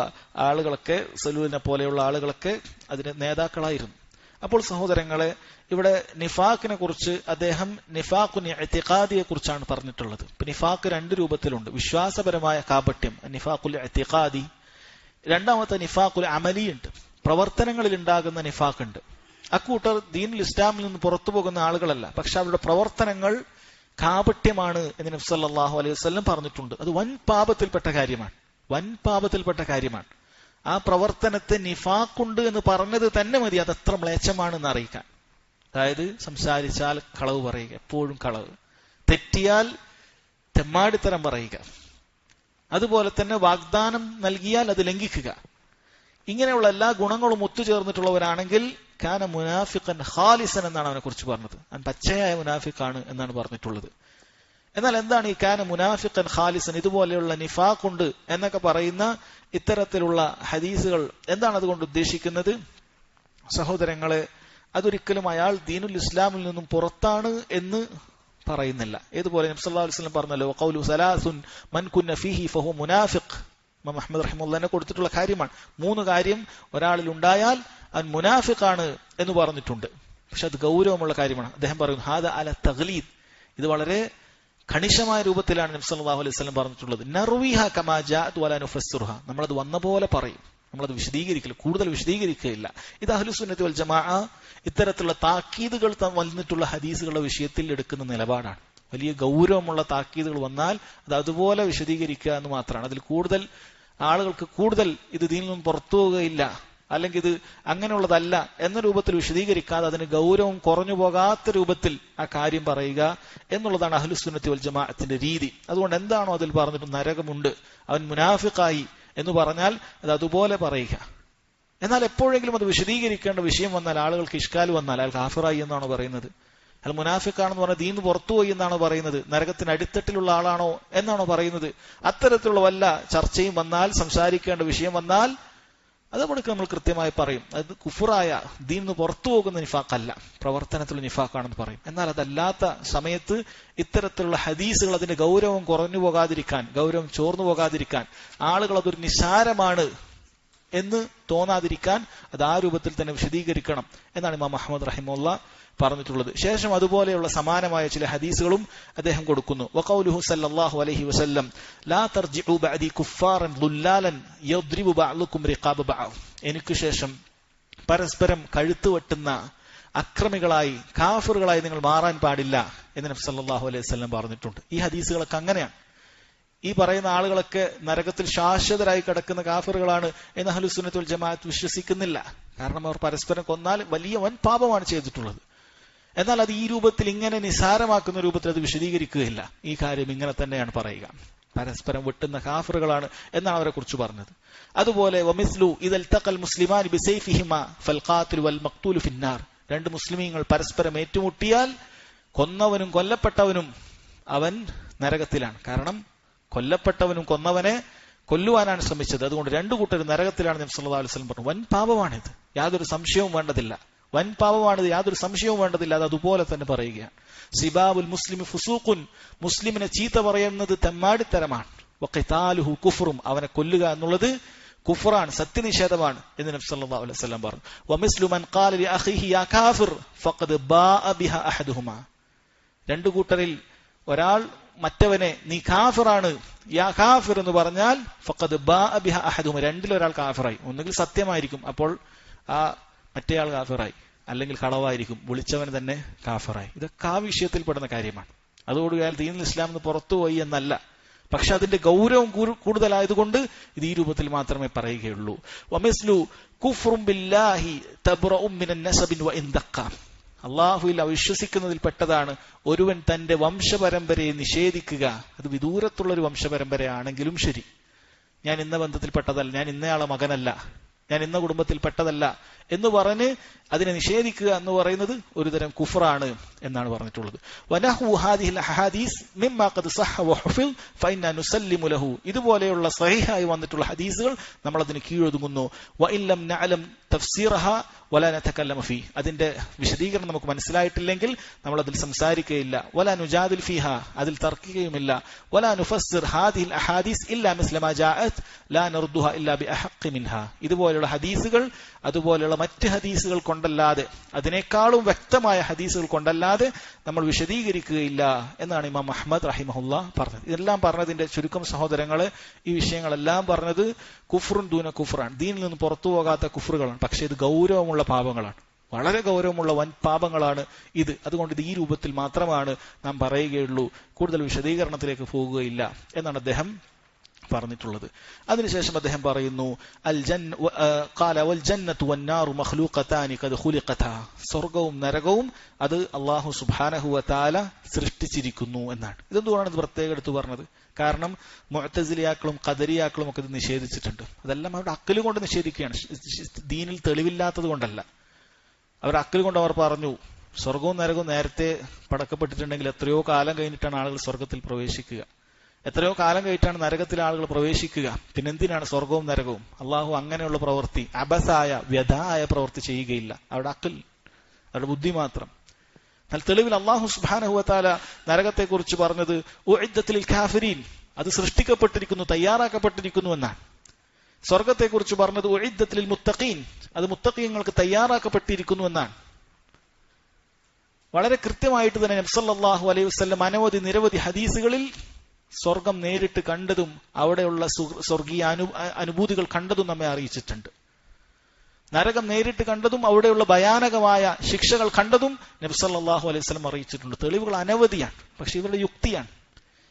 ആളുകളൊക്കെ, സലൂലിനെ പോലെയുള്ള ആളുകളൊക്കെ അതിന് നേതാക്കളായിരുന്നു. അപ്പോൾ സഹോദരങ്ങളെ, ഇവിടെ നിഫാഖിനെ കുറിച്ച് അദ്ദേഹം നിഫാഖുൻ ഇഅ്തിഖാദിയെ കുറിച്ചാണ് പറഞ്ഞിട്ടുള്ളത്. ഇപ്പൊ നിഫാഖ് രണ്ട് രൂപത്തിലുണ്ട്. വിശ്വാസപരമായ കാപട്യം നിഫാഖുൽ ഇഅ്തിഖാദി, രണ്ടാമത്തെ നിഫാഖുൽ അമലി ഉണ്ട്, പ്രവർത്തനങ്ങളിൽ ഉണ്ടാകുന്ന നിഫാഖ് ഉണ്ട്. അക്കൂട്ടർ ദീനുൽ ഇസ്ലാമിൽ നിന്ന് പുറത്തു പോകുന്ന ആളുകളല്ല, പക്ഷെ അവരുടെ പ്രവർത്തനങ്ങൾ കാപട്യമാണ് എന്ന് നബി സല്ലല്ലാഹു അലൈഹി വസല്ലം പറഞ്ഞിട്ടുണ്ട്. അത് വൻ പാപത്തിൽപ്പെട്ട കാര്യമാണ്. ആ പ്രവർത്തനത്തെ നിഫാഖുണ്ട് എന്ന് പറഞ്ഞത് തന്നെ മതി അതത്ര മ്ലേച്ഛമാണെന്ന് അറിയിക്കാൻ. അതായത് സംസാരിച്ചാൽ കളവ് പറയുക, എപ്പോഴും കളവ്, തെറ്റിയാൽ തെമ്മാടിത്തരം പറയുക, അതുപോലെ തന്നെ വാഗ്ദാനം നൽകിയാൽ അത് ലംഘിക്കുക. ഇങ്ങനെയുള്ള എല്ലാ ഗുണങ്ങളും ഒത്തുചേർന്നിട്ടുള്ളവരാണെങ്കിൽ കാന മുനാഫിഖൻ ഖാലിസൻ എന്നാണ് അവനെ കുറിച്ച് പറഞ്ഞത്. അവൻ പച്ചയായ മുനാഫിഖാണ് എന്നാണ് പറഞ്ഞിട്ടുള്ളത്. എന്നാൽ എന്താണ് ഈ കാന മുനാഫിഖൻ ഖാലിസൻ, ഇതുപോലെയുള്ള നിഫാഖ് ഉണ്ട് എന്നൊക്കെ പറയുന്ന ഇത്തരത്തിലുള്ള ഹദീസുകൾ എന്താണ് അതുകൊണ്ട് ഉദ്ദേശിക്കുന്നത്? സഹോദരങ്ങളെ, അതൊരിക്കലും അയാൾ ദീനുൽ ഇസ്ലാമിൽ നിന്നും പുറത്താണ് എന്ന് പറയുന്നില്ല. ഏതുപോലെ നബി സല്ലല്ലാഹു അലൈഹി വസല്ലം പറഞ്ഞല്ലോ, ഖൗലു സലാസുൻ മൻ കുന്ന ഫീഹി ഫഹു മുനാഫിഖ്. ഇമാം അഹ്മദ് റഹിമഹുല്ലാഹ് കൊടുത്തിട്ടുള്ള കാര്യമാണ്. 3 കാര്യം ഒരാളിൽ ഉണ്ടായാൽ അവൻ മുനാഫിഖാണ് എന്ന് പറഞ്ഞിട്ടുണ്ട്. പക്ഷെ അത് ഗൗരവമുള്ള കാര്യമാണ്. അദ്ദേഹം പറയുന്നു ഹാദ അല തഗ്ലീദ്, ഇത് വളരെ കണിശമായ രൂപത്തിലാണ് നബി സല്ലല്ലാഹു അലൈഹി വസല്ലം പറഞ്ഞിട്ടുള്ളത്. നർവിഹ കമാ ജാഅത് വലാ നുഫസ്സിറുഹ, നമ്മളത് വന്ന പോലെ പറയും, നമ്മളത് വിശദീകരിക്കില്ല, കൂടുതൽ വിശദീകരിക്കുകയില്ല. ഇത് അഹ്ലുസുന്നത്തി വൽ ജമാഅ ഇത്തരത്തിലുള്ള താക്കീതുകൾ വന്നിട്ടുള്ള ഹദീസുകളുടെ വിഷയത്തിൽ എടുക്കുന്ന നിലപാടാണ്. വലിയ ഗൗരവമുള്ള താക്കീതുകൾ വന്നാൽ അത് അതുപോലെ വിശദീകരിക്കുക എന്ന് മാത്രമാണ്. അതിൽ കൂടുതൽ ആളുകൾക്ക് കൂടുതൽ ഇത് ദീനിൽ നിന്നും പുറത്തു പോവുകയില്ല, അല്ലെങ്കിൽ ഇത് അങ്ങനെയുള്ളതല്ല എന്ന രൂപത്തിൽ വിശദീകരിക്കാതെ അതിന് ഗൗരവം കുറഞ്ഞു പോകാത്ത രൂപത്തിൽ ആ കാര്യം പറയുക എന്നുള്ളതാണ് അഹ്ലുസുന്നത്തി വൽ ജമാഅത്തിന്റെ രീതി. അതുകൊണ്ട് എന്താണോ അതിൽ പറഞ്ഞിട്ട് നരകമുണ്ട്, അവൻ മുനാഫിഖായി എന്ന് പറഞ്ഞാൽ അത് അതുപോലെ പറയുക. എന്നാൽ എപ്പോഴെങ്കിലും അത് വിശദീകരിക്കേണ്ട വിഷയം വന്നാൽ, ആളുകൾക്ക് ഇഷ്കാൽ വന്നാൽ, അയാൾ കാഫിറായി എന്നാണോ പറയുന്നത്, അയാൾ മുനാഫിഖാണെന്ന് പറഞ്ഞാൽ ദീൻ പുറത്തുപോയി എന്നാണോ പറയുന്നത്, നരകത്തിന് അടിത്തട്ടിലുള്ള ആളാണോ എന്നാണോ പറയുന്നത്, അത്തരത്തിലുള്ള വല്ല ചർച്ചയും വന്നാൽ, സംസാരിക്കേണ്ട വിഷയം വന്നാൽ അതവിടേക്ക് നമ്മൾ കൃത്യമായി പറയും. അത് കുഫറായ ദീൻ നിന്ന് പുറത്തു പോകുന്ന നിഫാഖല്ല, പ്രവർത്തനത്തിലുള്ള നിഫാഖാണെന്ന് പറയും. എന്നാൽ അതല്ലാത്ത സമയത്ത് ഇത്തരത്തിലുള്ള ഹദീസുകൾ അതിന്റെ ഗൗരവം കുറഞ്ഞു പോകാതിരിക്കാൻ, ഗൗരവം ചോർന്നു പോകാതിരിക്കാൻ, ആളുകൾ അതൊരു നിസ്സാരമാണ് എന്ന് തോന്നാതിരിക്കാൻ അത് ആ രൂപത്തിൽ തന്നെ വിശദീകരിക്കണം എന്നാണ് ഇമാം അഹ്മദ് റഹിമഹുല്ലാഹ് പറഞ്ഞിട്ടുള്ളത്. ശേഷം അതുപോലെയുള്ള സമാനമായ ചില ഹദീസുകളും അദ്ദേഹം കൊടുക്കുന്നു. വഖൗലുഹു സല്ലല്ലാഹു അലൈഹി വസല്ലം ലാ തർജിഉ ബഅദി കുഫാറൻ ദുല്ലാലൻ യദ്രിബു ബഅദുകും റിഖാബ ബഅദ്, എനിക്ക് ശേഷം പരസ്പരം കഴുത്ത് വെട്ടുന്ന അക്രമികളായി, കാഫിറുകളായി നിങ്ങൾ മാറാൻ പാടില്ല എന്ന് നബി സല്ലല്ലാഹു അലൈഹി വസല്ലം പറഞ്ഞിട്ടുണ്ട്. ഈ ഹദീസുകളൊക്കെ അങ്ങനെയാണ്. ഈ പറയുന്ന ആളുകളൊക്കെ നരകത്തിൽ ശാശ്വതരായി കിടക്കുന്ന കാഫിറുകളാണ് എന്ന് അഹ്ലുസുന്നത്തുൽ ജമാഅത്ത് വിശ്വസിക്കുന്നില്ല. കാരണം അവർ പരസ്പരം കൊന്നാൽ വലിയ വൻ പാപമാണ് ചെയ്തിട്ടുള്ളത്. എന്നാൽ അത് ഈ രൂപത്തിൽ ഇങ്ങനെ നിസാരമാക്കുന്ന രൂപത്തിൽ അത് വിശദീകരിക്കുകയില്ല. ഈ കാര്യം ഇങ്ങനെ തന്നെയാണ് പറയുക, പരസ്പരം വെട്ടുന്ന കാഫിറുകളാണ് എന്നാണ് അവരെ കുറിച്ച് പറഞ്ഞത്. അതുപോലെ വമിസ്ലു ഇദൽ തഖൽ മുസ്ലിമാനി ബിസൈഫിഹിമാ ഫൽഖാതിൽ വൽ മഖ്തൂലു ഫിന്നാർ, 2 മുസ്ലിമീങ്ങൾ പരസ്പരം ഏറ്റുമുട്ടിയാൽ കൊന്നവനും കൊല്ലപ്പെട്ടവനും അവൻ നരകത്തിലാണ്. കാരണം കൊല്ലപ്പെട്ടവനും കൊന്നവനെ കൊല്ലുവാനാണ് ശ്രമിച്ചത്. അതുകൊണ്ട് 2 കൂട്ടരും നരകത്തിലാണ് നബി സല്ലല്ലാഹു അലൈഹി വസല്ലം പറഞ്ഞു. വൻ പാപമാണിത്, യാതൊരു സംശയവും വേണ്ടതില്ല. വൻ പാപമാണിത്, യാതൊരു സംശയവും വേണ്ടതില്ല. അത് അതുപോലെ തന്നെ പറയുകയാണ്. സിബാബുൽ മുസ്ലിമി ഫുസൂഖുൻ, മുസ്ലിമിനെ ചീത്ത പറയുന്നത് തെമ്മാടിത്തരമാണ്. വഖിതാലുഹു കുഫ്റും, അവനെ കൊല്ലുക എന്നുള്ളത് കുഫ്റാണ്, സത്യനിഷേധമാണ് എന്ന് നബി സല്ലല്ലാഹു അലൈഹി വസല്ലം പറഞ്ഞു. വമിസ്ലു മൻ ഖാല ലി അഖീഹി യാ കാഫിർ ഫഖദ് ബാഅ ബിഹാ അഹദുഹുമാ, 2 കൂട്ടരിൽ ഒരാൾ മറ്റവനെ നീ കാഫിറാണ് യാ കാഫിർ എന്ന് പറഞ്ഞാൽ ഫഖദ് ബാഅ ബിഹാ അഹദുഹും, രണ്ടിലൊരാൾ കാഫിറായി. ഒന്നുകിൽ സത്യമായിരിക്കും, അപ്പോൾ ആ മറ്റേയാൾ കാഫിറായി, അല്ലെങ്കിൽ കളവായിരിക്കും, വിളിച്ചവൻ തന്നെ കാഫിറായി. ഇതൊക്കെ ആ വിഷയത്തിൽപ്പെടുന്ന കാര്യമാണ്. അതോടുകൂടി അയാൾ ദീനുൽ ഇസ്ലാം എന്ന് പുറത്തുപോയി എന്നല്ല. പക്ഷെ അതിന്റെ ഗൗരവം കൂടുതലായതുകൊണ്ട് ഇത് ഈ രൂപത്തിൽ മാത്രമേ പറയുകയുള്ളൂ. വമിസ്ലു കുഫ്റും ബില്ലാഹി തബ്റഉ മിനൻ നസബിൻ വഇൻ ദഖ, അള്ളാഹുവിൽ അവിശ്വസിക്കുന്നതിൽ പെട്ടതാണ് ഒരുവൻ തന്റെ വംശപരമ്പരയെ നിഷേധിക്കുക. അത് വിദൂരത്തുള്ള ഒരു വംശപരമ്പരയാണെങ്കിലും ശരി. ഞാൻ ഇന്ന ബന്ധത്തിൽപ്പെട്ടതല്ല, ഞാൻ ഇന്നയാളെ മകനല്ല, ഞാൻ ഇന്ന കുടുംബത്തിൽപ്പെട്ടതല്ല എന്ന് പറഞ്ഞ് അതിനെ നിഷേധിക്കുക എന്ന് പറയുന്നത് ഒരുതരം കുഫറാണ് എന്നാണ് പറഞ്ഞിട്ടുള്ളത്. വനഹു ഹാദിഹിൽ അഹാദീസ് മിമ്മാ ഖദ് സഹ വഹുഫിൽ ഫഇന്നാ നുസല്ലിമു ലഹു, ഇതുപോലെയുള്ള സഹീഹായി വന്നിട്ടുള്ള ഹദീസുകൾ നമ്മൾ അതിന് കീഴൊതുങ്ങുന്നു. വഇൻ ലം നഅലം തഫ്സീറഹ വലാ നതകല്ലമു ഫീ, അതിന്റെ വിശദീകരണം നമുക്ക് മനസ്സിലായിട്ടില്ലെങ്കിൽ നമ്മൾ അതിൽ സംസാരിക്കുകയില്ല. വലാ നുജാദിൽ ഫീഹ, അതിൽ തർക്കിക്കുകയുമില്ല. വലാ നുഫസ്സിർ ഹാദിഹിൽ അഹാദീസ് ഇല്ലാ മിസ്ല മാ ജാഅത് ലാ നർദുഹ ഇല്ലാ ബിഅഹഖി മിൻഹാ, ഇതുപോലെയുള്ള ഹദീസുകൾ അതുപോലെയുള്ള മറ്റ് ഹദീസുകൾ കൊണ്ടല്ലാതെ, അതിനേക്കാളും വ്യക്തമായ ഹദീസുകൾ കൊണ്ടല്ലാതെ നമ്മൾ വിശദീകരിക്കുകയില്ല എന്നാണ് ഇമാം അഹ്മദ് റഹിമഹുല്ലാ പറഞ്ഞത്. ഇതെല്ലാം പറഞ്ഞതിന്റെ ചുരുക്കം സഹോദരങ്ങളെ, ഈ വിഷയങ്ങളെല്ലാം പറഞ്ഞത് കുഫ്റുൻ ദൂന കുഫ്റാണ്, ദീനിൽ നിന്ന് പുറത്തു പോകാത്ത കുഫറുകളാണ്. പക്ഷെ ഇത് ഗൗരവമുള്ള പാപങ്ങളാണ്, വളരെ ഗൗരവമുള്ള വൻ പാപങ്ങളാണ് ഇത്. അതുകൊണ്ട് ഇത് ഈ രൂപത്തിൽ മാത്രമാണ് നാം പറയുകയുള്ളൂ, കൂടുതൽ വിശദീകരണത്തിലേക്ക് പോകുകയില്ല എന്നാണ് അദ്ദേഹം പറഞ്ഞിട്ടുള്ളത്. അതിനുശേഷം അദ്ദേഹം പറയുന്നു, സ്വർഗവും നരകവും അത് അല്ലാഹു സുബ്ഹാനഹു വ തആല സൃഷ്ടിച്ചിരിക്കുന്നു എന്നാണ്. ഇതെന്തുകൊണ്ടാണ് ഇത് പ്രത്യേകം എടുത്തു പറഞ്ഞത്? കാരണം മുഅ്തസിലിയാക്കളും ഖദരിയാക്കളും ഒക്കെ ഇത് നിഷേധിച്ചിട്ടുണ്ട്. അതെല്ലാം അവരുടെ അക്കല് കൊണ്ട് നിഷേധിക്കുകയാണ്, ദീനിൽ തെളിവില്ലാത്തത് കൊണ്ടല്ല. അവരുടെ അക്കല് കൊണ്ട് അവർ പറഞ്ഞു സ്വർഗവും നരകവും നേരത്തെ പടക്കപ്പെട്ടിട്ടുണ്ടെങ്കിൽ എത്രയോ കാലം കഴിഞ്ഞിട്ടാണ് ആളുകൾ സ്വർഗത്തിൽ പ്രവേശിക്കുക, എത്രയോ കാലം കഴിഞ്ഞിട്ടാണ് നരകത്തിലെ ആളുകൾ പ്രവേശിക്കുക, പിന്നെന്തിനാണ് സ്വർഗവും നരകവും? അള്ളാഹു അങ്ങനെയുള്ള പ്രവൃത്തി, അബസായ വ്യഥായ പ്രവൃത്തി ചെയ്യുകയില്ല. അവരുടെ അക്കൽ, അവരുടെ ബുദ്ധി മാത്രം. എന്നാൽ തെളിവിൽ അള്ളാഹു സുബ്ഹാനഹു വ തആല നരകത്തെക്കുറിച്ച് പറഞ്ഞത് ഉഇദ്ദത്ത് ലിൽ കാഫിരീൻ, അത് സൃഷ്ടിക്കപ്പെട്ടിരിക്കുന്നു, തയ്യാറാക്കപ്പെട്ടിരിക്കുന്നു എന്നാണ്. സ്വർഗത്തെക്കുറിച്ച് പറഞ്ഞത് ഉഇദ്ദത്ത് ലിൽ മുത്തഖീൻ, അത് മുത്തഖീങ്ങൾക്ക് തയ്യാറാക്കപ്പെട്ടിരിക്കുന്നു എന്നാണ്. വളരെ കൃത്യമായിട്ട് തന്നെ നബി സല്ലല്ലാഹു അലൈഹി വസല്ലം നിരവധി ഹദീസുകളിൽ സ്വർഗം നേരിട്ട് കണ്ടതും അവിടെയുള്ള സ്വർഗീയ അനുഭൂതികൾ കണ്ടതും നമ്മെ അറിയിച്ചിട്ടുണ്ട്. നരകം നേരിട്ട് കണ്ടതും അവിടെയുള്ള ഭയാനകമായ ശിക്ഷകൾ കണ്ടതും നബി സല്ലല്ലാഹു അലൈഹി വസല്ലം അറിയിച്ചിട്ടുണ്ട്. തെളിവുകൾ അനവധിയാണ്. പക്ഷെ ഇവരുടെ യുക്തിയാണ്,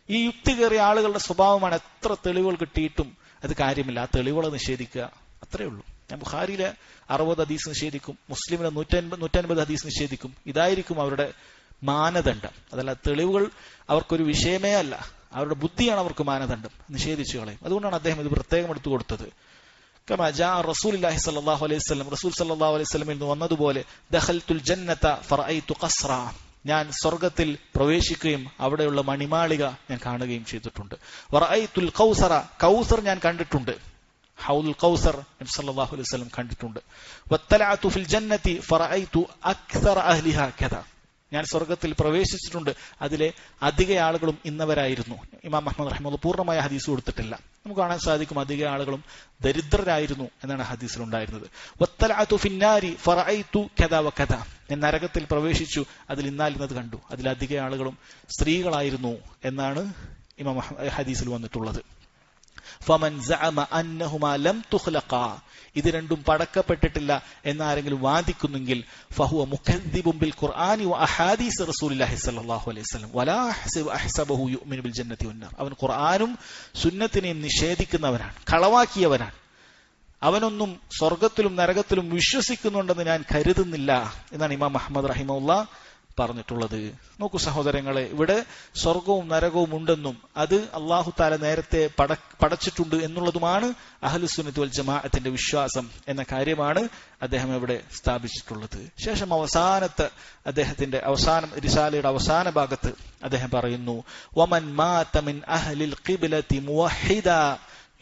ഈ യുക്തി കയറിയ ആളുകളുടെ സ്വഭാവമാണ്. എത്ര തെളിവുകൾ കിട്ടിയിട്ടും അത് കാര്യമില്ല, ആ തെളിവുകളെ നിഷേധിക്കുക, അത്രേ ഉള്ളൂ. ഞാൻ ബുഖാരിയിലെ 60 ഹദീസ് നിഷേധിക്കും, മുസ്ലിമിലെ 150 ഹദീസ് നിഷേധിക്കും. ഇതായിരിക്കും അവരുടെ മാനദണ്ഡം. അതല്ല, തെളിവുകൾ അവർക്കൊരു വിഷയമേ അല്ല, അവരുടെ ബുദ്ധിയാണ് അവർക്ക് മാനദണ്ഡം, നിഷേധിച്ചു കളയും. അതുകൊണ്ടാണ് അദ്ദേഹം ഇത് പ്രത്യേകം എടുത്തു കൊടുത്തത്. കമാ ജാ റസൂലുള്ളാഹി സ്വല്ലല്ലാഹു അലൈഹി വസല്ലം, റസൂൽ സ്വല്ലല്ലാഹു അലൈഹി വസല്ലമിൽ നിന്ന് വന്നതുപോലെ ദഖൽതുൽ ജന്നത ഫറഅയ്തു ഖസ്റ, ഞാൻ സ്വർഗത്തിൽ പ്രവേശിക്കുകയും അവിടെയുള്ള മണിമാളിക ഞാൻ കാണുകയും ചെയ്തിട്ടുണ്ട്. വറഅയ്തുൽ ഖൗസറ, കൗസർ ഞാൻ കണ്ടിട്ടുണ്ട്, ഹൗലുൽ കൗസർ നബി സല്ലല്ലാഹു അലൈഹി വസല്ലം കണ്ടിട്ടുണ്ട്. വത്തലഅതു ഫിൽ ജന്നതി ഫറഅയ്തു അക്സറ അഹ്ലിഹാ കദ, ഞാൻ സ്വർഗത്തിൽ പ്രവേശിച്ചിട്ടുണ്ട്, അതിലെ അധിക ആളുകളും ഇന്നവരായിരുന്നു. ഇമാം അഹ്മദ് റഹിമഹുല്ലാഹ് പൂർണ്ണമായ ഹദീസ് കൊടുത്തിട്ടില്ല. നമുക്ക് കാണാൻ സാധിക്കും അധിക ആളുകളും ദരിദ്രരായിരുന്നു എന്നാണ് ഹദീസിൽ ഉണ്ടായിരുന്നത്. വത്തലഅതു ഫിന്നാരി ഫറഅയ്തു കദാ വകദ, ഞാൻ നരകത്തിൽ പ്രവേശിച്ചു, അതിൽ ഇന്നത് കണ്ടു, അതിലധിക ആളുകളും സ്ത്രീകളായിരുന്നു എന്നാണ് ഇമാം ഹദീസിൽ വന്നിട്ടുള്ളത്. ഫമൻ സഅമ അന്നഹുമാ ലം തുഖ്ലഖാ, ഇത് രണ്ടും പടക്കപ്പെട്ടിട്ടില്ല എന്നാരെങ്കിലും വാദിക്കുന്നെങ്കിൽ ഫഹുവ മുകദ്ദിബുൻ ബിൽ ഖുർആനി വ അഹാദീസ് റസൂലുള്ളാഹി സ്വല്ലല്ലാഹു അലൈഹി വസല്ലം വലാ അഹ്സബുഹു യുഅ്മിനു ബിൽ ജന്നതി വന്നാർ, അവൻ ഖുർആനും സുന്നത്തിനെയും നിഷേധിക്കുന്നവനാണ്, കളവാക്കിയവനാണ്. അവനൊന്നും സ്വർഗത്തിലും നരകത്തിലും വിശ്വസിക്കുന്നുണ്ടെന്ന് ഞാൻ കരുതുന്നില്ല എന്നാണ് ഇമാം അഹ്മദ് റഹിമഹുല്ലാഹ് പറഞ്ഞിട്ടുള്ളത്. നോക്കൂ സഹോദരങ്ങളെ, ഇവിടെ സ്വർഗവും നരകവും ഉണ്ടെന്നും അത് അല്ലാഹു തആല നേരത്തെ പടച്ചിട്ടുണ്ട് എന്നുള്ളതുമാണ് അഹ്ലുസുന്നത്ത് വൽ ജമാഅത്തിന്റെ വിശ്വാസം എന്ന കാര്യമാണ് അദ്ദേഹം ഇവിടെ സ്ഥാപിച്ചിട്ടുള്ളത്. ശേഷം അദ്ദേഹത്തിന്റെ റിസാലയുടെ അവസാന ഭാഗത്ത് അദ്ദേഹം പറയുന്നു, വമൻ മാത മിൻ അഹ്ലിൽ ഖിബ്ലതി മുവഹിദ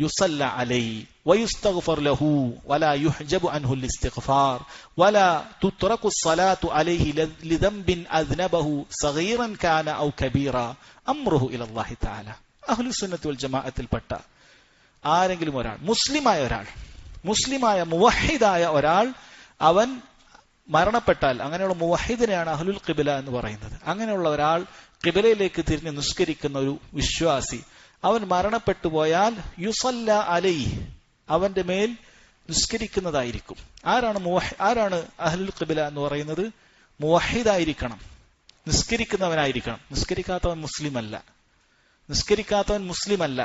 യുസല്ല അലൈഹി വയുസ്തഗ്ഫർ ലഹു വലാ യുഹ്ജബു അൻഹു അൽ-ഇസ്തിഗ്ഫാർ വലാ തുത്രകു അസ്-സലാത്തു അലൈഹി ലിദംബിൻ അദ്നബഹു സഗീറൻ കാന ഔ കബീറ അംറുഹു ഇലല്ലാഹി തആല. അഹ്ലുസുന്നത്ത് വൽ ജമാഅത്തിൽപ്പെട്ട ആരെങ്കിലും ഒരാൾ, മുസ്ലിമായ മുവഹിദായ ഒരാൾ, അവൻ മരണപ്പെട്ടാൽ, അങ്ങനെയുള്ള മുവഹിദിനെയാണ് അഹ്ലുൽ ഖിബ്ല എന്ന് പറയുന്നത്. അങ്ങനെയുള്ള ഒരാൾ ഖിബ്ലയിലേക്ക് തിരിഞ്ഞ് നിസ്കരിക്കുന്ന ഒരു വിശ്വാസി, അവൻ മരണപ്പെട്ടു പോയാൽ യുസല്ല അലൈഹി, അവന്റെ മേൽ നിസ്കരിക്കുന്നതായിരിക്കും. ആരാണ് അഹ്ലുൽ ഖിബ്ല എന്ന് പറയുന്നത്? മുവഹിദായിരിക്കണം, നിസ്കരിക്കുന്നവനായിരിക്കണം. നിസ്കരിക്കാത്തവൻ മുസ്ലിം അല്ല.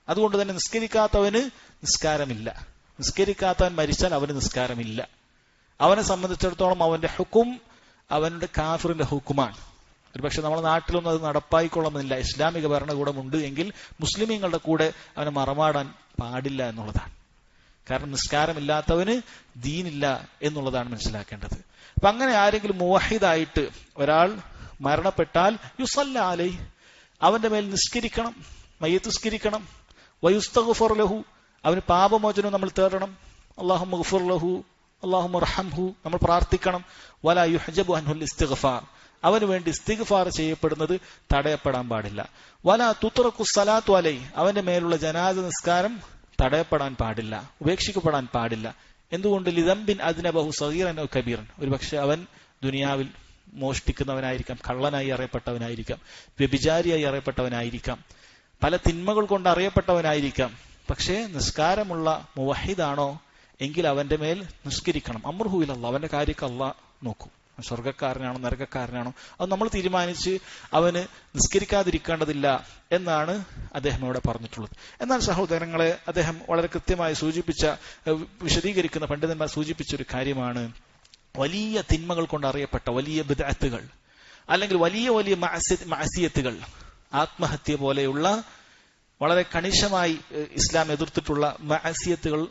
അതുകൊണ്ട് തന്നെ നിസ്കരിക്കാത്തവന് നിസ്കാരമില്ല. നിസ്കരിക്കാത്തവൻ മരിച്ചാൽ അവന് നിസ്കാരമില്ല. അവനെ സംബന്ധിച്ചിടത്തോളം അവന്റെ ഹുക്കും അവന്റെ കാഫിറിന്റെ ഹുക്കുമാണ്. ഒരുപക്ഷെ നമ്മുടെ നാട്ടിലൊന്നും അത് നടപ്പായിക്കൊള്ളുന്നില്ല. ഇസ്ലാമിക ഭരണകൂടമുണ്ട് എങ്കിൽ മുസ്ലിമീങ്ങളുടെ കൂടെ അവനെ മറമാടാൻ പാടില്ല എന്നുള്ളതാണ്. കാരണം നിസ്കാരമില്ലാത്തവന് ദീനില്ല എന്നുള്ളതാണ് മനസ്സിലാക്കേണ്ടത്. അപ്പൊ അങ്ങനെ ആരെങ്കിലും മുവഹിദായിട്ട് ഒരാൾ മരണപ്പെട്ടാൽ യുസല്ല അലൈഹി, അവന്റെ മേൽ നിസ്കരിക്കണം, മയ്യത്ത് നിസ്കരിക്കണം. വയുസ്തഗ്ഫർ ലഹു, അവന് പാപമോചനം നമ്മൾ തേടണം. അല്ലാഹുമ്മ ഗ്ഫിർ ലഹു അല്ലാഹുമ്മ റഹംഹു, നമ്മൾ പ്രാർത്ഥിക്കണം. വലാ യുഹ്ജബു അൻഹുൽ ഇസ്തിഗ്ഫാർ, അവന് വേണ്ടി ഇസ്തിഗ്ഫാർ ചെയ്യപ്പെടുന്നത് തടയപ്പെടാൻ പാടില്ല. വലാ തുത്റഖു സ്വലാത്തു അലൈഹി, അവന്റെ മേലുള്ള ജനാസ നിസ്കാരം തടയപ്പെടാൻ പാടില്ല, ഉപേക്ഷിക്കപ്പെടാൻ പാടില്ല. എന്തുകൊണ്ട്? ലിദംബിൻ അദ്നബഹു സഗീറൻ ഔ കബീറൻ, ഒരുപക്ഷെ അവൻ ദുനിയാവിൽ മോഷ്ടിക്കുന്നവനായിരിക്കാം, കള്ളനായി അറിയപ്പെട്ടവനായിരിക്കാം, വ്യഭിചാരിയായി അറിയപ്പെട്ടവനായിരിക്കാം, പല തിന്മകൾ കൊണ്ട് അറിയപ്പെട്ടവനായിരിക്കാം. പക്ഷേ നിസ്കാരമുള്ള മുവഹിദാണോ എങ്കിൽ അവന്റെ മേൽ നിസ്കരിക്കണം. അമ്രുഹു ഇലല്ലാഹ്, അവന്റെ കാര്യമൊക്കെ അല്ലാഹ് നോക്കും. സ്വർഗക്കാരനാണോ നരകക്കാരനാണോ അത് നമ്മൾ തീരുമാനിച്ച് അവന് നിസ്കരിക്കാതിരിക്കേണ്ടതില്ല എന്നാണ് അദ്ദേഹം ഇവിടെ പറഞ്ഞിട്ടുള്ളത്. എന്നാൽ സഹോദരങ്ങളെ, അദ്ദേഹം വളരെ കൃത്യമായി വിശദീകരിക്കുന്ന പണ്ഡിതന്മാർ സൂചിപ്പിച്ച ഒരു കാര്യമാണ്, വലിയ തിന്മകൾ കൊണ്ട് അറിയപ്പെട്ട വലിയ ബിദ്അത്തുകൾ അല്ലെങ്കിൽ വലിയ വലിയ മഅസിയത്തുകൾ, ആത്മഹത്യ പോലെയുള്ള വളരെ കണിശമായി ഇസ്ലാം എതിർത്തിട്ടുള്ള മഅസിയത്തുകൾ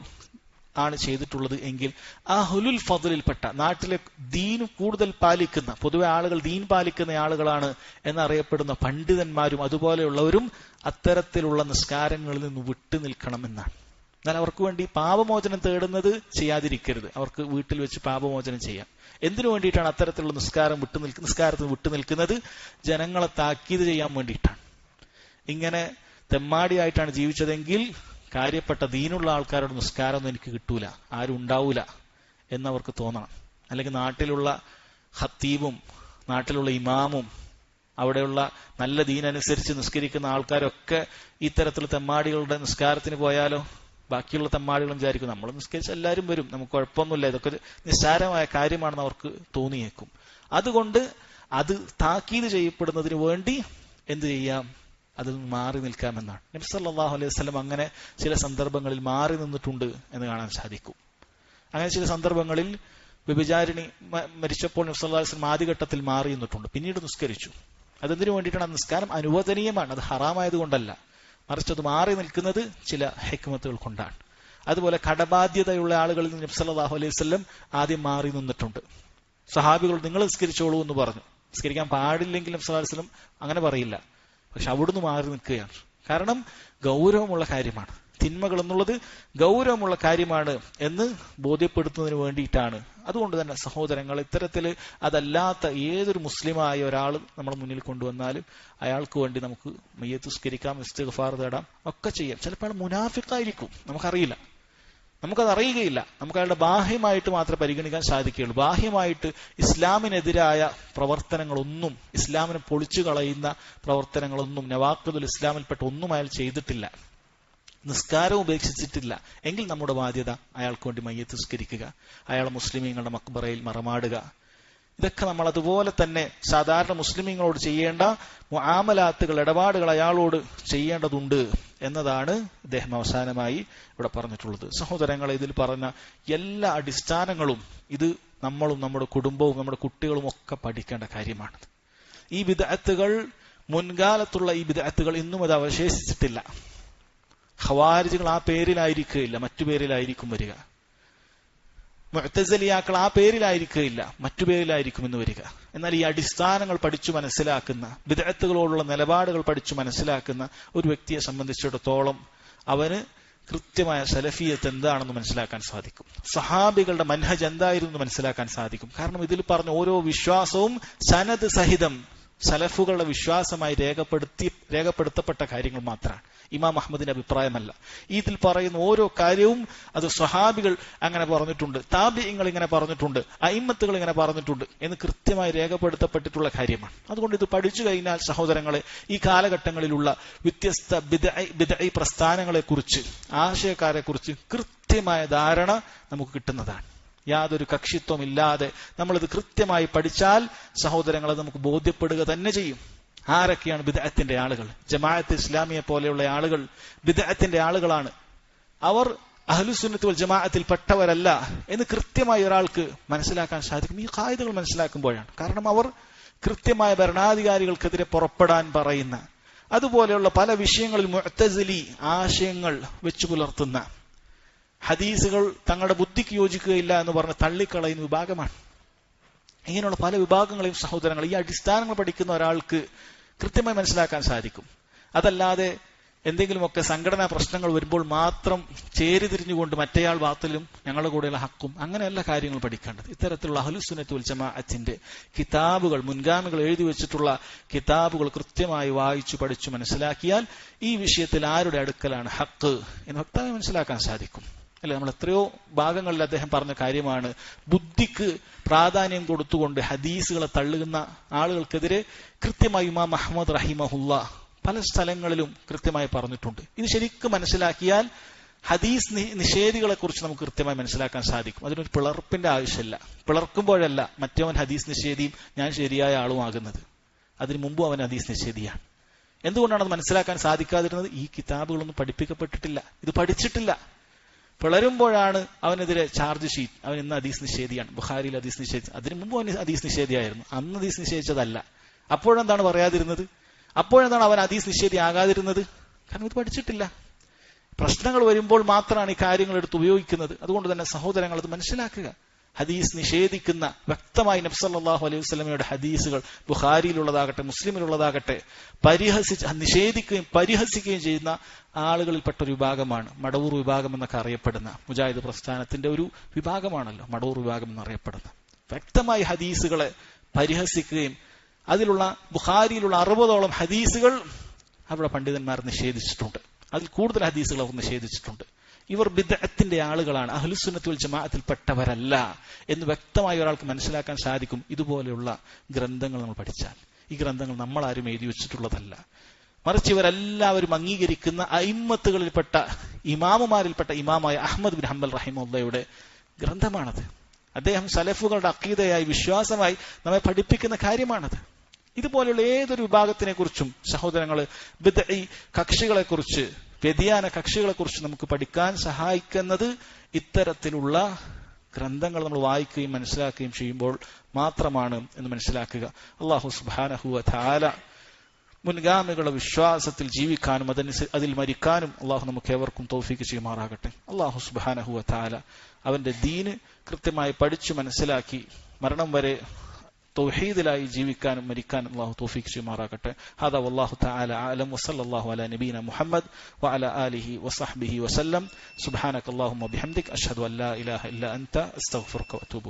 ആണ് ചെയ്തിട്ടുള്ളത് എങ്കിൽ ആ ഹുലുൽ ഫദ്ലിൽപ്പെട്ട, നാട്ടിലെ ദീൻ കൂടുതൽ പാലിക്കുന്ന, പൊതുവെ ആളുകൾ ദീൻ പാലിക്കുന്ന ആളുകളാണ് എന്നറിയപ്പെടുന്ന പണ്ഡിതന്മാരും അതുപോലെയുള്ളവരും അത്തരത്തിലുള്ള നിസ്കാരങ്ങളിൽ നിന്ന് വിട്ടു നിൽക്കണമെന്നാണ്. എന്നാൽ അവർക്ക് വേണ്ടി പാപമോചനം തേടുന്നത് ചെയ്യാതിരിക്കരുത്. അവർക്ക് വീട്ടിൽ വെച്ച് പാപമോചനം ചെയ്യാം. എന്തിനു വേണ്ടിയിട്ടാണ് അത്തരത്തിലുള്ള നിസ്കാരത്തിന് വിട്ടുനിൽക്കുന്നത്? ജനങ്ങളെ താക്കീത് ചെയ്യാൻ വേണ്ടിയിട്ടാണ്. ഇങ്ങനെ തെമ്മാടിയായിട്ടാണ് ജീവിച്ചതെങ്കിൽ കാര്യപ്പെട്ട ദീനുള്ള ആൾക്കാരുടെ നിസ്കാരമൊന്നും എനിക്ക് കിട്ടൂല, ആരും ഉണ്ടാവൂല എന്നവർക്ക് തോന്നണം. അല്ലെങ്കിൽ നാട്ടിലുള്ള ഖത്തീബും നാട്ടിലുള്ള ഇമാമും അവിടെയുള്ള നല്ല ദീനനുസരിച്ച് നിസ്കരിക്കുന്ന ആൾക്കാരൊക്കെ ഇത്തരത്തിൽ തെമ്മാടികളുടെ നിസ്കാരത്തിന് പോയാലോ ബാക്കിയുള്ള തെമ്മാടികളും വിചാരിക്കും നമ്മൾ നിസ്കരിച്ച് എല്ലാവരും വരും, നമുക്ക് കുഴപ്പമൊന്നുമില്ല, ഇതൊക്കെ നിസ്സാരമായ കാര്യമാണെന്ന് അവർക്ക് തോന്നിയേക്കും. അതുകൊണ്ട് അത് താക്കീത് ചെയ്യപ്പെടുന്നതിന് വേണ്ടി എന്ത് ചെയ്യാം? അതിൽ നിന്ന് മാറി നിൽക്കാമെന്നാണ്. നബി സല്ലല്ലാഹു അലൈഹി വസല്ലം അങ്ങനെ ചില സന്ദർഭങ്ങളിൽ മാറി നിന്നിട്ടുണ്ട് എന്ന് കാണാൻ സാധിക്കും. അങ്ങനെ ചില സന്ദർഭങ്ങളിൽ വ്യഭിചാരിണി മരിച്ചപ്പോൾ നബി സല്ലല്ലാഹു അലൈഹി വസല്ലം ആദ്യഘട്ടത്തിൽ മാറി നിന്നിട്ടുണ്ട്, പിന്നീട് നിസ്കരിച്ചു. അതെന്തിനു വേണ്ടിയിട്ടാണ്? ആ നിസ്കാരം അനുവദനീയമാണ്, അത് ഹറാമായതുകൊണ്ടല്ല, മറിച്ച് അത് മാറി നിൽക്കുന്നത് ചില ഹിക്മത്തുകൾ കൊണ്ടാണ്. അതുപോലെ കടബാധ്യതയുള്ള ആളുകളിൽ നിന്ന് നബി സല്ലല്ലാഹു അലൈഹി വസല്ലം ആദ്യം മാറി നിന്നിട്ടുണ്ട്. സഹാബികൾ നിങ്ങൾ നിസ്കരിച്ചോളൂ എന്ന് പറഞ്ഞു. നിസ്കരിക്കാൻ പാടില്ലെങ്കിൽ നബി സല്ലല്ലാഹു അലൈഹി വസല്ലം അങ്ങനെ പറയില്ല, പക്ഷെ അവിടുന്ന് മാറി നിൽക്കുകയാണ്. കാരണം ഗൗരവമുള്ള കാര്യമാണ്, തിന്മകൾ എന്നുള്ളത് ഗൗരവമുള്ള കാര്യമാണ് എന്ന് ബോധ്യപ്പെടുത്തുന്നതിന് വേണ്ടിയിട്ടാണ്. അതുകൊണ്ട് തന്നെ സഹോദരങ്ങൾ, ഇത്തരത്തിൽ അതല്ലാത്ത ഏതൊരു മുസ്ലിമായ ഒരാൾ നമ്മുടെ മുന്നിൽ കൊണ്ടുവന്നാലും അയാൾക്ക് വേണ്ടി നമുക്ക് മയ്യത്ത് നിസ്കരിക്കാം, ഇസ്തിഗ്ഫാർ തേടാം, ഒക്കെ ചെയ്യാം. ചിലപ്പോൾ അയാൾ മുനാഫിക്കായിരിക്കും, നമുക്കറിയില്ല, നമുക്കത് അറിയുകയില്ല. നമുക്ക് അയാളുടെ ബാഹ്യമായിട്ട് മാത്രമേ പരിഗണിക്കാൻ സാധിക്കുകയുള്ളൂ. ബാഹ്യമായിട്ട് ഇസ്ലാമിനെതിരായ പ്രവർത്തനങ്ങളൊന്നും, ഇസ്ലാമിനെ പൊളിച്ചു കളയുന്ന പ്രവർത്തനങ്ങളൊന്നും, നവാഖിദുൽ ഇസ്ലാമിൽപ്പെട്ട ഒന്നും അയാൾ ചെയ്തിട്ടില്ല, നിസ്കാരം ഉപേക്ഷിച്ചിട്ടില്ല എങ്കിൽ നമ്മുടെ ബാധ്യത അയാൾക്ക് വേണ്ടി മയ്യത്ത് നിസ്കരിക്കുക, അയാളെ മുസ്ലിമീങ്ങളുടെ മക്ബറയിൽ മറമാടുക. ഇതൊക്കെ നമ്മൾ അതുപോലെ തന്നെ സാധാരണ മുസ്ലിമീങ്ങളോട് ചെയ്യേണ്ട മുആമലാത്തുകൾ, ഇടപാടുകൾ അയാളോട് ചെയ്യേണ്ടതുണ്ട് എന്നതാണ് ഇദ്ദേഹം അവസാനമായി ഇവിടെ പറഞ്ഞിട്ടുള്ളത്. സഹോദരങ്ങളെ, ഇതിൽ പറഞ്ഞ എല്ലാ അടിസ്ഥാനങ്ങളും ഇത് നമ്മളും നമ്മുടെ കുടുംബവും നമ്മുടെ കുട്ടികളും ഒക്കെ പഠിക്കേണ്ട കാര്യമാണ്. ഈ ബിദ്അത്തുകൾ, മുൻകാലത്തുള്ള ഈ ബിദ്അത്തുകൾ ഇന്നും അത് അവശേഷിച്ചിട്ടില്ല. ഖവാരിജുകൾ ആ പേരിലായിരിക്കുകയില്ല, മറ്റു പേരിലായിരിക്കും വരിക. മുഅ്തസിലിയാക്കൾ ആ പേരിലായിരിക്കുകയില്ല, മറ്റു പേരിലായിരിക്കും എന്ന് വരിക. എന്നാൽ ഈ അടിസ്ഥാനങ്ങൾ പഠിച്ചു മനസ്സിലാക്കുന്ന, ബിദ്അത്തുകളോടുള്ള നിലപാടുകൾ പഠിച്ചു മനസ്സിലാക്കുന്ന ഒരു വ്യക്തിയെ സംബന്ധിച്ചിടത്തോളം അവന് കൃത്യമായ സലഫിയത്ത് എന്താണെന്ന് മനസ്സിലാക്കാൻ സാധിക്കും, സഹാബികളുടെ മൻഹജ് എന്തായിരുന്നു മനസ്സിലാക്കാൻ സാധിക്കും. കാരണം ഇതിൽ പറഞ്ഞ ഓരോ വിശ്വാസവും സനദ് സഹിതം സലഫുകളുടെ വിശ്വാസമായി രേഖപ്പെടുത്തപ്പെട്ട കാര്യങ്ങൾ മാത്രമാണ്. ഇമാം അഹ്മദിന്റെ അഭിപ്രായമല്ല. ഇതിൽ പറയുന്ന ഓരോ കാര്യവും അത് സ്വഹാബികൾ അങ്ങനെ പറഞ്ഞിട്ടുണ്ട്, താബിഈങ്ങൾ ഇങ്ങനെ പറഞ്ഞിട്ടുണ്ട്, അയിമ്മത്തുകൾ ഇങ്ങനെ പറഞ്ഞിട്ടുണ്ട് എന്ന് കൃത്യമായി രേഖപ്പെടുത്തപ്പെട്ടിട്ടുള്ള കാര്യമാണ്. അതുകൊണ്ട് ഇത് പഠിച്ചു കഴിഞ്ഞാൽ സഹോദരങ്ങളെ, ഈ കാലഘട്ടങ്ങളിലുള്ള വ്യത്യസ്ത ബിദ്അഈ പ്രസ്ഥാനങ്ങളെക്കുറിച്ച്, ആശയക്കാരെക്കുറിച്ച് കൃത്യമായ ധാരണ നമുക്ക് കിട്ടുന്നതാണ്. യാതൊരു കക്ഷിത്വമില്ലാതെ നമ്മളിത് കൃത്യമായി പഠിച്ചാൽ സഹോദരങ്ങളെ നമുക്ക് ബോധ്യപ്പെടുക തന്നെ ചെയ്യും. ആരൊക്കെയാണ് ബിദ്അത്തിന്റെ ആളുകൾ? ജമാഅത്ത് ഇസ്ലാമിയെ പോലെയുള്ള ആളുകൾ ബിദ്അത്തിന്റെ ആളുകളാണ്. അവർ അഹ്ലുസുന്നത്ത് വൽ ജമാഅത്തിൽ പെട്ടവരല്ല എന്ന് കൃത്യമായി ഒരാൾക്ക് മനസ്സിലാക്കാൻ സാധിക്കും ഈ ഖായിദകൾ മനസ്സിലാക്കുമ്പോഴാണ്. കാരണം അവർ കൃത്യമായ ഭരണാധികാരികൾക്കെതിരെ പുറപ്പെടാൻ പറയുന്ന, അതുപോലെയുള്ള പല വിഷയങ്ങളിൽ മുഅ്തസിലി ആശയങ്ങൾ വെച്ചു പുലർത്തുന്ന, ഹദീസുകൾ തങ്ങളുടെ ബുദ്ധിക്ക് യോജിക്കുകയില്ല എന്ന് പറഞ്ഞ് തള്ളിക്കളയുന്ന വിഭാഗമാണ്. ഇങ്ങനെയുള്ള പല വിഭാഗങ്ങളെയും സഹോദരങ്ങൾ ഈ അടിസ്ഥാനങ്ങൾ പഠിക്കുന്ന ഒരാൾക്ക് കൃത്യമായി മനസ്സിലാക്കാൻ സാധിക്കും. അതല്ലാതെ എന്തെങ്കിലുമൊക്കെ സംഘടനാ പ്രശ്നങ്ങൾ വരുമ്പോൾ മാത്രം ചേരിതിരിഞ്ഞുകൊണ്ട് മറ്റേയാൾ ബാത്തിലും ഞങ്ങളുടെ കൂടെയുള്ള ഹക്കും, അങ്ങനെയല്ല കാര്യങ്ങൾ പഠിക്കേണ്ടത്. ഇത്തരത്തിലുള്ള അഹ്ലുസുന്നത്ത് വൽ ജമാഅത്തിന്റെ കിതാബുകൾ, മുൻഗാമികൾ എഴുതി വെച്ചിട്ടുള്ള കിതാബുകൾ കൃത്യമായി വായിച്ചു പഠിച്ചു മനസ്സിലാക്കിയാൽ ഈ വിഷയത്തിൽ ആരുടെ അടുക്കലാണ് ഹക്ക് എന്ന് വ്യക്തമായി മനസ്സിലാക്കാൻ സാധിക്കും. അല്ലെ, നമ്മൾ എത്രയോ ഭാഗങ്ങളിൽ അദ്ദേഹം പറഞ്ഞ കാര്യമാണ്. ബുദ്ധിക്ക് പ്രാധാന്യം കൊടുത്തുകൊണ്ട് ഹദീസുകളെ തള്ളുന്ന ആളുകൾക്കെതിരെ കൃത്യമായി ഇമാം അഹ്മദ് റഹിമഹുല്ല പല സ്ഥലങ്ങളിലും കൃത്യമായി പറഞ്ഞിട്ടുണ്ട്. ഇത് ശരിക്കും മനസ്സിലാക്കിയാൽ ഹദീസ് നിഷേധികളെ കുറിച്ച് നമുക്ക് കൃത്യമായി മനസ്സിലാക്കാൻ സാധിക്കും. അതിനൊരു പിളർപ്പിന്റെ ആവശ്യമില്ല. പിളർക്കുമ്പോഴല്ല മറ്റവൻ ഹദീസ് നിഷേധിയും ഞാൻ ശരിയായ ആളുമാകുന്നത്. അതിനു മുമ്പും അവൻ ഹദീസ് നിഷേധിയാണ്. എന്തുകൊണ്ടാണ് അത് മനസ്സിലാക്കാൻ സാധിക്കാതിരുന്നത്? ഈ കിതാബുകളൊന്നും പഠിപ്പിക്കപ്പെട്ടിട്ടില്ല, ഇത് പഠിച്ചിട്ടില്ല. പിളരുമ്പോഴാണ് അവനെതിരെ ചാർജ് ഷീറ്റ്, അവൻ ഇന്ന് ഹദീസ് നിഷേധിയാണ്, ബുഖാരിയിൽ ഹദീസ് നിഷേധിച്ചു. അതിനു മുമ്പ് അവൻ ഹദീസ് നിഷേധിയായിരുന്നു, അന്ന് ഹദീസ് നിഷേധിച്ചതല്ല. അപ്പോഴെന്താണ് പറയാതിരുന്നത്? അപ്പോഴെന്താണ് അവൻ ഹദീസ് നിഷേധി ആകാതിരുന്നത്? കാരണം ഇത് പഠിച്ചിട്ടില്ല. പ്രശ്നങ്ങൾ വരുമ്പോൾ മാത്രമാണ് ഈ കാര്യങ്ങൾ എടുത്ത് ഉപയോഗിക്കുന്നത്. അതുകൊണ്ട് തന്നെ സഹോദരങ്ങൾ അത് മനസ്സിലാക്കുക. ഹദീസ് നിഷേധിക്കുന്ന, വ്യക്തമായി നബി സല്ലല്ലാഹു അലൈഹി വസല്ലമയുടെ ഹദീസുകൾ ബുഖാരിയിലുള്ളതാകട്ടെ മുസ്ലിമിലുള്ളതാകട്ടെ നിഷേധിക്കുകയും പരിഹസിക്കുകയും ചെയ്യുന്ന ആളുകളിൽപ്പെട്ട ഒരു വിഭാഗമാണ് മടവൂർ വിഭാഗം എന്നൊക്കെ അറിയപ്പെടുന്ന മുജാഹിദ് പ്രസ്ഥാനത്തിന്റെ ഒരു വിഭാഗമാണല്ലോ മടവൂർ വിഭാഗം എന്നറിയപ്പെടുന്ന. വ്യക്തമായി ഹദീസുകളെ പരിഹസിക്കുകയും അതിലുള്ള ബുഖാരിയിലുള്ള 60ഓളം ഹദീസുകൾ അവിടെ പണ്ഡിതന്മാർ നിഷേധിച്ചിട്ടുണ്ട്. അതിൽ കൂടുതൽ ഹദീസുകൾ അവർ നിഷേധിച്ചിട്ടുണ്ട്. ഇവർ ബിദ്അത്തിന്റെ ആളുകളാണ്, അഹ്ലുസുന്നത്ത് വൽ ജമാഅത്തിൽ പെട്ടവരല്ല എന്ന് വ്യക്തമായി ഒരാൾക്ക് മനസ്സിലാക്കാൻ സാധിക്കും ഇതുപോലെയുള്ള ഗ്രന്ഥങ്ങൾ നമ്മൾ പഠിച്ചാൽ. ഈ ഗ്രന്ഥങ്ങൾ നമ്മൾ ആരും എഴുതി വെച്ചിട്ടുള്ളതല്ല, മറിച്ച് ഇവരെല്ലാവരും അംഗീകരിക്കുന്ന അയിമ്മത്തുകളിൽപ്പെട്ട ഇമാമുമാരിൽപ്പെട്ട ഇമാമായ അഹ്മദ് ബിൻ ഹംബൽ റഹിമഹുള്ളയുടെ ഗ്രന്ഥമാണത്. അദ്ദേഹം സലഫുകളുടെ അഖീദയായി, വിശ്വാസമായി നമ്മെ പഠിപ്പിക്കുന്ന കാര്യമാണത്. ഇതുപോലെയുള്ള ഏതൊരു വിഭാഗത്തിനെ കുറിച്ചും സഹോദരങ്ങള് ബിദ്അഈ കക്ഷികളെ കുറിച്ച്, വ്യതിയാന കക്ഷികളെ കുറിച്ച് നമുക്ക് പഠിക്കാൻ സഹായിക്കുന്നത് ഇത്തരത്തിലുള്ള ഗ്രന്ഥങ്ങൾ നമ്മൾ വായിക്കുകയും മനസ്സിലാക്കുകയും ചെയ്യുമ്പോൾ മാത്രമാണ് എന്ന് മനസ്സിലാക്കുക. അല്ലാഹു സുബ്ഹാനഹു വ തആല മുൻഗാമികളുടെ വിശ്വാസത്തിൽ ജീവിക്കാനും അതിൽ മരിക്കാനും അള്ളാഹു നമുക്ക് ഏവർക്കും തൗഫീക്ക് ചെയ്യുമാറാകട്ടെ. അല്ലാഹു സുബ്ഹാനഹു വ തആല അവന്റെ ദീന് കൃത്യമായി പഠിച്ചു മനസ്സിലാക്കി മരണം വരെ തൗഹീദിലായി ജീവിക്കാനും മരിക്കാനും അല്ലാഹു തൗഫീക്ക് ചെയ്യുമാറാകട്ടെ. ഹദാ വല്ലാഹു തആല അഅലം വസല്ലല്ലാഹു അലാ നബീന മുഹമ്മദ് വഅലാ ആലിഹി വസഹ്ബിഹി വസല്ലം. സുബ്ഹാനക അല്ലാഹുമ്മ ബിഹംദിക അഷ്ഹദു അൻ ലാ ഇലാഹ ഇല്ല അൻത അസ്തഗ്ഫിറുക വഅതൂബു